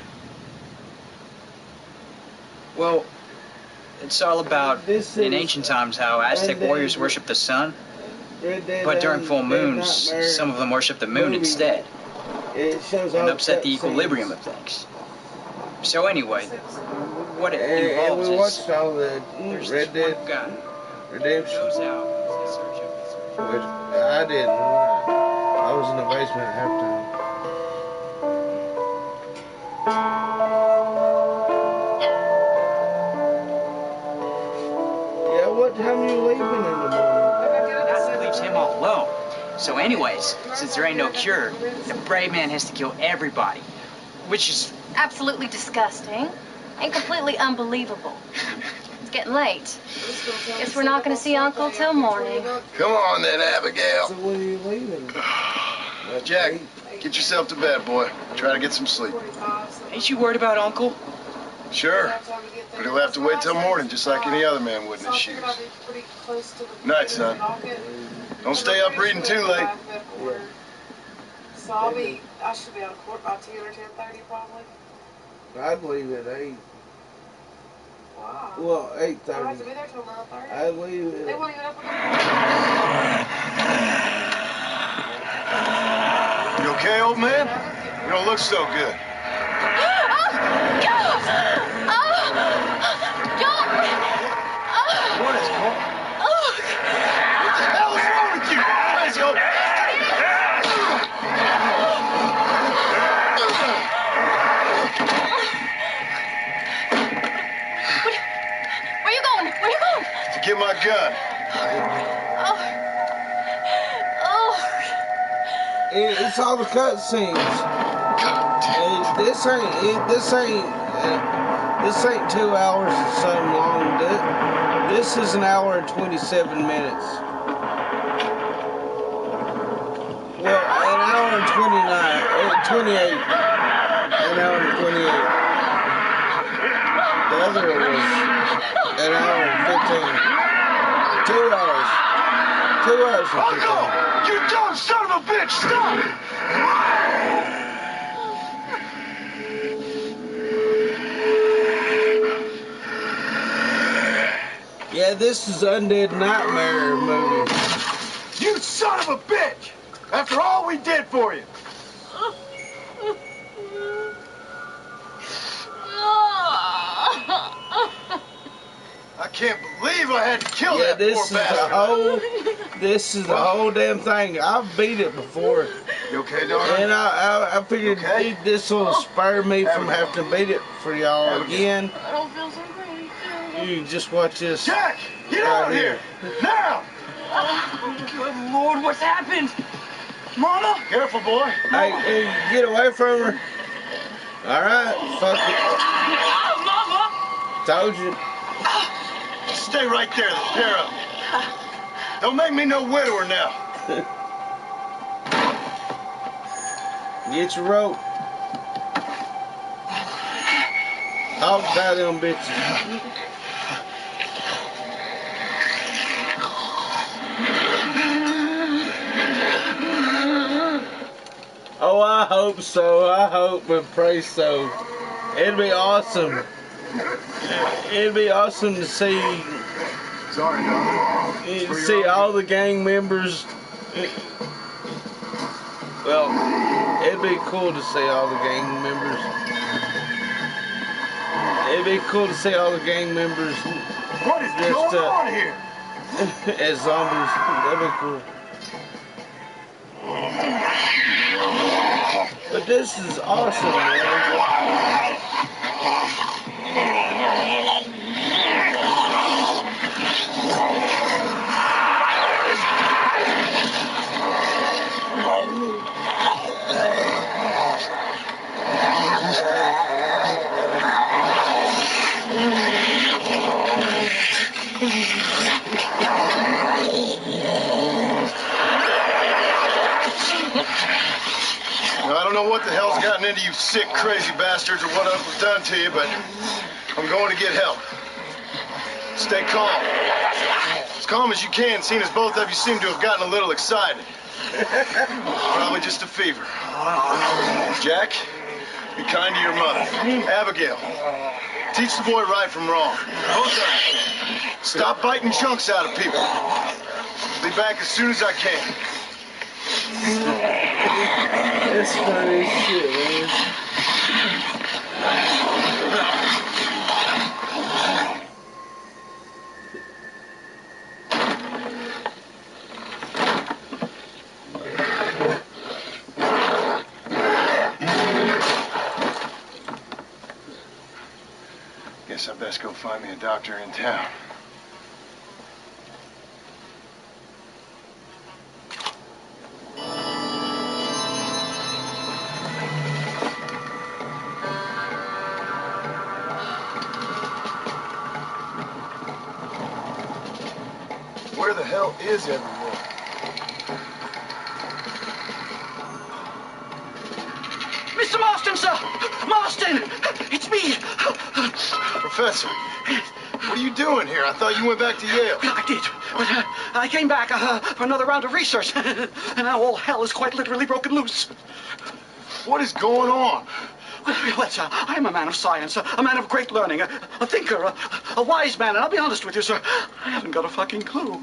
Well, it's all about, This in is- ancient times, how Aztec Red Dead- warriors worshiped the sun, Red Dead but during full Red moons, Nightmare some of them worship the moon movie. instead, It shows and all upset the cutscenes. equilibrium of things. So anyway, what it And involves we is watched all the there's Red this Dead one guy Redemption. goes out in search of Which I didn't. I was in the basement at halftime. Yeah, what time are you leaving in the morning? That leaves him all alone. So anyways, since there ain't no cure, the brave man has to kill everybody, which is Absolutely disgusting and completely unbelievable. It's getting late. Guess we're not going to see Uncle till morning. Come on then, Abigail. So when are you leaving? Jack, get yourself to bed, boy. Try to get some sleep. Ain't you worried about Uncle? Sure. But he'll have to wait till morning, just like any other man would in his shoes. Night, son. Don't stay up reading too late. So I should be out of court by 10 or 10:30 probably. I'd leave at 8. Wow. Well, I have to 8:30. be there till 9:30. I'd leave They at won't even open You okay, old man? You don't look so good. What is going on? What the hell is wrong with you? Crazy old Where you going? Where you going? To get my gun. It's all the cutscenes. This ain't 2 hours or something long. This is an hour and 27 minutes. Well, an hour and 28. An hour and 28. The other one was an hour and 15. 2 hours. 2 hours and 15. Uncle! You dumb son of a bitch! Stop! Yeah, this is Undead Nightmare movie. You son of a bitch! After all we did for you! I can't believe I had to kill Yeah, that poor bastard. This is the whole damn thing. I've beat it before. You okay, darling? And I figured this will spur me from having to beat it for y'all again. I don't feel so great. You just watch this. Jack, get out of here! Now! Good Lord, what's happened? Mama? Careful, boy. Hey, get away from her. All right, fuck it. Mama! Told you. Stay right there, the pair of you. Don't make me no widower now. Get your rope. I'll tie them bitches. Oh, I hope so. I hope and pray so. It'd be awesome. It'd be awesome to see. Sorry, darling. See all the gang members. Well, it'd be cool to see all the gang members. It'd be cool to see all the gang members. What is going on here? As zombies. That'd be cool. But This is awesome, man. Now, I don't know what the hell's gotten into you sick, crazy bastards or what I've done to you, but I'm going to get help. Stay calm. As calm as you can, seeing as both of you seem to have gotten a little excited. Probably just a fever. Jack, be kind to your mother. Abigail, teach the boy right from wrong. Both of you. Stop biting chunks out of people. Be back as soon as I can. That's funny as shit, man. Guess I best go find me a doctor in town. Where the hell is everyone? Mr. Marston, sir! Marston! It's me! Professor, what are you doing here? I thought you went back to Yale. I did, but I came back for another round of research, and now all hell is quite literally broken loose. What is going on? Well, sir, I am a man of science, a man of great learning, a thinker, a wise man, and I'll be honest with you, sir, I haven't got a fucking clue.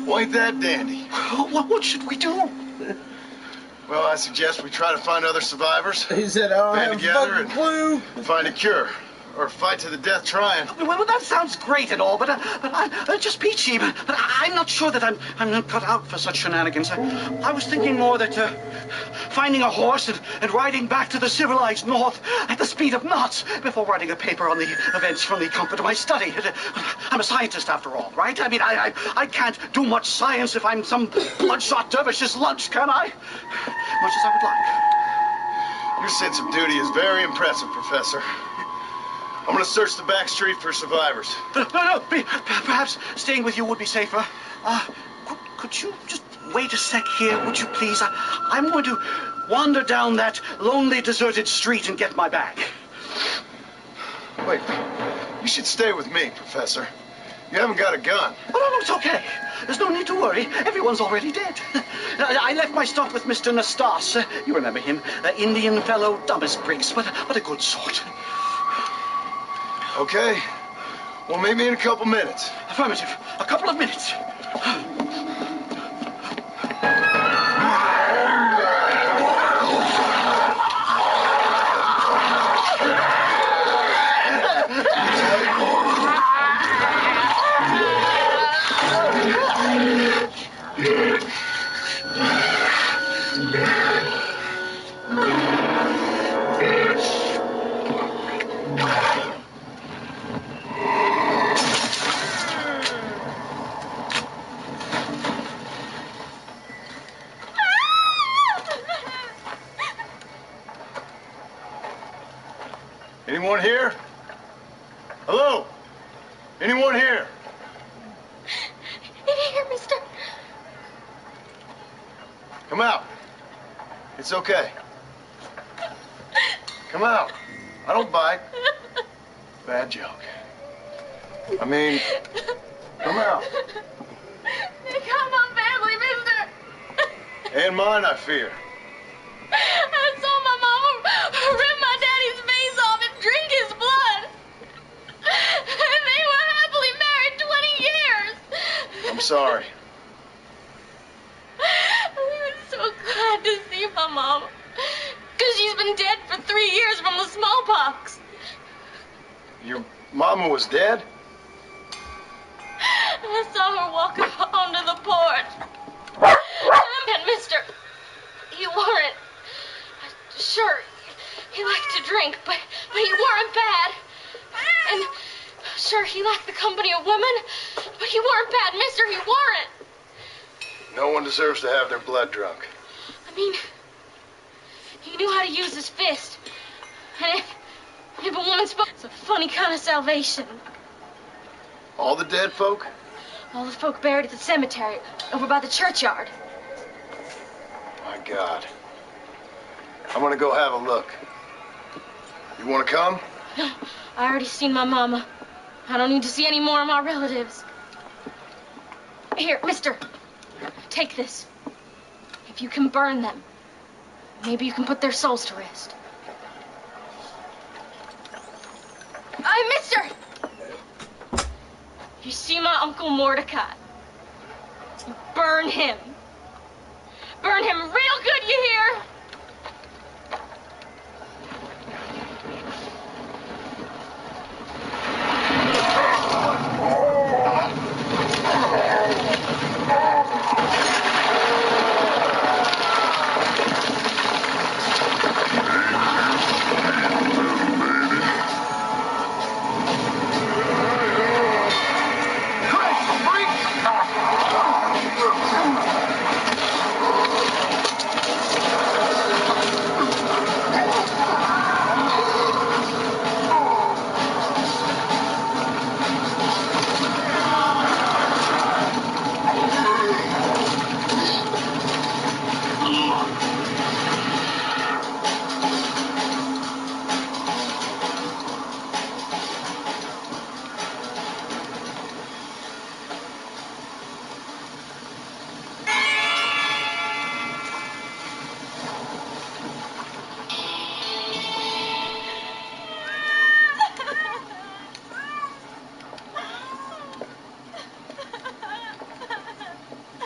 Well, ain't that dandy? What should we do? Well, I suggest we try to find other survivors. He said, I don't band have together a and clue. find a cure. Or fight to the death trying. Well, that sounds great and all, but I'm just peachy. But I'm not sure that I'm not cut out for such shenanigans. I was thinking more that finding a horse and riding back to the civilized north at the speed of knots before writing a paper on the events from the comfort of my study. I'm a scientist after all, right? I mean, I can't do much science if I'm some bloodshot dervish's lunch, can I? Much as I would like. Your sense of duty is very impressive, Professor. I'm gonna search the back street for survivors. No, perhaps staying with you would be safer. Could you just wait a sec here, would you please? I'm going to wander down that lonely, deserted street and get my bag. Wait, you should stay with me, Professor. You haven't got a gun. Oh, no, it's okay. There's no need to worry. Everyone's already dead. I left my stuff with Mr. Nastas. You remember him. Indian fellow, dumb as bricks, but a good sort. Okay. Well, meet me in a couple minutes. Affirmative. A couple of minutes. Anyone here? Hello? Anyone here? In here, mister. Come out. It's okay. Come out. I don't bite. Bad joke. I mean, come out. They got my family, mister. And mine, I fear. I saw my mama rip my daddy's face off and drink his blood. And they were happily married 20 years. I'm sorry. We were so glad to see my mama. Because she's been dead for 3 years from the smallpox. Your mama was dead? I saw her walk onto the porch. And mister, you weren't. Sure, he liked to drink, but he weren't bad. And sure, he liked the company of women, but he weren't bad, mister, he weren't. No one deserves to have their blood drunk. I mean, he knew how to use his fist. And if a woman spoke, it's a funny kind of salvation. All the dead folk? All the folk buried at the cemetery, over by the churchyard. My God. I'm gonna go have a look. You wanna come? No, I already seen my mama. I don't need to see any more of my relatives. Here, mister, take this. If you can burn them, maybe you can put their souls to rest. Mister! You see my Uncle Mordecai? You burn him. Burn him real good, you hear?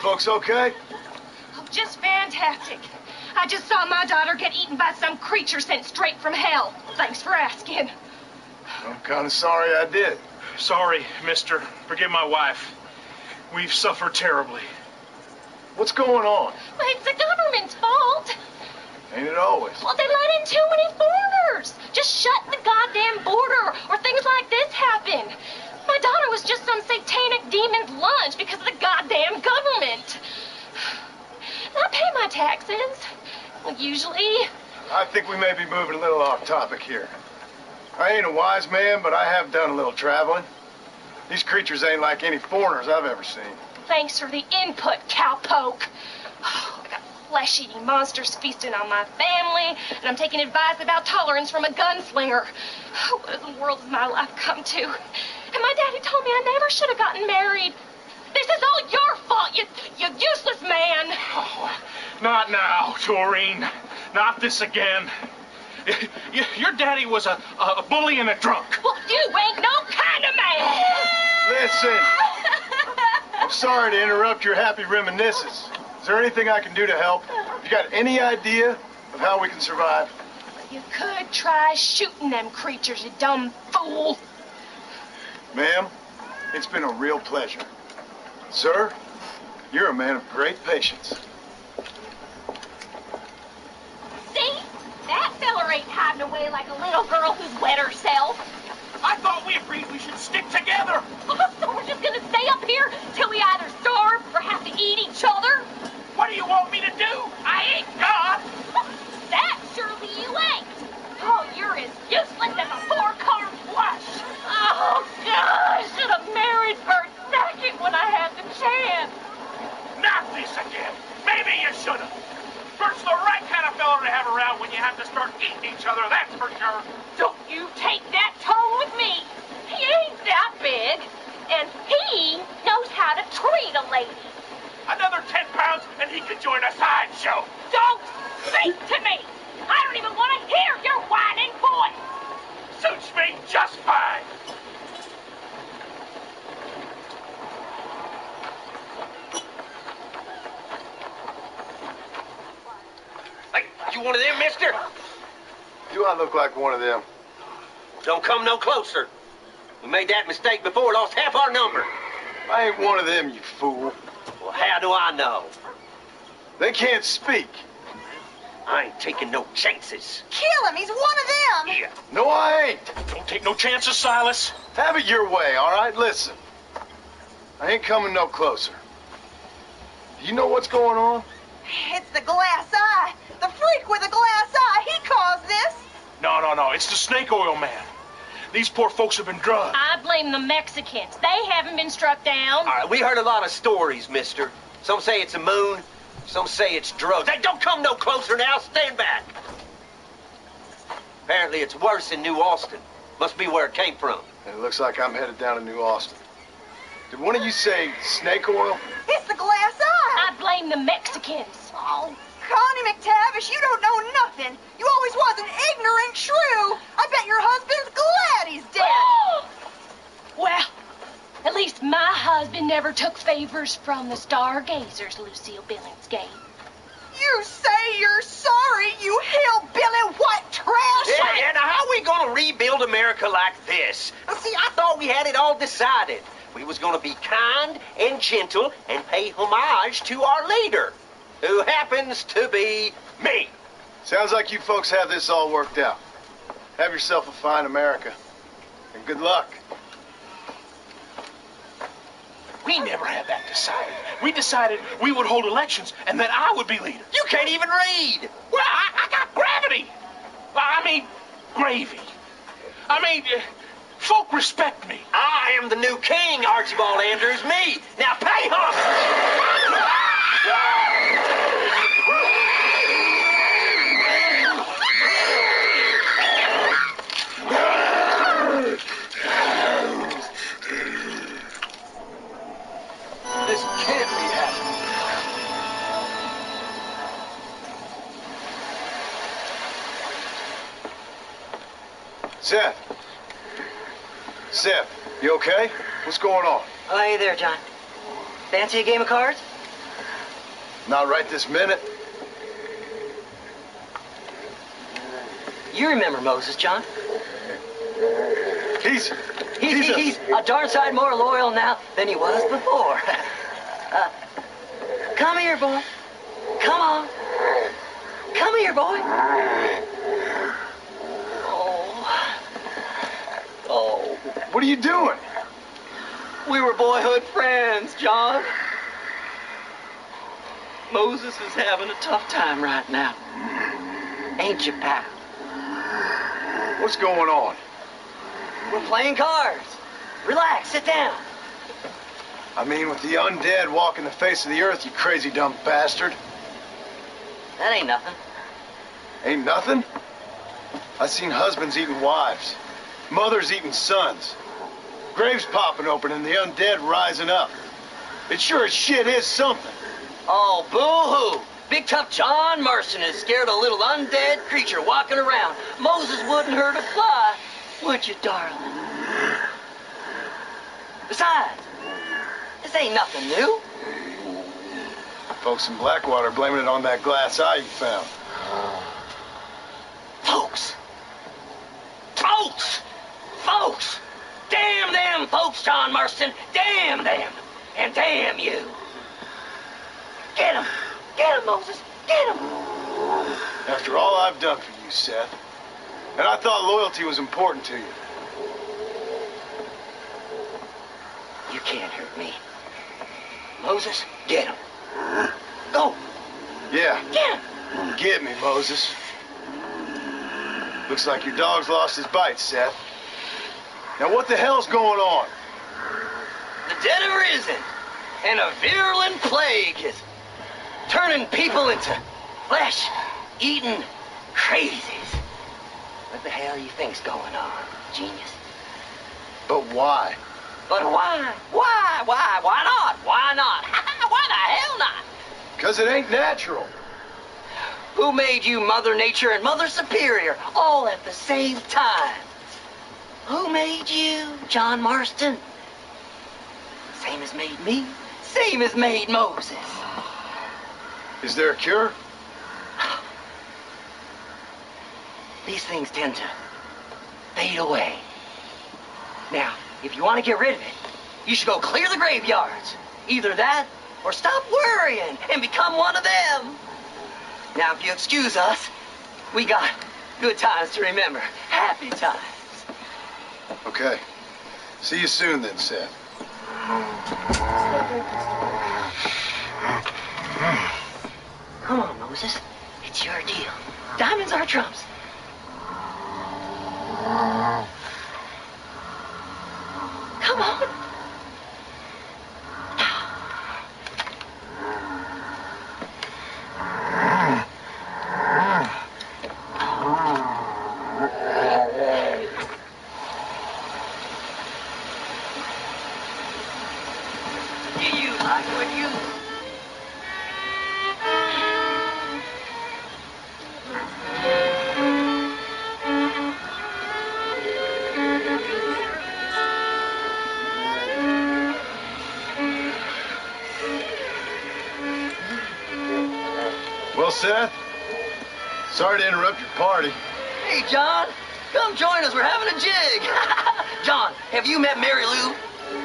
Folks okay? Oh, just fantastic. I just saw my daughter get eaten by some creature sent straight from hell. Thanks for asking. I'm kind of sorry I did. Sorry, mister. Forgive my wife. We've suffered terribly. What's going on? Well, it's the government's fault. Ain't it always? Well, they let in too many foreigners. Just shut the goddamn border, or things like this happen. My daughter was just some satanic demon's lunch because of the goddamn government. I pay my taxes. Well, usually. I think we may be moving a little off topic here. I ain't a wise man, but I have done a little traveling. These creatures ain't like any foreigners I've ever seen. Thanks for the input, cowpoke. Oh, I got flesh-eating monsters feasting on my family, and I'm taking advice about tolerance from a gunslinger. Oh, what in the world has my life come to? And my daddy told me I never should have gotten married. This is all your fault, you useless man. Oh, not now, Doreen. Not this again. Your daddy was a bully and a drunk. Well, you ain't no kind of man. Listen. I'm sorry to interrupt your happy reminiscences. Is there anything I can do to help? Have you got any idea of how we can survive? You could try shooting them creatures, you dumb fool. Ma'am, it's been a real pleasure. Sir, you're a man of great patience. See? That fella ain't hiding away like a little girl who's wet herself. I thought we agreed we should stick together. So we're just gonna stay up here till we either starve or have to eat each other? What do you want me to do? I ain't God. That surely you ain't. Oh, you're as useless as a four-car flush. Oh, God, I should have married Bert Sackett when I had the chance. Not this again. Maybe you should have. Bert's the right kind of fella to have around when you have to start eating each other, that's for sure. Don't you take that tone with me. He ain't that big, and he knows how to treat a lady. Another 10 pounds and he could join a sideshow. Don't speak to me. I don't even want to hear your whining voice. Suits me just fine. Hey, you one of them, mister? Do I look like one of them? Don't come no closer. We made that mistake before, lost half our number. I ain't one of them, you fool. Well, how do I know? They can't speak. I ain't taking no chances. Kill him. He's one of them. Yeah. No, I ain't. Don't take no chances, Silas. Have it your way, all right? Listen. I ain't coming no closer. Do you know what's going on? It's the glass eye. The freak with the glass eye. He caused this. No. It's the snake oil man. These poor folks have been drugged. I blame the Mexicans. They haven't been struck down. All right, we heard a lot of stories, mister. Some say it's a moon. Some say it's drugs. Hey, don't come no closer now. Stand back. Apparently it's worse in New Austin. Must be where it came from. It looks like I'm headed down to New Austin. Did one of you say snake oil? It's the glass eye. I blame the Mexicans. Oh, Connie McTavish, you don't know nothing. You always was an ignorant shrew. I bet your husband's glad he's dead. Well, at least my husband never took favors from the stargazers, Lucille Billingsgate. You say you're sorry, you hillbilly white trash. Yeah, now how we gonna rebuild America like this? See, I thought we had it all decided. We was gonna be kind and gentle and pay homage to our leader, who happens to be me. Sounds like you folks have this all worked out. Have yourself a fine America. And good luck. We never had that decided. We decided we would hold elections and that I would be leader. You can't even read. Well, I got gravity. I mean, gravy. Folk respect me. I am the new king, Archibald Andrews, me. Now pay homage. This can't be happening. Seth, you okay? What's going on? Oh, hey there, John. Fancy a game of cards? Not right this minute. You remember Moses, John? He's a darn sight more loyal now than he was before. Come here, boy. Come on. Come here, boy. Oh. What are you doing? We were boyhood friends, John. Moses is having a tough time right now. Ain't you, pal? What's going on? We're playing cards. Relax, sit down. I mean, with the undead walking the face of the earth, you crazy dumb bastard. That ain't nothing. Ain't nothing? I seen husbands eating wives, mothers eating sons, graves popping open and the undead rising up. It sure as shit is something. Oh, boo-hoo. Big tough John Marston has scared a little undead creature walking around. Moses wouldn't hurt a fly, would you, darling? Besides, this ain't nothing new. Folks in Blackwater blaming it on that glass eye you found. Folks! Damn them folks, John Marston! Damn them! And damn you! Get him! Get him, Moses! Get him! After all I've done for you, Seth. And I thought loyalty was important to you. You can't hurt me. Moses, get him. Go! Yeah. Get him! Get me, Moses. Looks like your dog's lost his bite, Seth. Now what the hell's going on? The dead have risen, and a virulent plague is turning people into flesh-eating crazies. What the hell you think's going on, genius? But why? But why? Why not? Why not? Why the hell not? Because it ain't natural. Who made you Mother Nature and Mother Superior all at the same time? Who made you, John Marston? Same as made me. Same as made Moses. Is there a cure? These things tend to fade away. Now, if you want to get rid of it, you should go clear the graveyards. Either that, or stop worrying and become one of them. Now, if you excuse us, we got good times to remember. Happy times. Okay. See you soon then, Seth. Come on, Moses. It's your deal. Diamonds are trumps. Come on. Do you like what you... Well, Seth, sorry to interrupt your party. Hey, John, come join us. We're having a jig. John, have you met Mary Lou?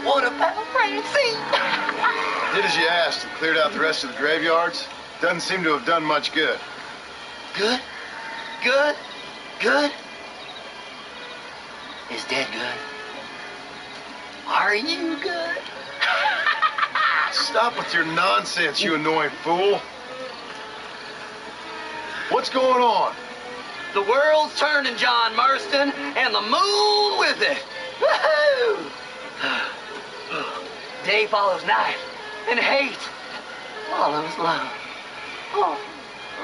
What about Francine? Did as you asked and cleared out the rest of the graveyards. Doesn't seem to have done much good. Good? Good? Good? Is Dad good? Are you good? Stop with your nonsense, you annoying fool. What's going on? The world's turning, John Marston, and the moon with it. Woohoo! Day follows night, and hate follows love. Oh.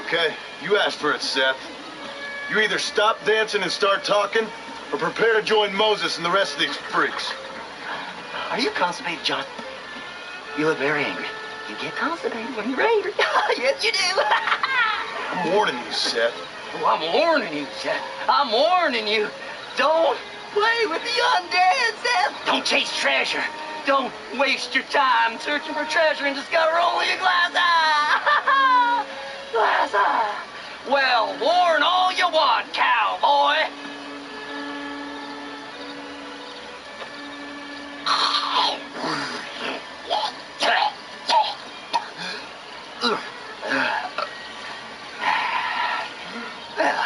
Okay, you asked for it, Seth. You either stop dancing and start talking, or prepare to join Moses and the rest of these freaks. Are you constipated, John? You look very angry. You get constipated when you're angry. Yes, you do. I'm warning you, Seth. Oh, I'm warning you, Seth. I'm warning you. Don't play with the undead, Seth. Don't chase treasure. Don't waste your time searching for treasure and discover only a glass eye. Glass eye. Well, warn all you want, cowboy. Well,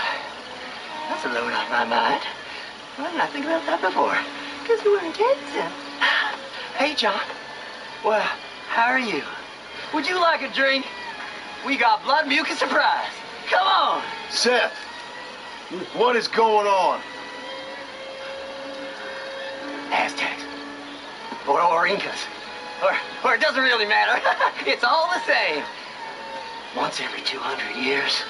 that's a load off my mind. Why didn't I think about that before? Because we weren't dead, Seth. Hey, John. Well, how are you? Would you like a drink? We got blood mucus surprise. Come on. Seth, what is going on? Aztecs. Or Incas. Or it doesn't really matter. It's all the same. Once every 200 years,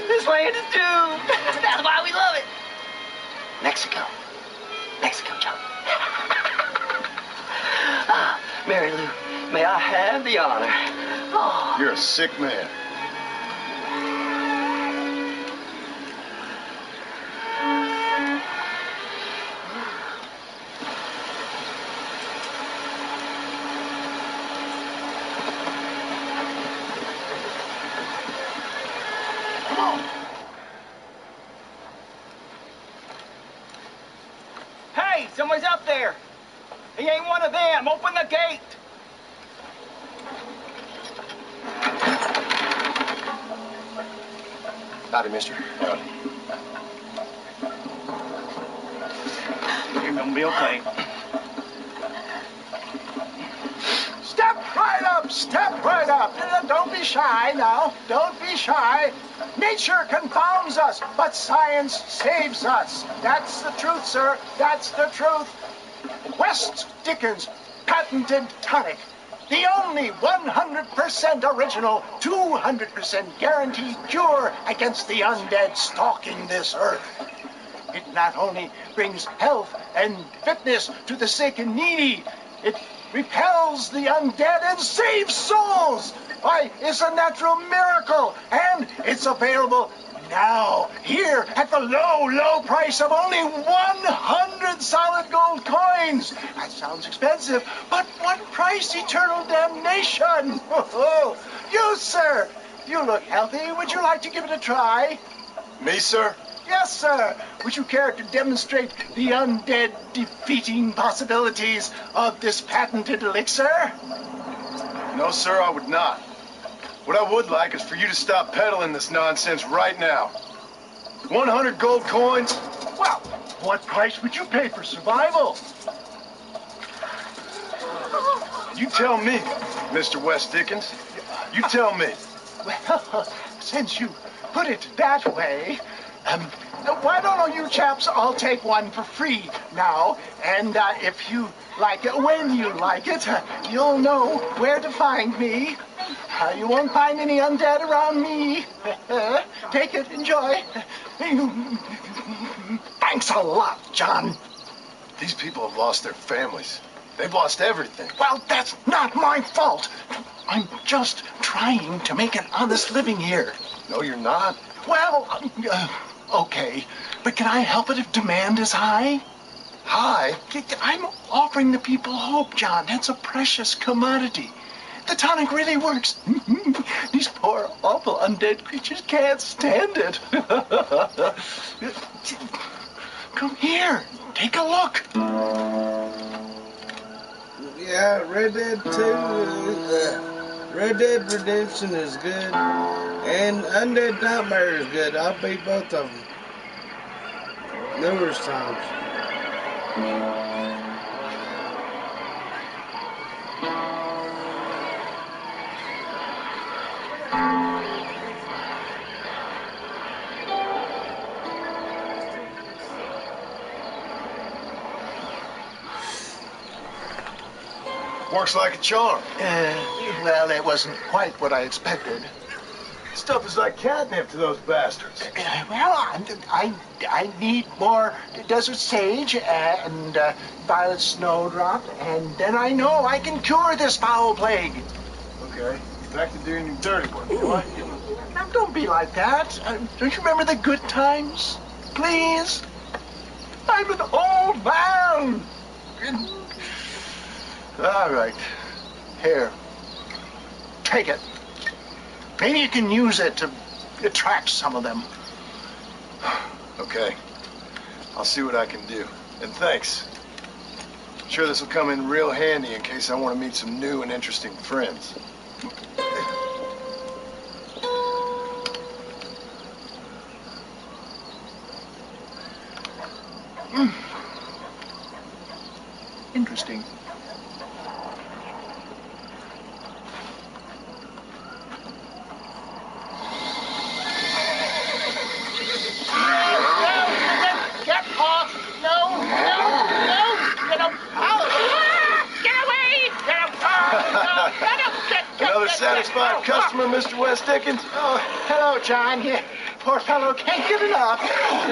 this land is doomed. That's why we love it. Mexico. Mexico, John. Ah, Mary Lou, may I have the honor? Oh. You're a sick man. Hey, someone's up there. He ain't one of them. Open the gate. Howdy, mister. Howdy. You're gonna be okay. Step right up, step right up. Don't be shy now. Don't be shy. Nature confounds us, but science saves us. That's the truth, sir. That's the truth. West Dickens patented tonic. The only 100% original, 200% guaranteed cure against the undead stalking this earth. It not only brings health and fitness to the sick and needy, it repels the undead and saves souls. Why, it's a natural miracle, and it's available now, here, at the low, low price of only 100 solid gold coins. That sounds expensive, but what price? Eternal damnation. Oh, you, sir, you look healthy. Would you like to give it a try? Me, sir? Yes, sir. Would you care to demonstrate the undead defeating possibilities of this patented elixir? No, sir, I would not. What I would like is for you to stop peddling this nonsense right now. 100 gold coins? Well, what price would you pay for survival? You tell me, Mr. West Dickens. You tell me. Well, since you put it that way, why don't you chaps all take one for free now? And if you like it, when you like it, you'll know where to find me. You won't find any undead around me. Take it, enjoy. Thanks a lot, John. These people have lost their families. They've lost everything. Well, that's not my fault. I'm just trying to make an honest living here. No, you're not. Well, okay. But can I help it if demand is high? High? I'm offering the people hope, John. It's a precious commodity. The tonic really works. These poor, awful undead creatures can't stand it. Come here. Take a look. Yeah, Red Dead 2, Red Dead Redemption is good, and Undead Nightmare is good. I'll beat both of them numerous times. Works like a charm. Well, it wasn't quite what I expected. Stuff is like catnip to those bastards. Well, I need more desert sage and violet snowdrop, and then I know I can cure this foul plague. Okay, back to doing your dirty work, do I? Now, don't be like that. Don't you remember the good times? Please? I'm an old man. All right. Here. Take it. Maybe you can use it to attract some of them. Okay. I'll see what I can do. And thanks. I'm sure this will come in real handy in case I want to meet some new and interesting friends. Interesting. Get off! No! Get up! Get away! Get up! Another satisfied customer, Mr. West Dickens? Oh, hello, John. Poor fellow can't get enough.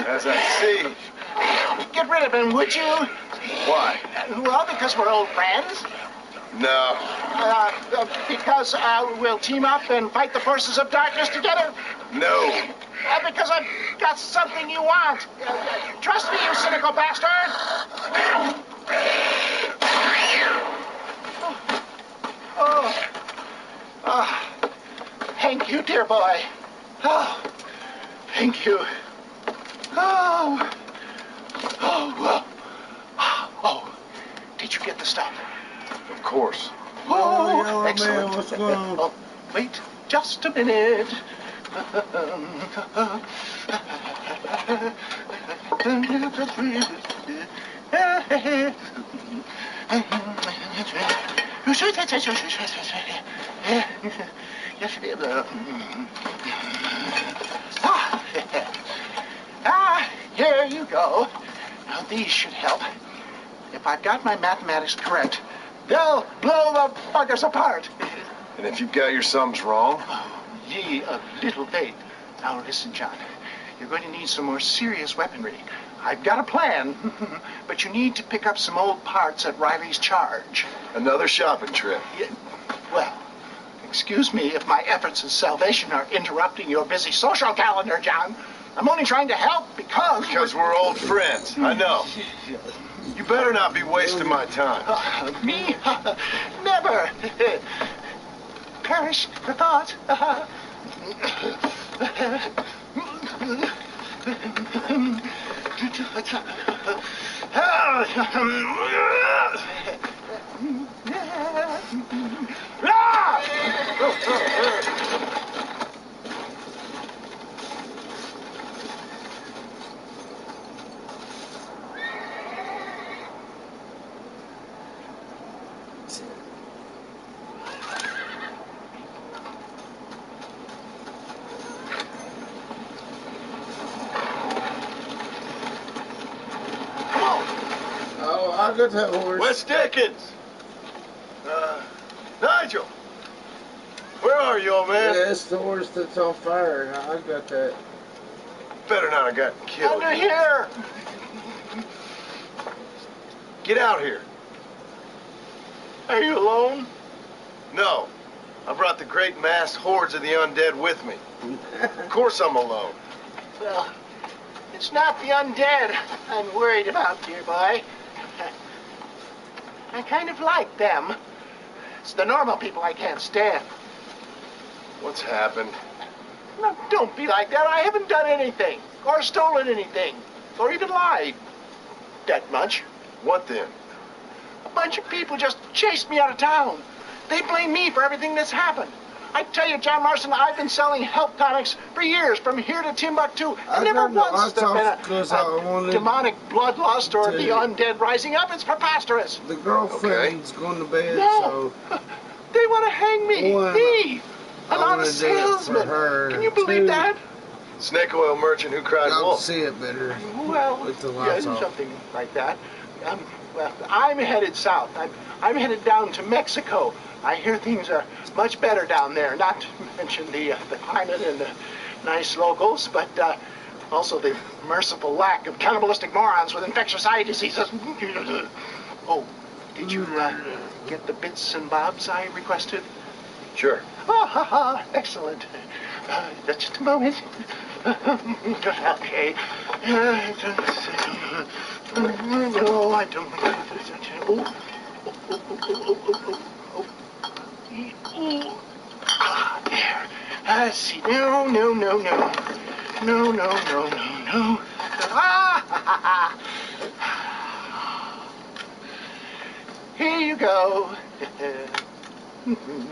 As I see. Get rid of him, would you? Why? Well, because we're old friends. No. Because we'll team up and fight the forces of darkness together. No. Because I've got something you want. Trust me, you cynical bastard. Thank you, dear boy. Oh, thank you. Oh, did you get the stuff? Of course. Oh, excellent. Man, what's going on? Oh, wait just a minute. Here you go. Now these should help. If I've got my mathematics correct, they'll blow the buggers apart. And if you've got your sums wrong? Ye of little faith. Now listen, John. You're going to need some more serious weaponry. I've got a plan, but you need to pick up some old parts at Riley's charge. Another shopping trip. Yeah, well, excuse me if my efforts at salvation are interrupting your busy social calendar, John. I'm only trying to help because... Because we're old friends. I know. You better not be wasting my time. Me? Never. Perish the thought. got that horse. Wes Dickens! Nigel! Where are you, old man? Yeah, it's the horse that's on fire. I got that. Better not have gotten killed. Under here! Get out here. Are you alone? No. I brought the great massed hordes of the undead with me. Of course I'm alone. Well, it's not the undead I'm worried about, dear boy. I kind of like them. It's the normal people I can't stand. What's happened? No, don't be like that. I haven't done anything, or stolen anything, or even lied. That much. What then? A bunch of people just chased me out of town. They blame me for everything that's happened. I tell you, John Marston, I've been selling health tonics for years, from here to Timbuktu. And never once there's been a demonic bloodlust or the undead rising up. It's preposterous. The girlfriend's going to bed, no. so... They want to hang me. Well, Me! An I honest salesman. Can you believe that? Snake oil merchant who cried I'll wolf. see it better. Well, with the lights off. Something like that. Well, I'm headed south. I'm headed down to Mexico. I hear things are much better down there. Not to mention the climate and the nice locals, but also the merciful lack of cannibalistic morons with infectious eye diseases. Oh, did you get the bits and bobs I requested? Sure. Oh, ha, ha. Excellent. Just a moment. Okay. No, I don't. There. I see. No. Ah! Here you go.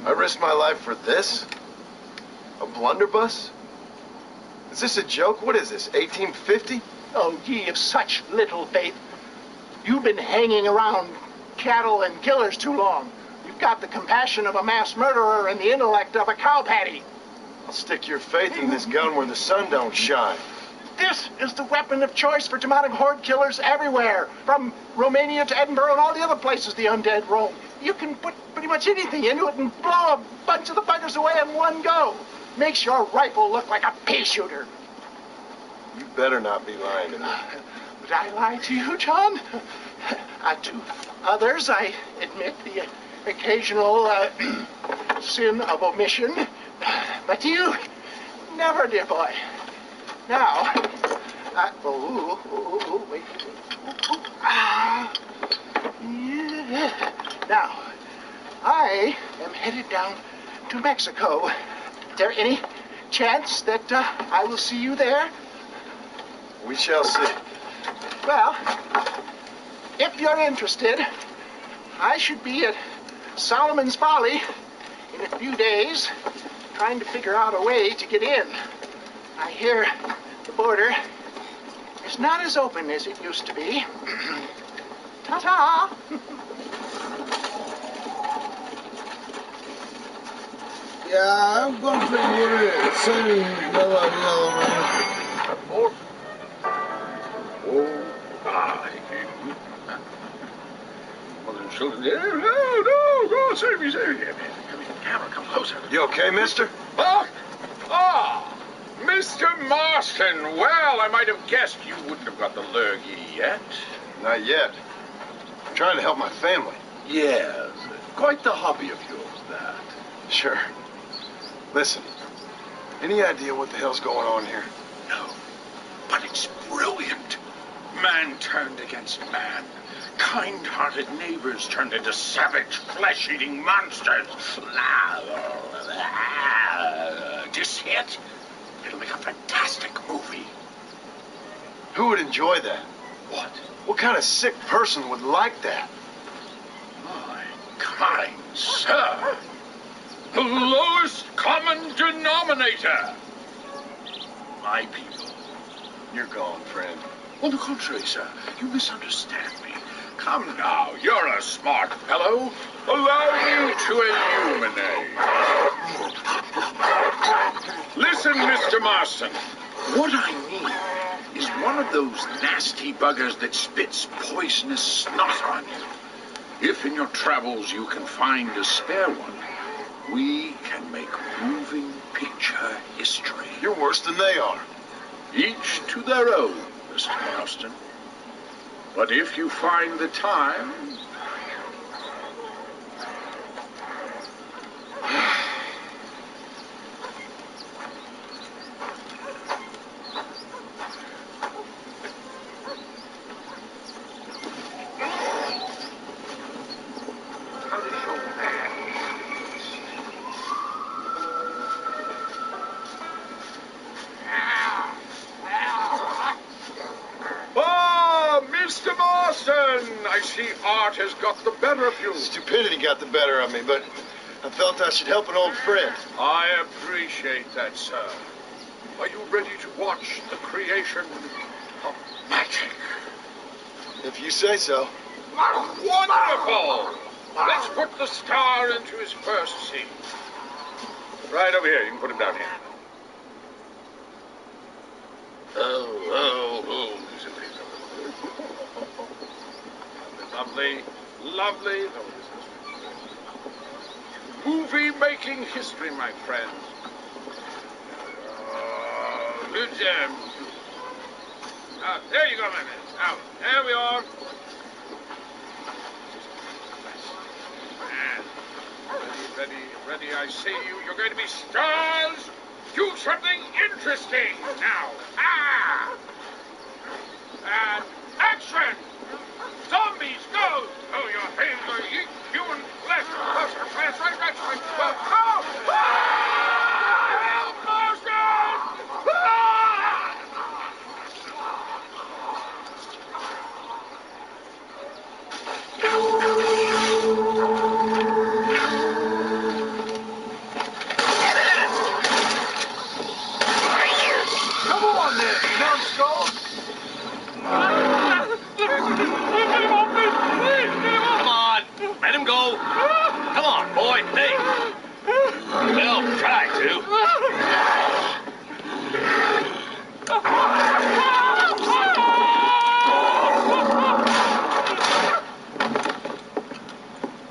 I risked my life for this? A blunderbuss? Is this a joke? What is this, 1850? Oh, ye of such little faith. You've been hanging around cattle and killers too long. You've got the compassion of a mass murderer and the intellect of a cow patty. I'll stick your faith in this gun where the sun don't shine. This is the weapon of choice for demonic horde killers everywhere, from Romania to Edinburgh and all the other places the undead roam. You can put pretty much anything into it and blow a bunch of the buggers away in one go. Makes your rifle look like a pea shooter. You better not be lying to me. Would I lie to you, John? To others, I admit the occasional sin of omission. But to you, never, dear boy. Now, wait. Yeah. Now, I am headed down to Mexico. Is there any chance that I will see you there? We shall see. Well, if you're interested, I should be at Solomon's Folly in a few days, trying to figure out a way to get in. I hear the border is not as open as it used to be. Ta-ta! Yeah, I'm going to figure it soon. Yellow man. Oh. Mother and children. No, save me. Come here, camera, come closer. You okay, mister? Mr. Marston. Well, I might have guessed you wouldn't have got the lurgy yet. Not yet. I'm trying to help my family. Yes, quite the hobby of yours, that. Sure. Listen, any idea what the hell's going on here? No, but it's brilliant. Man turned against man. Kind-hearted neighbors turned into savage, flesh-eating monsters. This hit? It'll make a fantastic movie. Who would enjoy that? What? What kind of sick person would like that? My kind sir. The lowest common denominator. My people. You're gone, friend. On the contrary, sir, you misunderstand me. Come now, you're a smart fellow. Allow me to illuminate. Listen, Mr. Marston. What I mean is one of those nasty buggers that spits poisonous snot on you. If in your travels you can find a spare one, we can make moving picture history. You're worse than they are. Each to their own, Mr. Marston. But if you find the time... Mr. Marston, I see art has got the better of you. Stupidity got the better of me, but I felt I should help an old friend. I appreciate that, sir. Are you ready to watch the creation of magic? If you say so. Wonderful! Let's put the star into his first scene. Right over here. You can put him down here. Oh. Lovely, lovely. Movie-making history, my friends. Good job. There you go, my man. Now, there we are. Ready, I see you. You're going to be stars. Do something interesting. Now, and action! Zombies, go! Oh, your hands are eat human flesh. Come on then, numbskull! Come on, let him go. Come on, boy. Hey. Well, try to.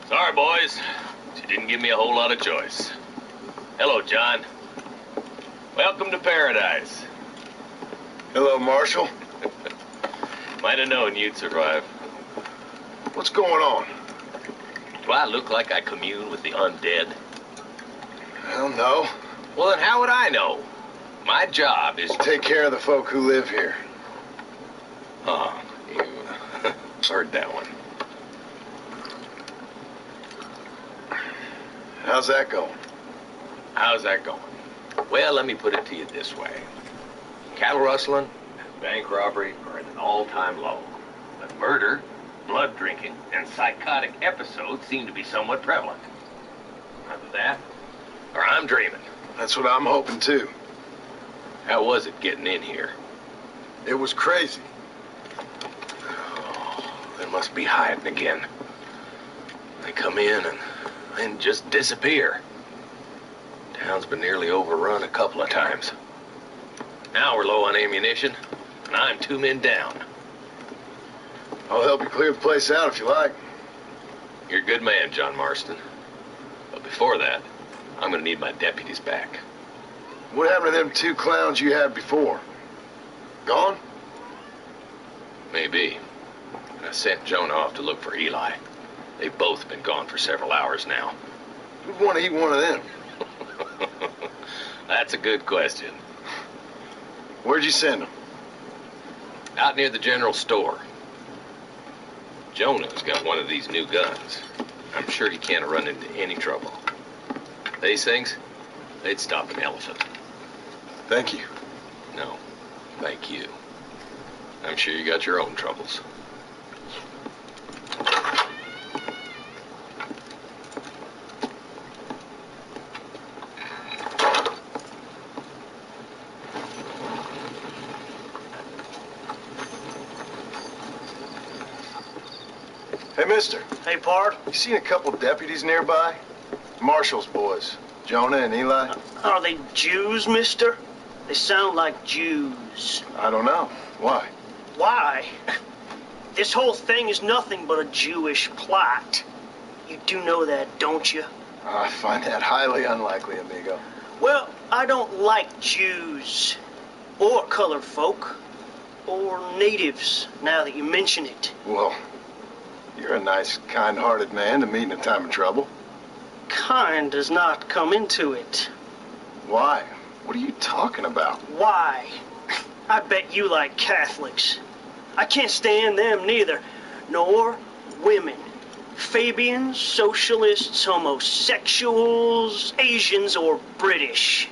Sorry, boys. She didn't give me a whole lot of choice. Hello, John. Welcome to paradise. Hello, Marshal. Might have known you'd survive. What's going on? Do I look like I commune with the undead? Hell no. Well, then how would I know? My job is to take care of the folk who live here. Oh, you heard that one. How's that going? How's that going? Well, let me put it to you this way. Cattle rustling and bank robbery are at an all-time low. But murder, blood drinking, and psychotic episodes seem to be somewhat prevalent. Either that, or I'm dreaming. That's what I'm hoping, too. How was it getting in here? It was crazy. Oh, they must be hiding again. They come in and then just disappear. Town's been nearly overrun a couple of times. Now we're low on ammunition, and I'm 2 men down. I'll help you clear the place out if you like. You're a good man, John Marston. But before that, I'm gonna need my deputies back. What happened to them 2 clowns you had before? Gone? Maybe. I sent Jonah off to look for Eli. They've both been gone for several hours now. Who'd want to eat one of them? That's a good question. Where'd you send them? Out near the general store. Jonah's got one of these new guns. I'm sure he can't run into any trouble. These things, they'd stop an elephant. Thank you. No, thank you. I'm sure you got your own troubles. Hey, mister. Hey, Pard. You seen a couple deputies nearby? Marshall's boys, Jonah and Eli. Are they Jews, mister? They sound like Jews. I don't know. Why? Why? This whole thing is nothing but a Jewish plot. You do know that, don't you? I find that highly unlikely, amigo. Well, I don't like Jews, or colored folk, or natives, now that you mention it. Well, you're a nice, kind-hearted man to meet in a time of trouble. Kind does not come into it. Why? What are you talking about? Why? I bet you like Catholics. I can't stand them neither, nor women. Fabians, socialists, homosexuals, Asians, or British.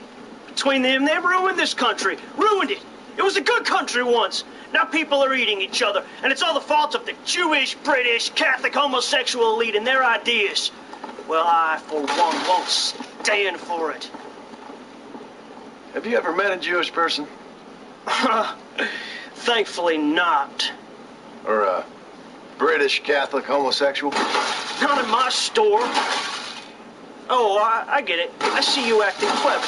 Between them, they've ruined this country. Ruined it. It was a good country once. Now people are eating each other, and it's all the fault of the Jewish, British, Catholic, homosexual elite and their ideas. Well, I, for one, won't stand for it. Have you ever met a Jewish person? Thankfully not. Or a British Catholic homosexual? Not in my store. Oh, I get it. I see you acting clever.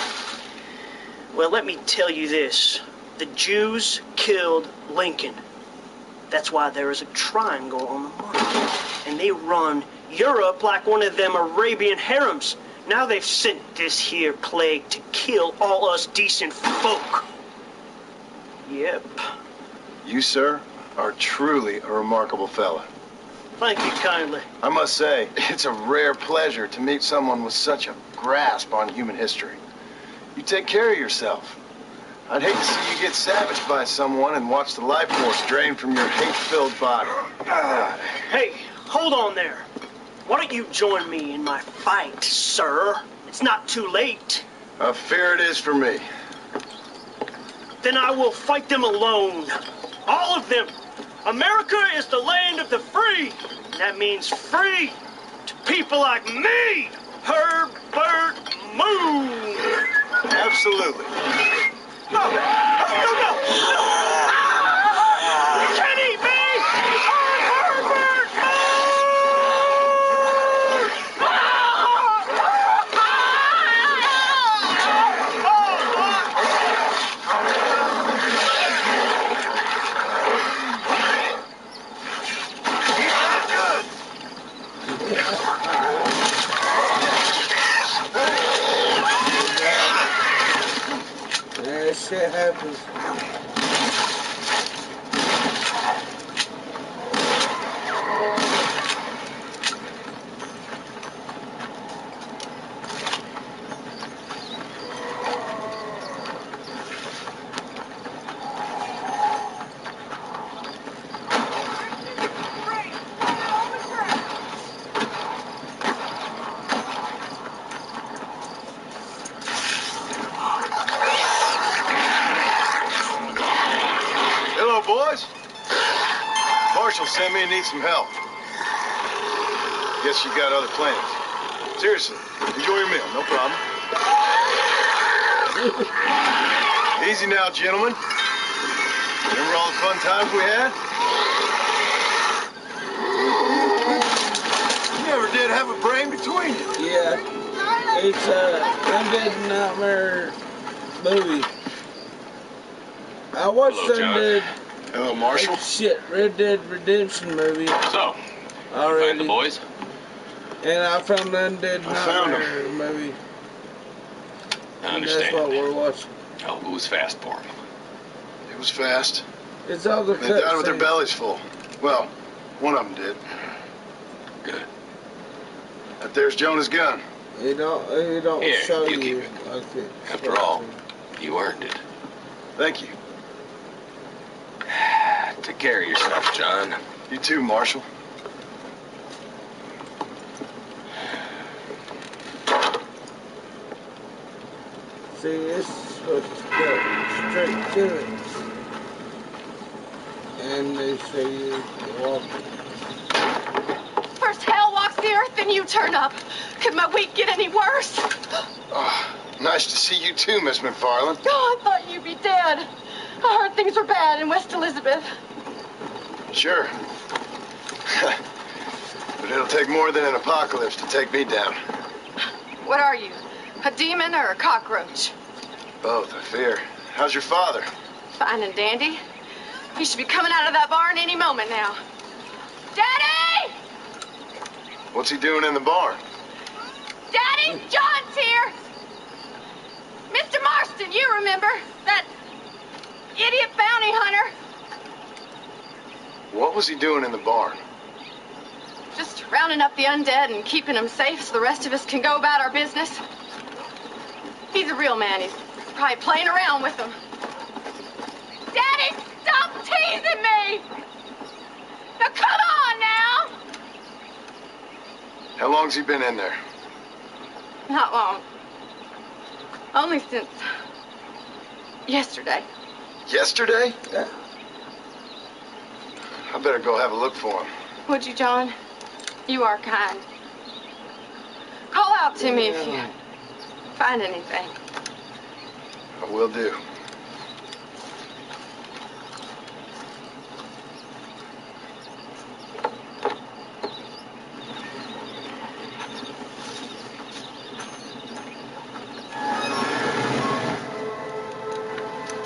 Well, let me tell you this. The Jews killed Lincoln. That's why there is a triangle on the map. And they run Europe like one of them Arabian harems. Now they've sent this here plague to kill all us decent folk. Yep. You, sir, are truly a remarkable fella. Thank you kindly. I must say, it's a rare pleasure to meet someone with such a grasp on human history. You take care of yourself. I'd hate to see you get savaged by someone and watch the life force drain from your hate-filled body. Hey, hold on there. Why don't you join me in my fight, sir? It's not too late. I fear it is for me. Then I will fight them alone. All of them. America is the land of the free. That means free to people like me, Herbert Moon. Absolutely. No! You can't eat me! I'm Herbert That shit happens. Hello, boys. Marshall sent me and needs some help. Guess you got other plans. Seriously, enjoy your meal, no problem. Easy now, gentlemen. Remember all the fun times we had? You never did have a brain between you. Yeah. It's a Undead Nightmare movie. I watched Undead. Hello, Marshall. Shit, Red Dead Redemption movie. So, already. find the boys? And I found Undead Nightmare movie. I understand. That's what we're watching. Oh, it was fast for them. It was fast. It's all the They died with their bellies full. Well, one of them did. Good. That there's Jonah's gun. It don't Here, show you you keep it. like it. After all, you earned it. Thank you. Take care of yourself, John. You too, Marshall. See, this is supposed to go straight to it. And they say you walk. First hell walks the earth, then you turn up. Could my week get any worse? Oh, nice to see you too, Miss McFarland. Oh, I thought you'd be dead. I heard things were bad in West Elizabeth. Sure. But it'll take more than an apocalypse to take me down. What are you? A demon or a cockroach? Both, I fear. How's your father? Fine and dandy. He should be coming out of that barn any moment now. Daddy! What's he doing in the barn? Daddy, John's here! Mr. Marston, you remember? That idiot bounty hunter. What was he doing in the barn? Just rounding up the undead and keeping them safe so the rest of us can go about our business. He's a real man. He's probably playing around with them. Daddy, stop teasing me! Now come on now! How long's he been in there? Not long. Only since yesterday. Yesterday? Yeah. I better go have a look for him. Would you, John? You are kind. Call out to me if you find anything. I will do.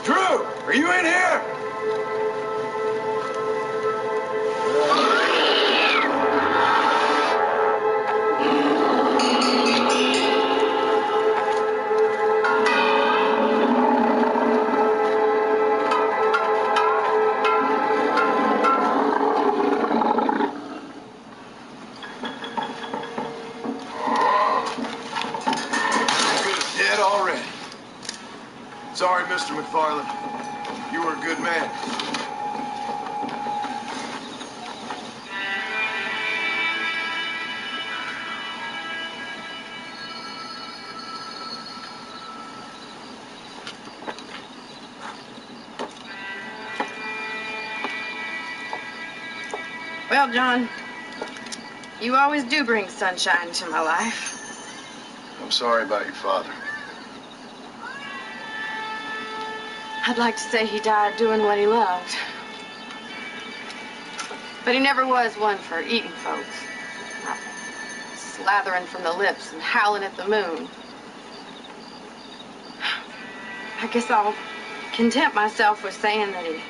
Drew, are you in here? Dead already. Sorry, Mr. McFarland. You were a good man. Well, John, you always do bring sunshine to my life. I'm sorry about your father. I'd like to say he died doing what he loved. But he never was one for eating folks. Not slathering from the lips and howling at the moon. I guess I'll content myself with saying that he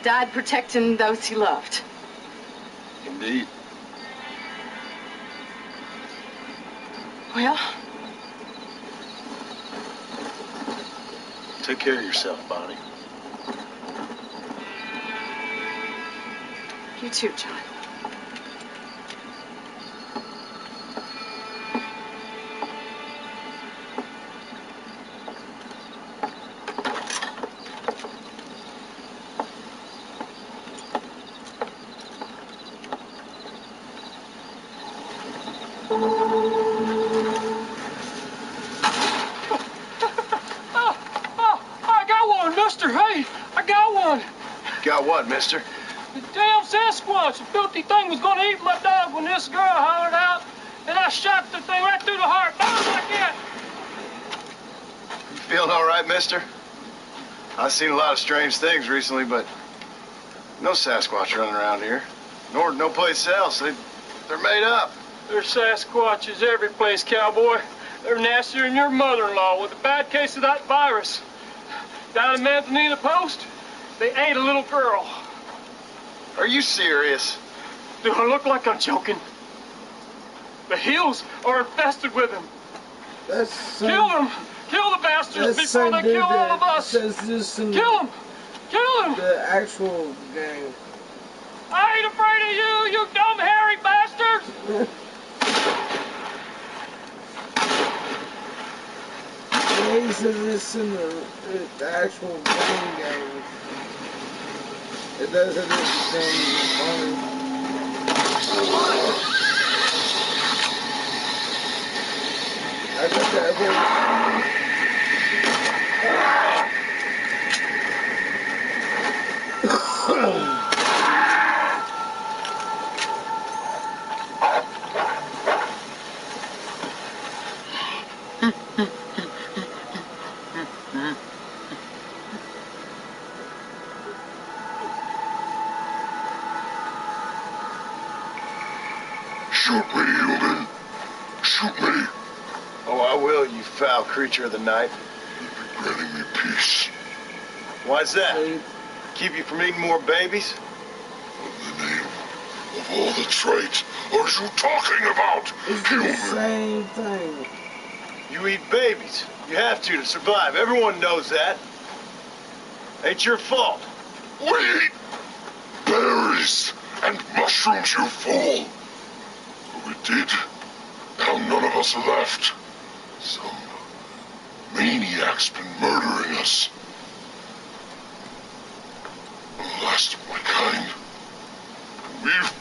died protecting those he loved. Indeed. Well, take care of yourself, Bonnie. You too, John. I got one, mister. Hey, I got one. Got what, mister? The damn Sasquatch. The filthy thing was going to eat my dog when this girl hollered out, and I shot the thing right through the heart. Boom, like that. You feeling all right, mister? I've seen a lot of strange things recently, but no Sasquatch running around here. Nor no place else. They're made up. There's Sasquatches every place, cowboy. They're nastier than your mother-in-law with a bad case of that virus. Down in Manzanita Post, they ate a little girl. Are you serious? Do I look like I'm joking? The hills are infested with them. Kill them! Kill the bastards before they kill all of us! Kill them! Kill them! The actual gang. I ain't afraid of you, you dumb hairy bastards! He says this in the actual gang. It doesn't funny. I got that Shoot me, human. Shoot me. Oh, I will, you foul creature of the night. Letting me peace. Why's that? Keep you from eating more babies? Of all the traits are you talking about? It's the same thing. You eat babies. You have to survive. Everyone knows that. Ain't your fault. We eat berries and mushrooms, you fool. But we did. Now none of us are left. Some maniac's been murdering us. The last of my kind. We've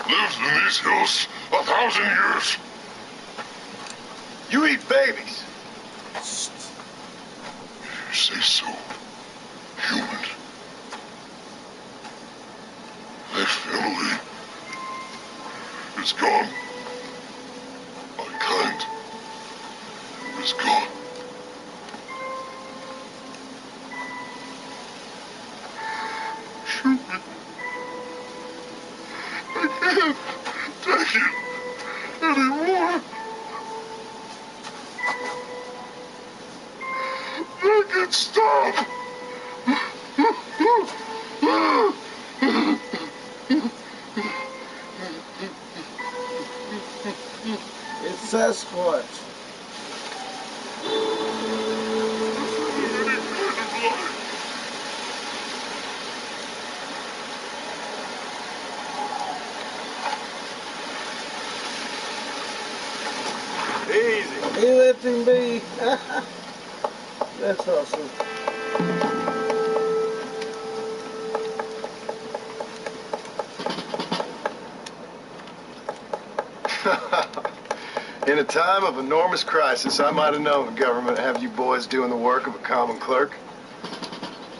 lived in these hills 1,000 years. You eat babies. You say so. Human. My family is gone. My kind is gone. Shoot me. I can't take it anymore. Make it stop. It's Sasquatch. Easy. He let him be. That's awesome. In a time of enormous crisis, I might have known the government would have you boys doing the work of a common clerk.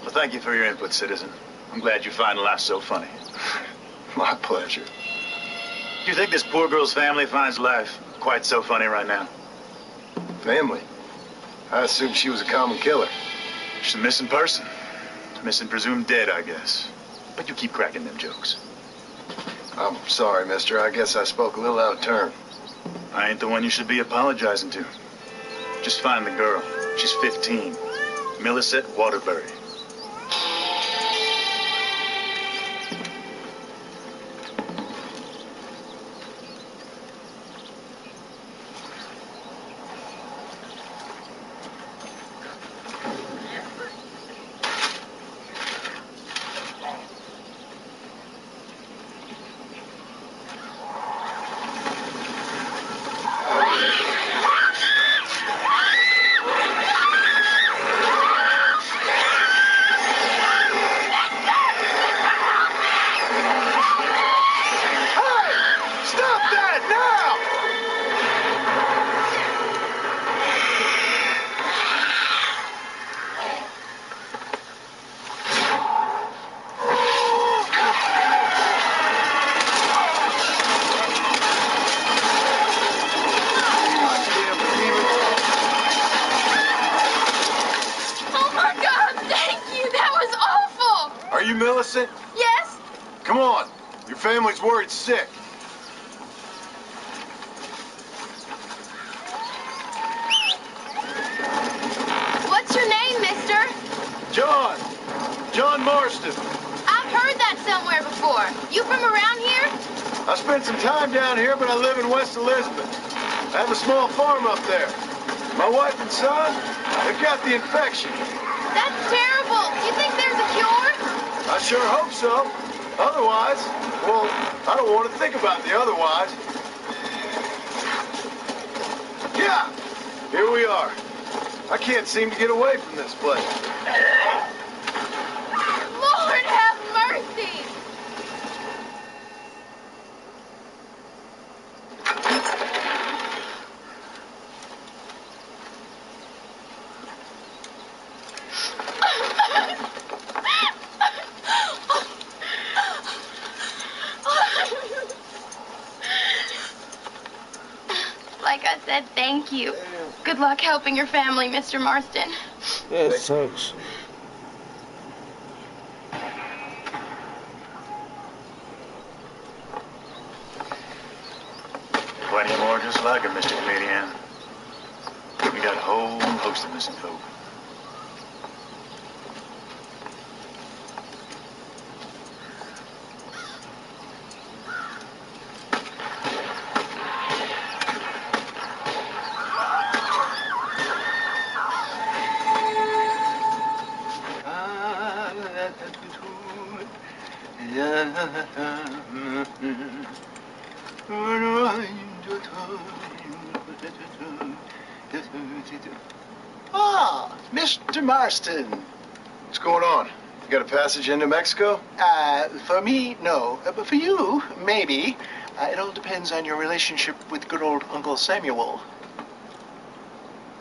Well, thank you for your input, citizen. I'm glad you find life so funny. My pleasure. Do you think this poor girl's family finds life quite so funny right now? Family? I assumed she was a common killer. She's a missing person. Missing presumed dead, I guess. But you keep cracking them jokes. I'm sorry, mister. I guess I spoke a little out of turn. I ain't the one you should be apologizing to. Just find the girl. She's 15. Millicent Waterbury. Millicent? Yes? Come on. Your family's worried sick. What's your name, mister? John. John Marston. I've heard that somewhere before. You from around here? I spent some time down here, but I live in West Elizabeth. I have a small farm up there. My wife and son, they've got the infection. That's terrible. You think there's a cure? I sure hope so. Otherwise, well, I don't want to think about the otherwise. Yeah, here we are. I can't seem to get away from this place. Lord have mercy! Like I said, thank you. Good luck helping your family, Mr. Marston. Yeah, it sucks. Plenty more just like him, Mr. Comedian. We got a whole host of missing folk. Ah, Mr. Marston. What's going on? You got a passage into Mexico? For me, no. But for you, maybe. It all depends on your relationship with good old Uncle Samuel.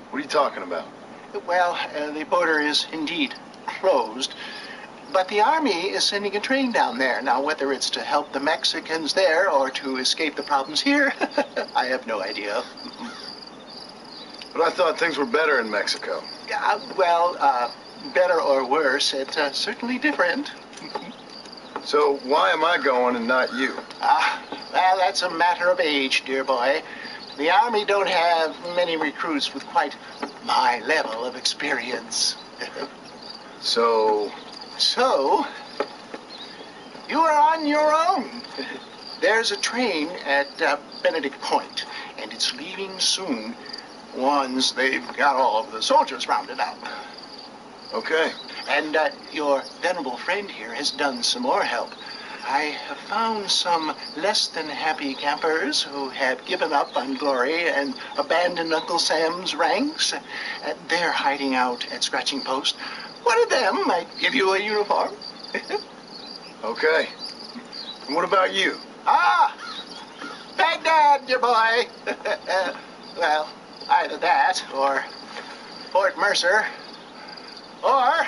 What are you talking about? Well, the border is indeed closed. But the Army is sending a train down there. Now, whether it's to help the Mexicans there or to escape the problems here, I have no idea. But I thought things were better in Mexico. Better or worse, it's certainly different. So why am I going and not you? Well, that's a matter of age, dear boy. The Army don't have many recruits with quite my level of experience. So, you are on your own. There's a train at Benedict Point, and it's leaving soon once they've got all of the soldiers rounded up. Okay. And your venerable friend here has done some more help. I have found some less than happy campers who have given up on glory and abandoned Uncle Sam's ranks. They're hiding out at Scratching Post. One of them might give you a uniform. Okay. And what about you? Baghdad, dear boy. Well, either that or Fort Mercer. Or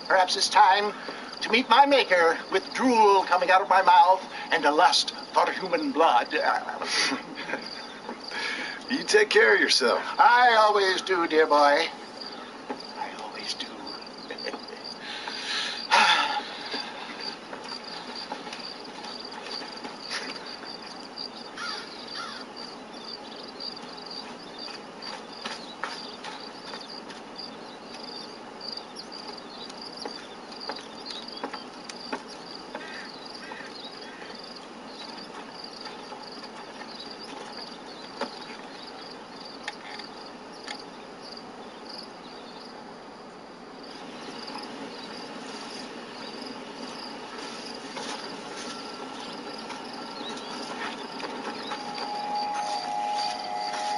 perhaps it's time to meet my maker with drool coming out of my mouth and a lust for human blood. You take care of yourself. I always do, dear boy. I always do.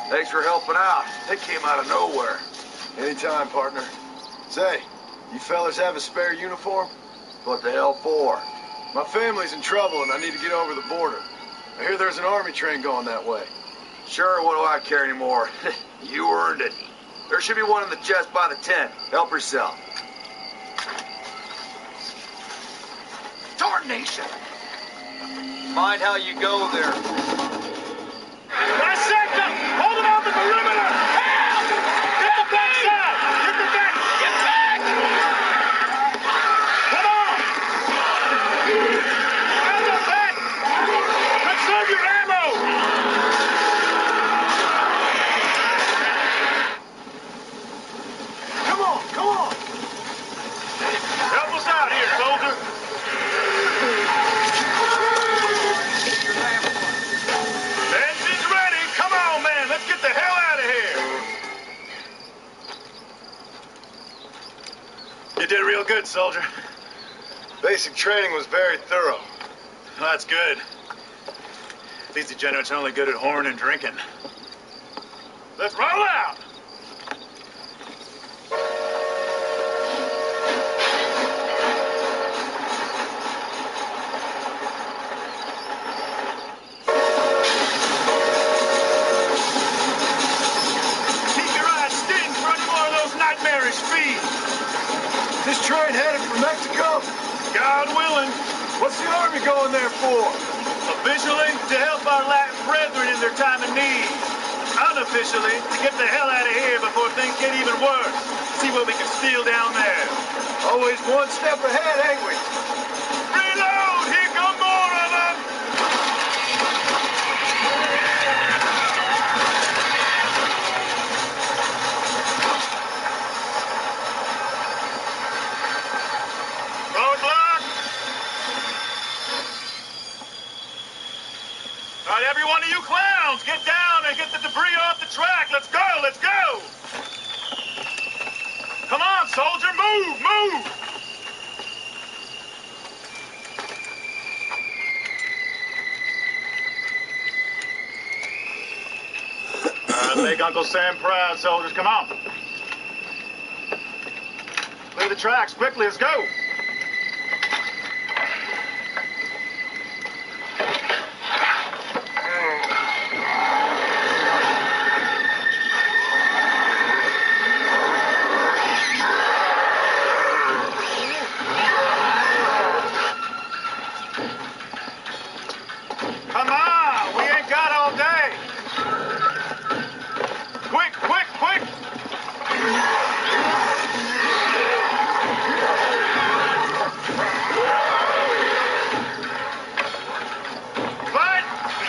Thanks for helping out. They came out of nowhere. Anytime, partner. Say, you fellas have a spare uniform? What the hell for? My family's in trouble and I need to get over the border. I hear there's an Army train going that way. Sure, what do I care anymore? You earned it. There should be one in the chest by the tent. Help yourself. Darnation! Mind how you go there. Dissect them! Hold them on the perimeter! Help! Get the back side! Get the back! Get back! Come on! Out the back! Conserve your ammo! Come on, come on! Help us out here, soldier! Engines ready! Come on, man! Let's get the hell out of here! You did real good, soldier. Basic training was very thorough. Well, that's good. These degenerates are only good at whoring and drinking. Let's roll out! Keep your eyes sting for any more of those nightmarish feet. This train headed for Mexico? God willing. What's the Army going there for? Officially, to help our Latin brethren in their time of need. Unofficially, to get the hell out of here before things get even worse. See what we can steal down there. Always one step ahead, ain't we? Reload! Here come more of them! Roadblock! All right, every one of you clowns, get down and get the debris off the track. Let's go, let's go! Come on, soldier, move, move! Uncle Sam proud, soldiers. Come on. Clear the tracks quickly. Let's go. Come on. We ain't got all day. Quick, quick, quick. Fight!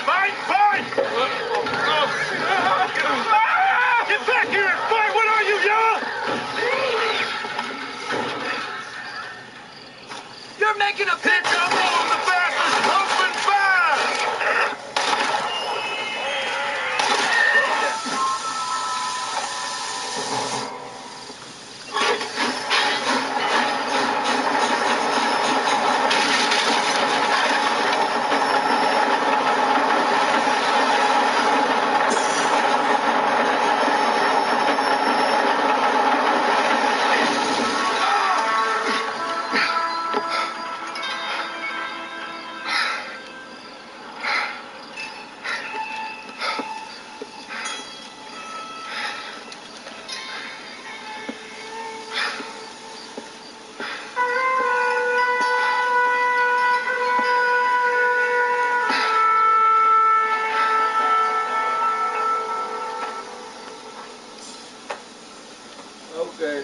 Fight! Fight! Get back here and fight! What are you, young? You're making a Here come all the bastards! Open fire! Okay.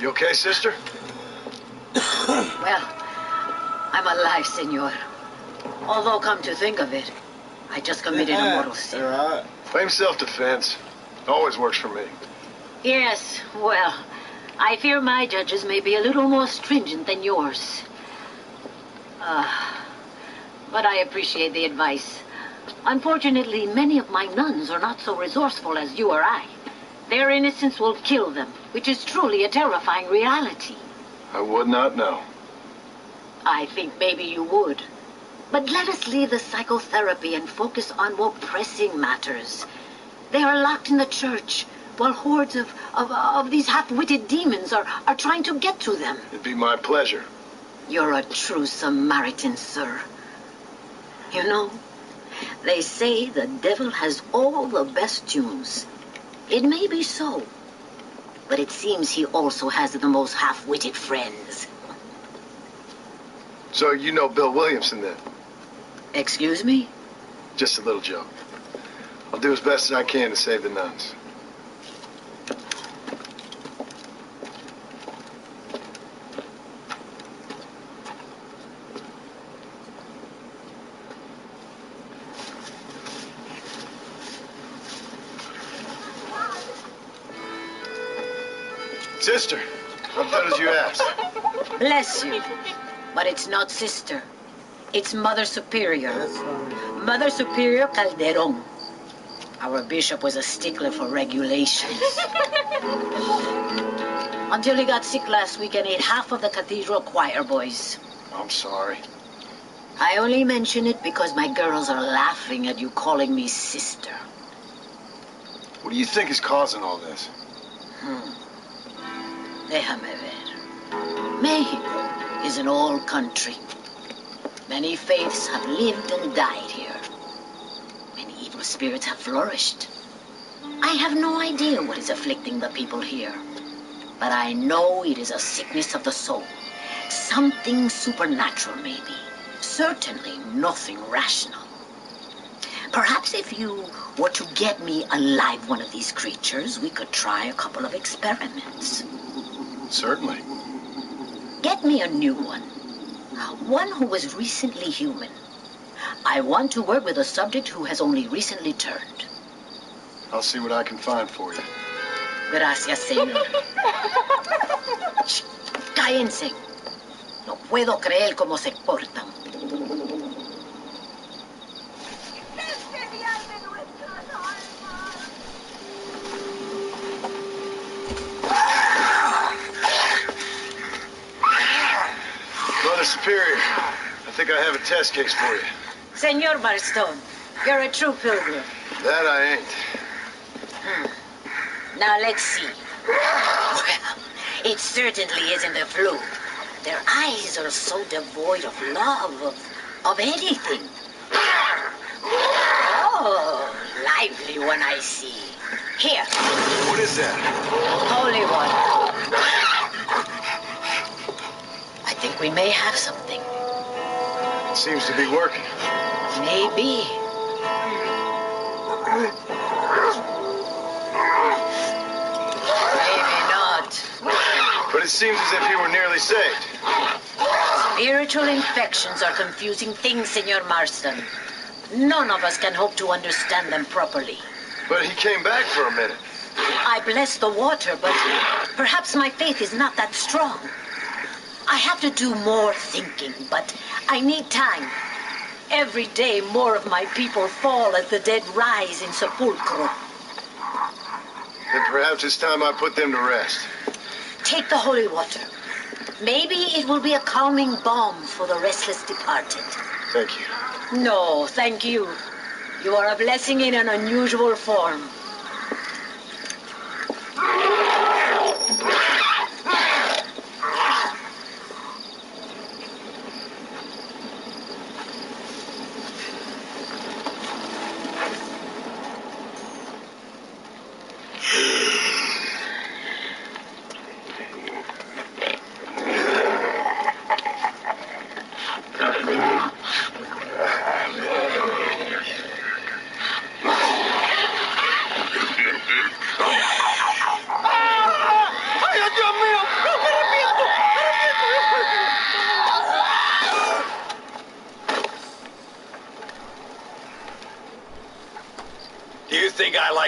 You okay, sister? Well, I'm alive, senor. Although, come to think of it, I just committed a mortal sin. Right. Plain self-defense. Always works for me. Yes, well, I fear my judges may be a little more stringent than yours. But I appreciate the advice. Unfortunately, many of my nuns are not so resourceful as you or I. Their innocence will kill them, which is truly a terrifying reality. I would not know. I think maybe you would. But let us leave the psychotherapy and focus on more pressing matters. They are locked in the church, while hordes of these half-witted demons are trying to get to them. It'd be my pleasure. You're a true Samaritan, sir. You know, they say the devil has all the best tunes. It may be so, but it seems he also has the most half-witted friends. So you know Bill Williamson, then? Excuse me? Just a little joke. I'll do as best as I can to save the nuns. Sister, I've done as you asked. Bless you. But it's not sister. It's Mother Superior. Mother Superior Calderon. Our bishop was a stickler for regulations. Until he got sick last week and ate half of the cathedral choir boys. I'm sorry. I only mention it because my girls are laughing at you calling me sister. What do you think is causing all this? Déjame ver. Mexico is an old country. Many faiths have lived and died here. Many evil spirits have flourished. I have no idea what is afflicting the people here. But I know it is a sickness of the soul. Something supernatural, maybe. Certainly nothing rational. Perhaps if you were to get me alive one of these creatures, we could try a couple of experiments. Certainly. Get me a new one. One who was recently human. I want to work with a subject who has only recently turned. I'll see what I can find for you. Gracias, señor. Shh, cállense. No puedo creer cómo se portan. Brother Superior, I think I have a test case for you. Senor Marston, you're a true pilgrim. That I ain't. Now let's see. Well, it certainly isn't the flu. Their eyes are so devoid of love, of anything. Oh, lively one I see. Here. What is that? Holy water. I think we may have something. It seems to be working. Maybe. Maybe not. But it seems as if he were nearly saved. Spiritual infections are confusing things, Senor Marston. None of us can hope to understand them properly. But he came back for a minute. I bless the water, but perhaps my faith is not that strong. I have to do more thinking, but I need time. Every day, more of my people fall as the dead rise in sepulchro. Then perhaps it's time I put them to rest. Take the holy water. Maybe it will be a calming balm for the restless departed. Thank you. No, thank you. You are a blessing in an unusual form.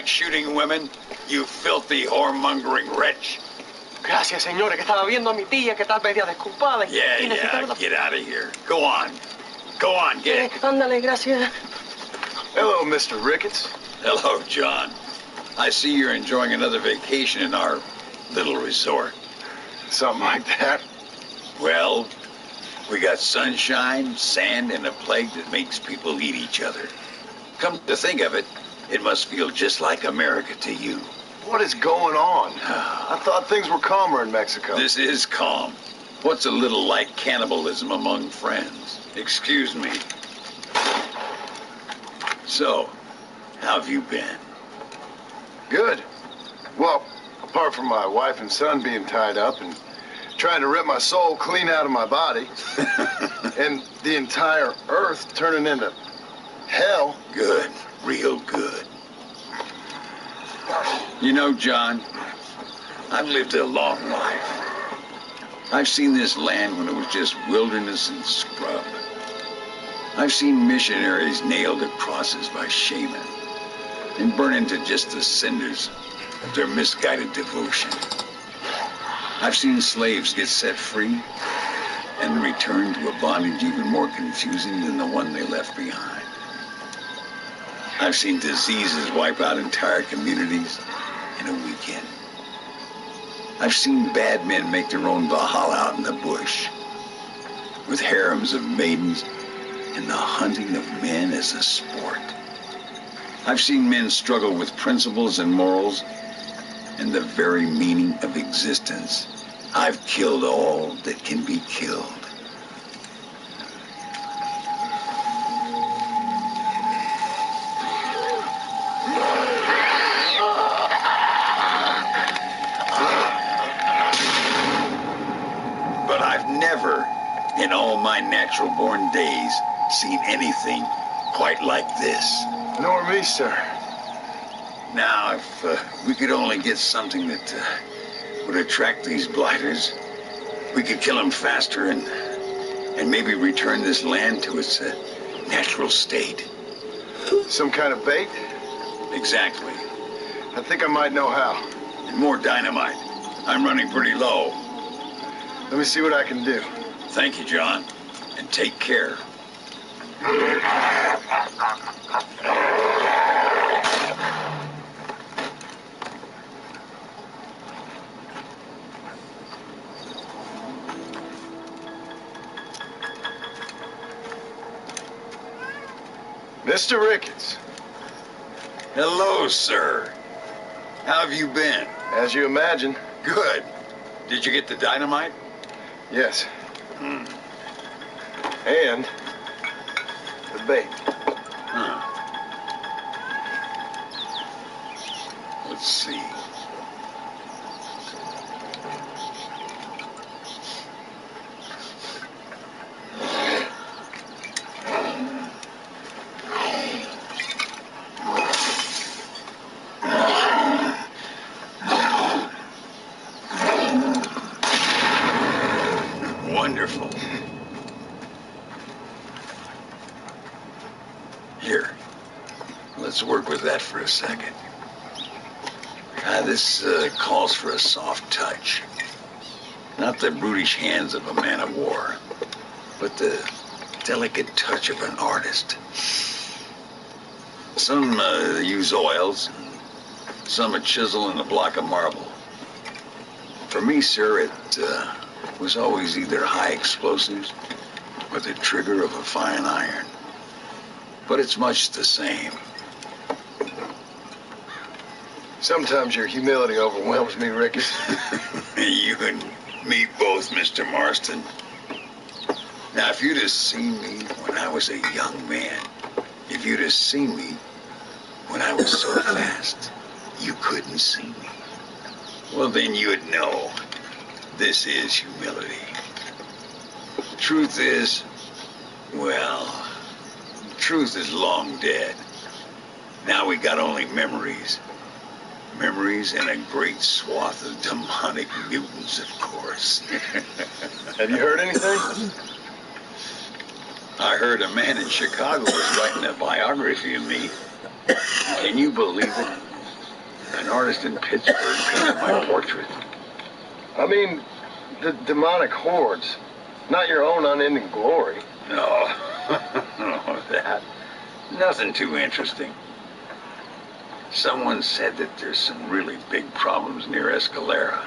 Shooting women, you filthy whoremongering wretch. Gracias, señores, que estaba viendo a mi tía que está media desculpada. Yeah, get out of here. Go on. Go on, get it. Ándale, gracias. Hello, Mr. Ricketts. Hello, John. I see you're enjoying another vacation in our little resort. Something like that. Well, we got sunshine, sand, and a plague that makes people eat each other. Come to think of it, it must feel just like America to you. What is going on? I thought things were calmer in Mexico. This is calm. What's a little like cannibalism among friends? Excuse me. So, how have you been? Good. Well, apart from my wife and son being tied up and trying to rip my soul clean out of my body, and the entire earth turning into hell. Good. Real good. You know, John, I've lived a long life. I've seen this land when it was just wilderness and scrub. I've seen missionaries nailed to crosses by shaman and burn into just the cinders of their misguided devotion. I've seen slaves get set free and return to a bondage even more confusing than the one they left behind. I've seen diseases wipe out entire communities in a weekend. I've seen bad men make their own Valhalla out in the bush, with harems of maidens and the hunting of men as a sport. I've seen men struggle with principles and morals and the very meaning of existence. I've killed all that can be killed. Never, in all my natural-born days, seen anything quite like this. Nor me, sir. Now, if we could only get something that would attract these blighters, we could kill them faster and maybe return this land to its natural state. Some kind of bait? Exactly. I think I might know how. And more dynamite. I'm running pretty low. Let me see what I can do. Thank you, John. And take care. Mr. Ricketts. Hello, sir. How have you been? As you imagine. Good. Did you get the dynamite? Yes. And the bait. Huh. Let's see. Wonderful. Here, let's work with that for a second. This calls for a soft touch. Not the brutish hands of a man of war, but the delicate touch of an artist. Some use oils, some a chisel and a block of marble. For me, sir, it was always either high explosives or the trigger of a fine iron. But it's much the same. Sometimes your humility overwhelms me, Ricketts. You and me both, Mr. Marston. Now, if you'd have seen me when I was a young man, if you'd have seen me when I was so fast, you couldn't see me. Well, then you'd know this is humility. Truth is, well, truth is long dead. Now we got only memories. Memories and a great swath of demonic mutants, of course. Have you heard anything? I heard a man in Chicago was writing a biography of me. Can you believe it? An artist in Pittsburgh painted my portrait. I mean, the demonic hordes, not your own unending glory. No, no, that. Nothing too interesting. Someone said that there's some really big problems near Escalera.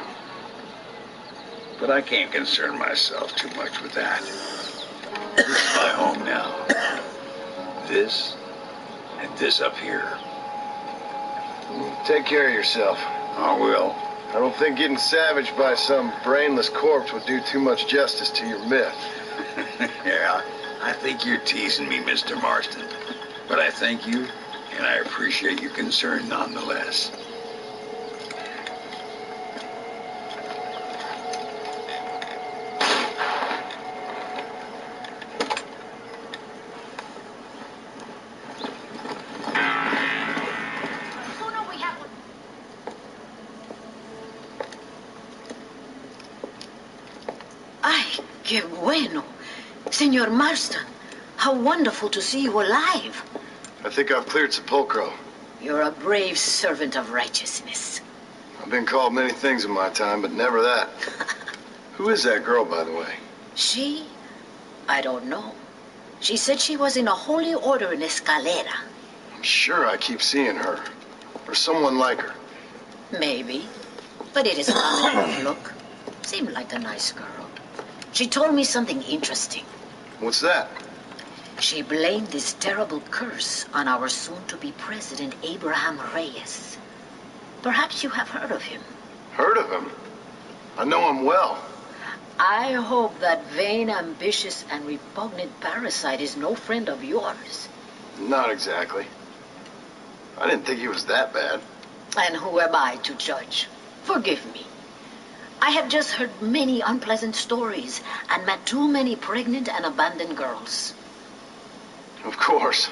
But I can't concern myself too much with that. This is my home now. This and this up here. Take care of yourself. I will. I don't think getting savaged by some brainless corpse would do too much justice to your myth. Yeah, I think you're teasing me, Mr. Marston. But I thank you, and I appreciate your concern nonetheless. Ay, qué bueno. Senor Marston, how wonderful to see you alive. I think I've cleared Sepulcro. You're a brave servant of righteousness. I've been called many things in my time, but never that. Who is that girl, by the way? She? I don't know. She said she was in a holy order in Escalera. I'm sure I keep seeing her. Or someone like her. Maybe. But it is a common look. Seemed like a nice girl. She told me something interesting. What's that? She blamed this terrible curse on our soon-to-be president, Abraham Reyes. Perhaps you have heard of him. Heard of him? I know him well. I hope that vain, ambitious, and repugnant parasite is no friend of yours. Not exactly. I didn't think he was that bad. And who am I to judge? Forgive me. I have just heard many unpleasant stories and met too many pregnant and abandoned girls. Of course.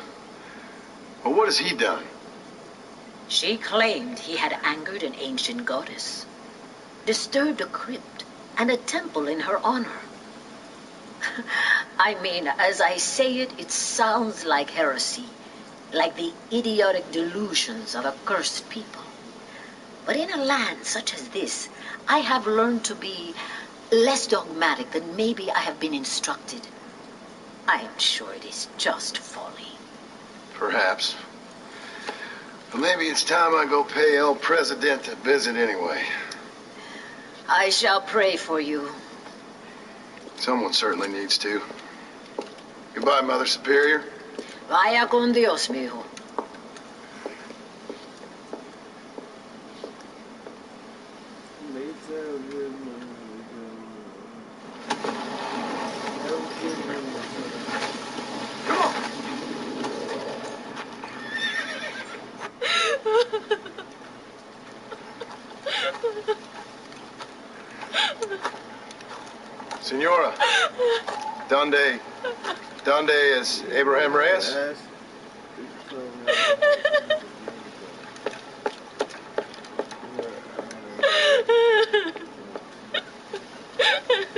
Well, what has he done? She claimed he had angered an ancient goddess, disturbed a crypt and a temple in her honor. I mean, as I say it, it sounds like heresy, like the idiotic delusions of a cursed people. But in a land such as this, I have learned to be less dogmatic than maybe I have been instructed. I am sure it is just folly. Perhaps. But maybe it's time I go pay El Presidente a visit anyway. I shall pray for you. Someone certainly needs to. Goodbye, Mother Superior. Vaya con Dios, mijo. Senora, Donde is Abraham Reyes?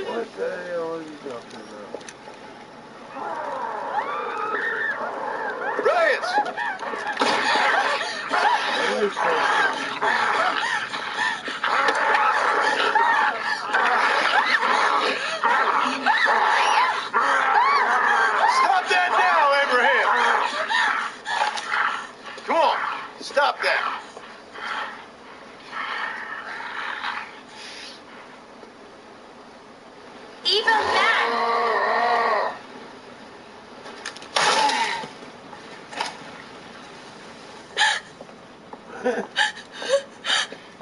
What the hell are you talking about? Reyes! Stop that now, Abraham! Come on, stop that. Evil man!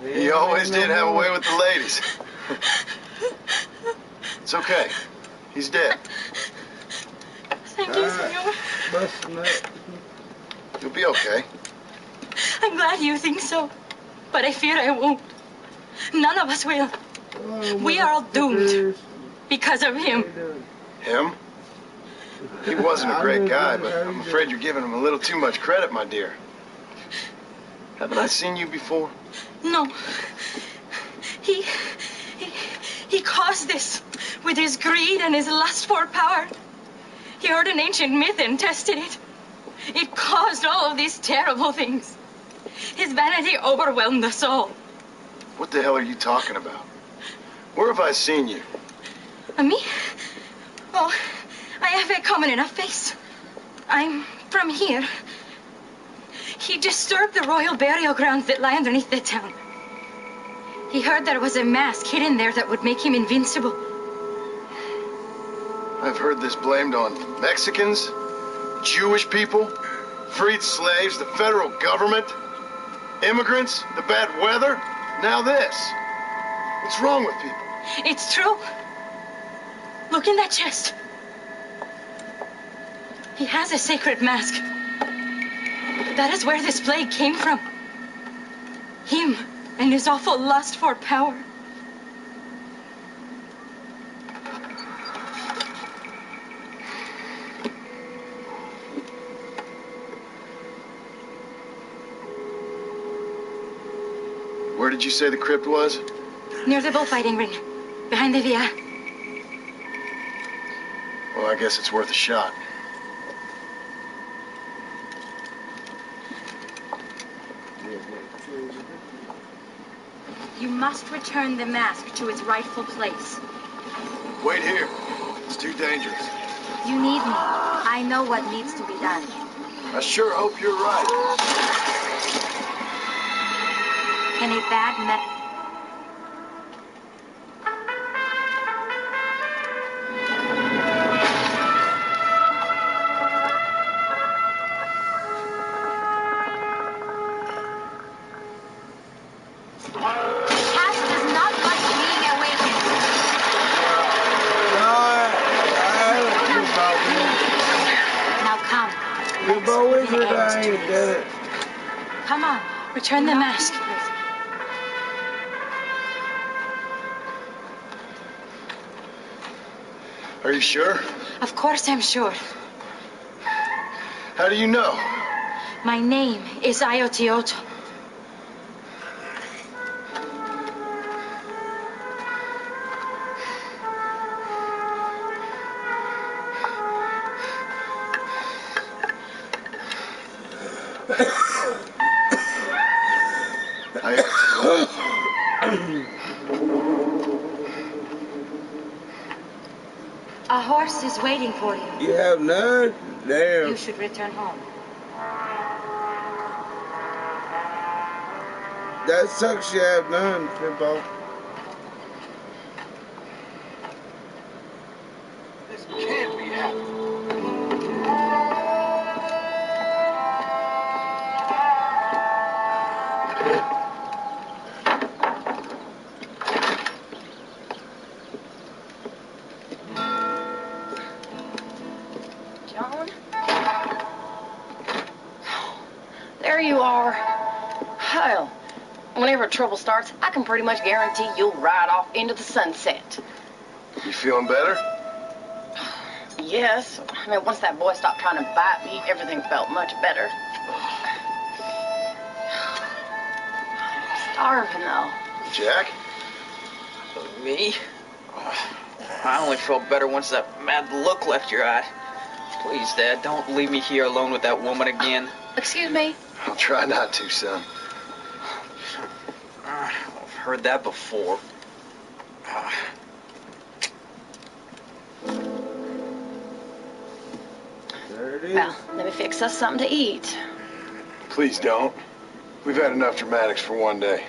He always did have a way with the ladies. It's okay. He's dead. Thank you, senor. You'll be okay. I'm glad you think so, but I fear I won't. None of us will. We are all doomed because of him. Him? He wasn't a great guy, but I'm afraid you're giving him a little too much credit, my dear. Haven't I seen you before? No. He caused this with his greed and his lust for power. He heard an ancient myth and tested it. It caused all of these terrible things. His vanity overwhelmed us all. What the hell are you talking about? Where have I seen you? Me? Oh, I have a common enough face. I'm from here. He disturbed the royal burial grounds that lie underneath the town. He heard there was a mask hidden there that would make him invincible. I've heard this blamed on Mexicans, Jewish people, freed slaves, the federal government, immigrants, the bad weather, now this. What's wrong with people? It's true. Look in that chest. He has a sacred mask. That is where this plague came from. Him and his awful lust for power. Where did you say the crypt was? Near the bullfighting ring, behind the villa. Well, I guess it's worth a shot. You must return the mask to its rightful place. Wait here. It's too dangerous. You need me. I know what needs to be done. I sure hope you're right. Can a bad man... I ain't done it. Come on, return the mask. Are you sure? Of course I'm sure. How do you know? My name is Ayotioto. A horse is waiting for you. You have none? Damn. You should return home. That sucks, you have none, Pimple. This can't be happening. John? There you are. Hell, whenever trouble starts, I can pretty much guarantee you'll ride off into the sunset. You feeling better? Yes. I mean, once that boy stopped trying to bite me, everything felt much better. I'm starving, though. Jack? Me? I only felt better once that mad look left your eye. Please, Dad, don't leave me here alone with that woman again. Excuse me? I'll try not to, son. I've heard that before. There it is. Well, let me fix us something to eat. Please don't. We've had enough dramatics for one day.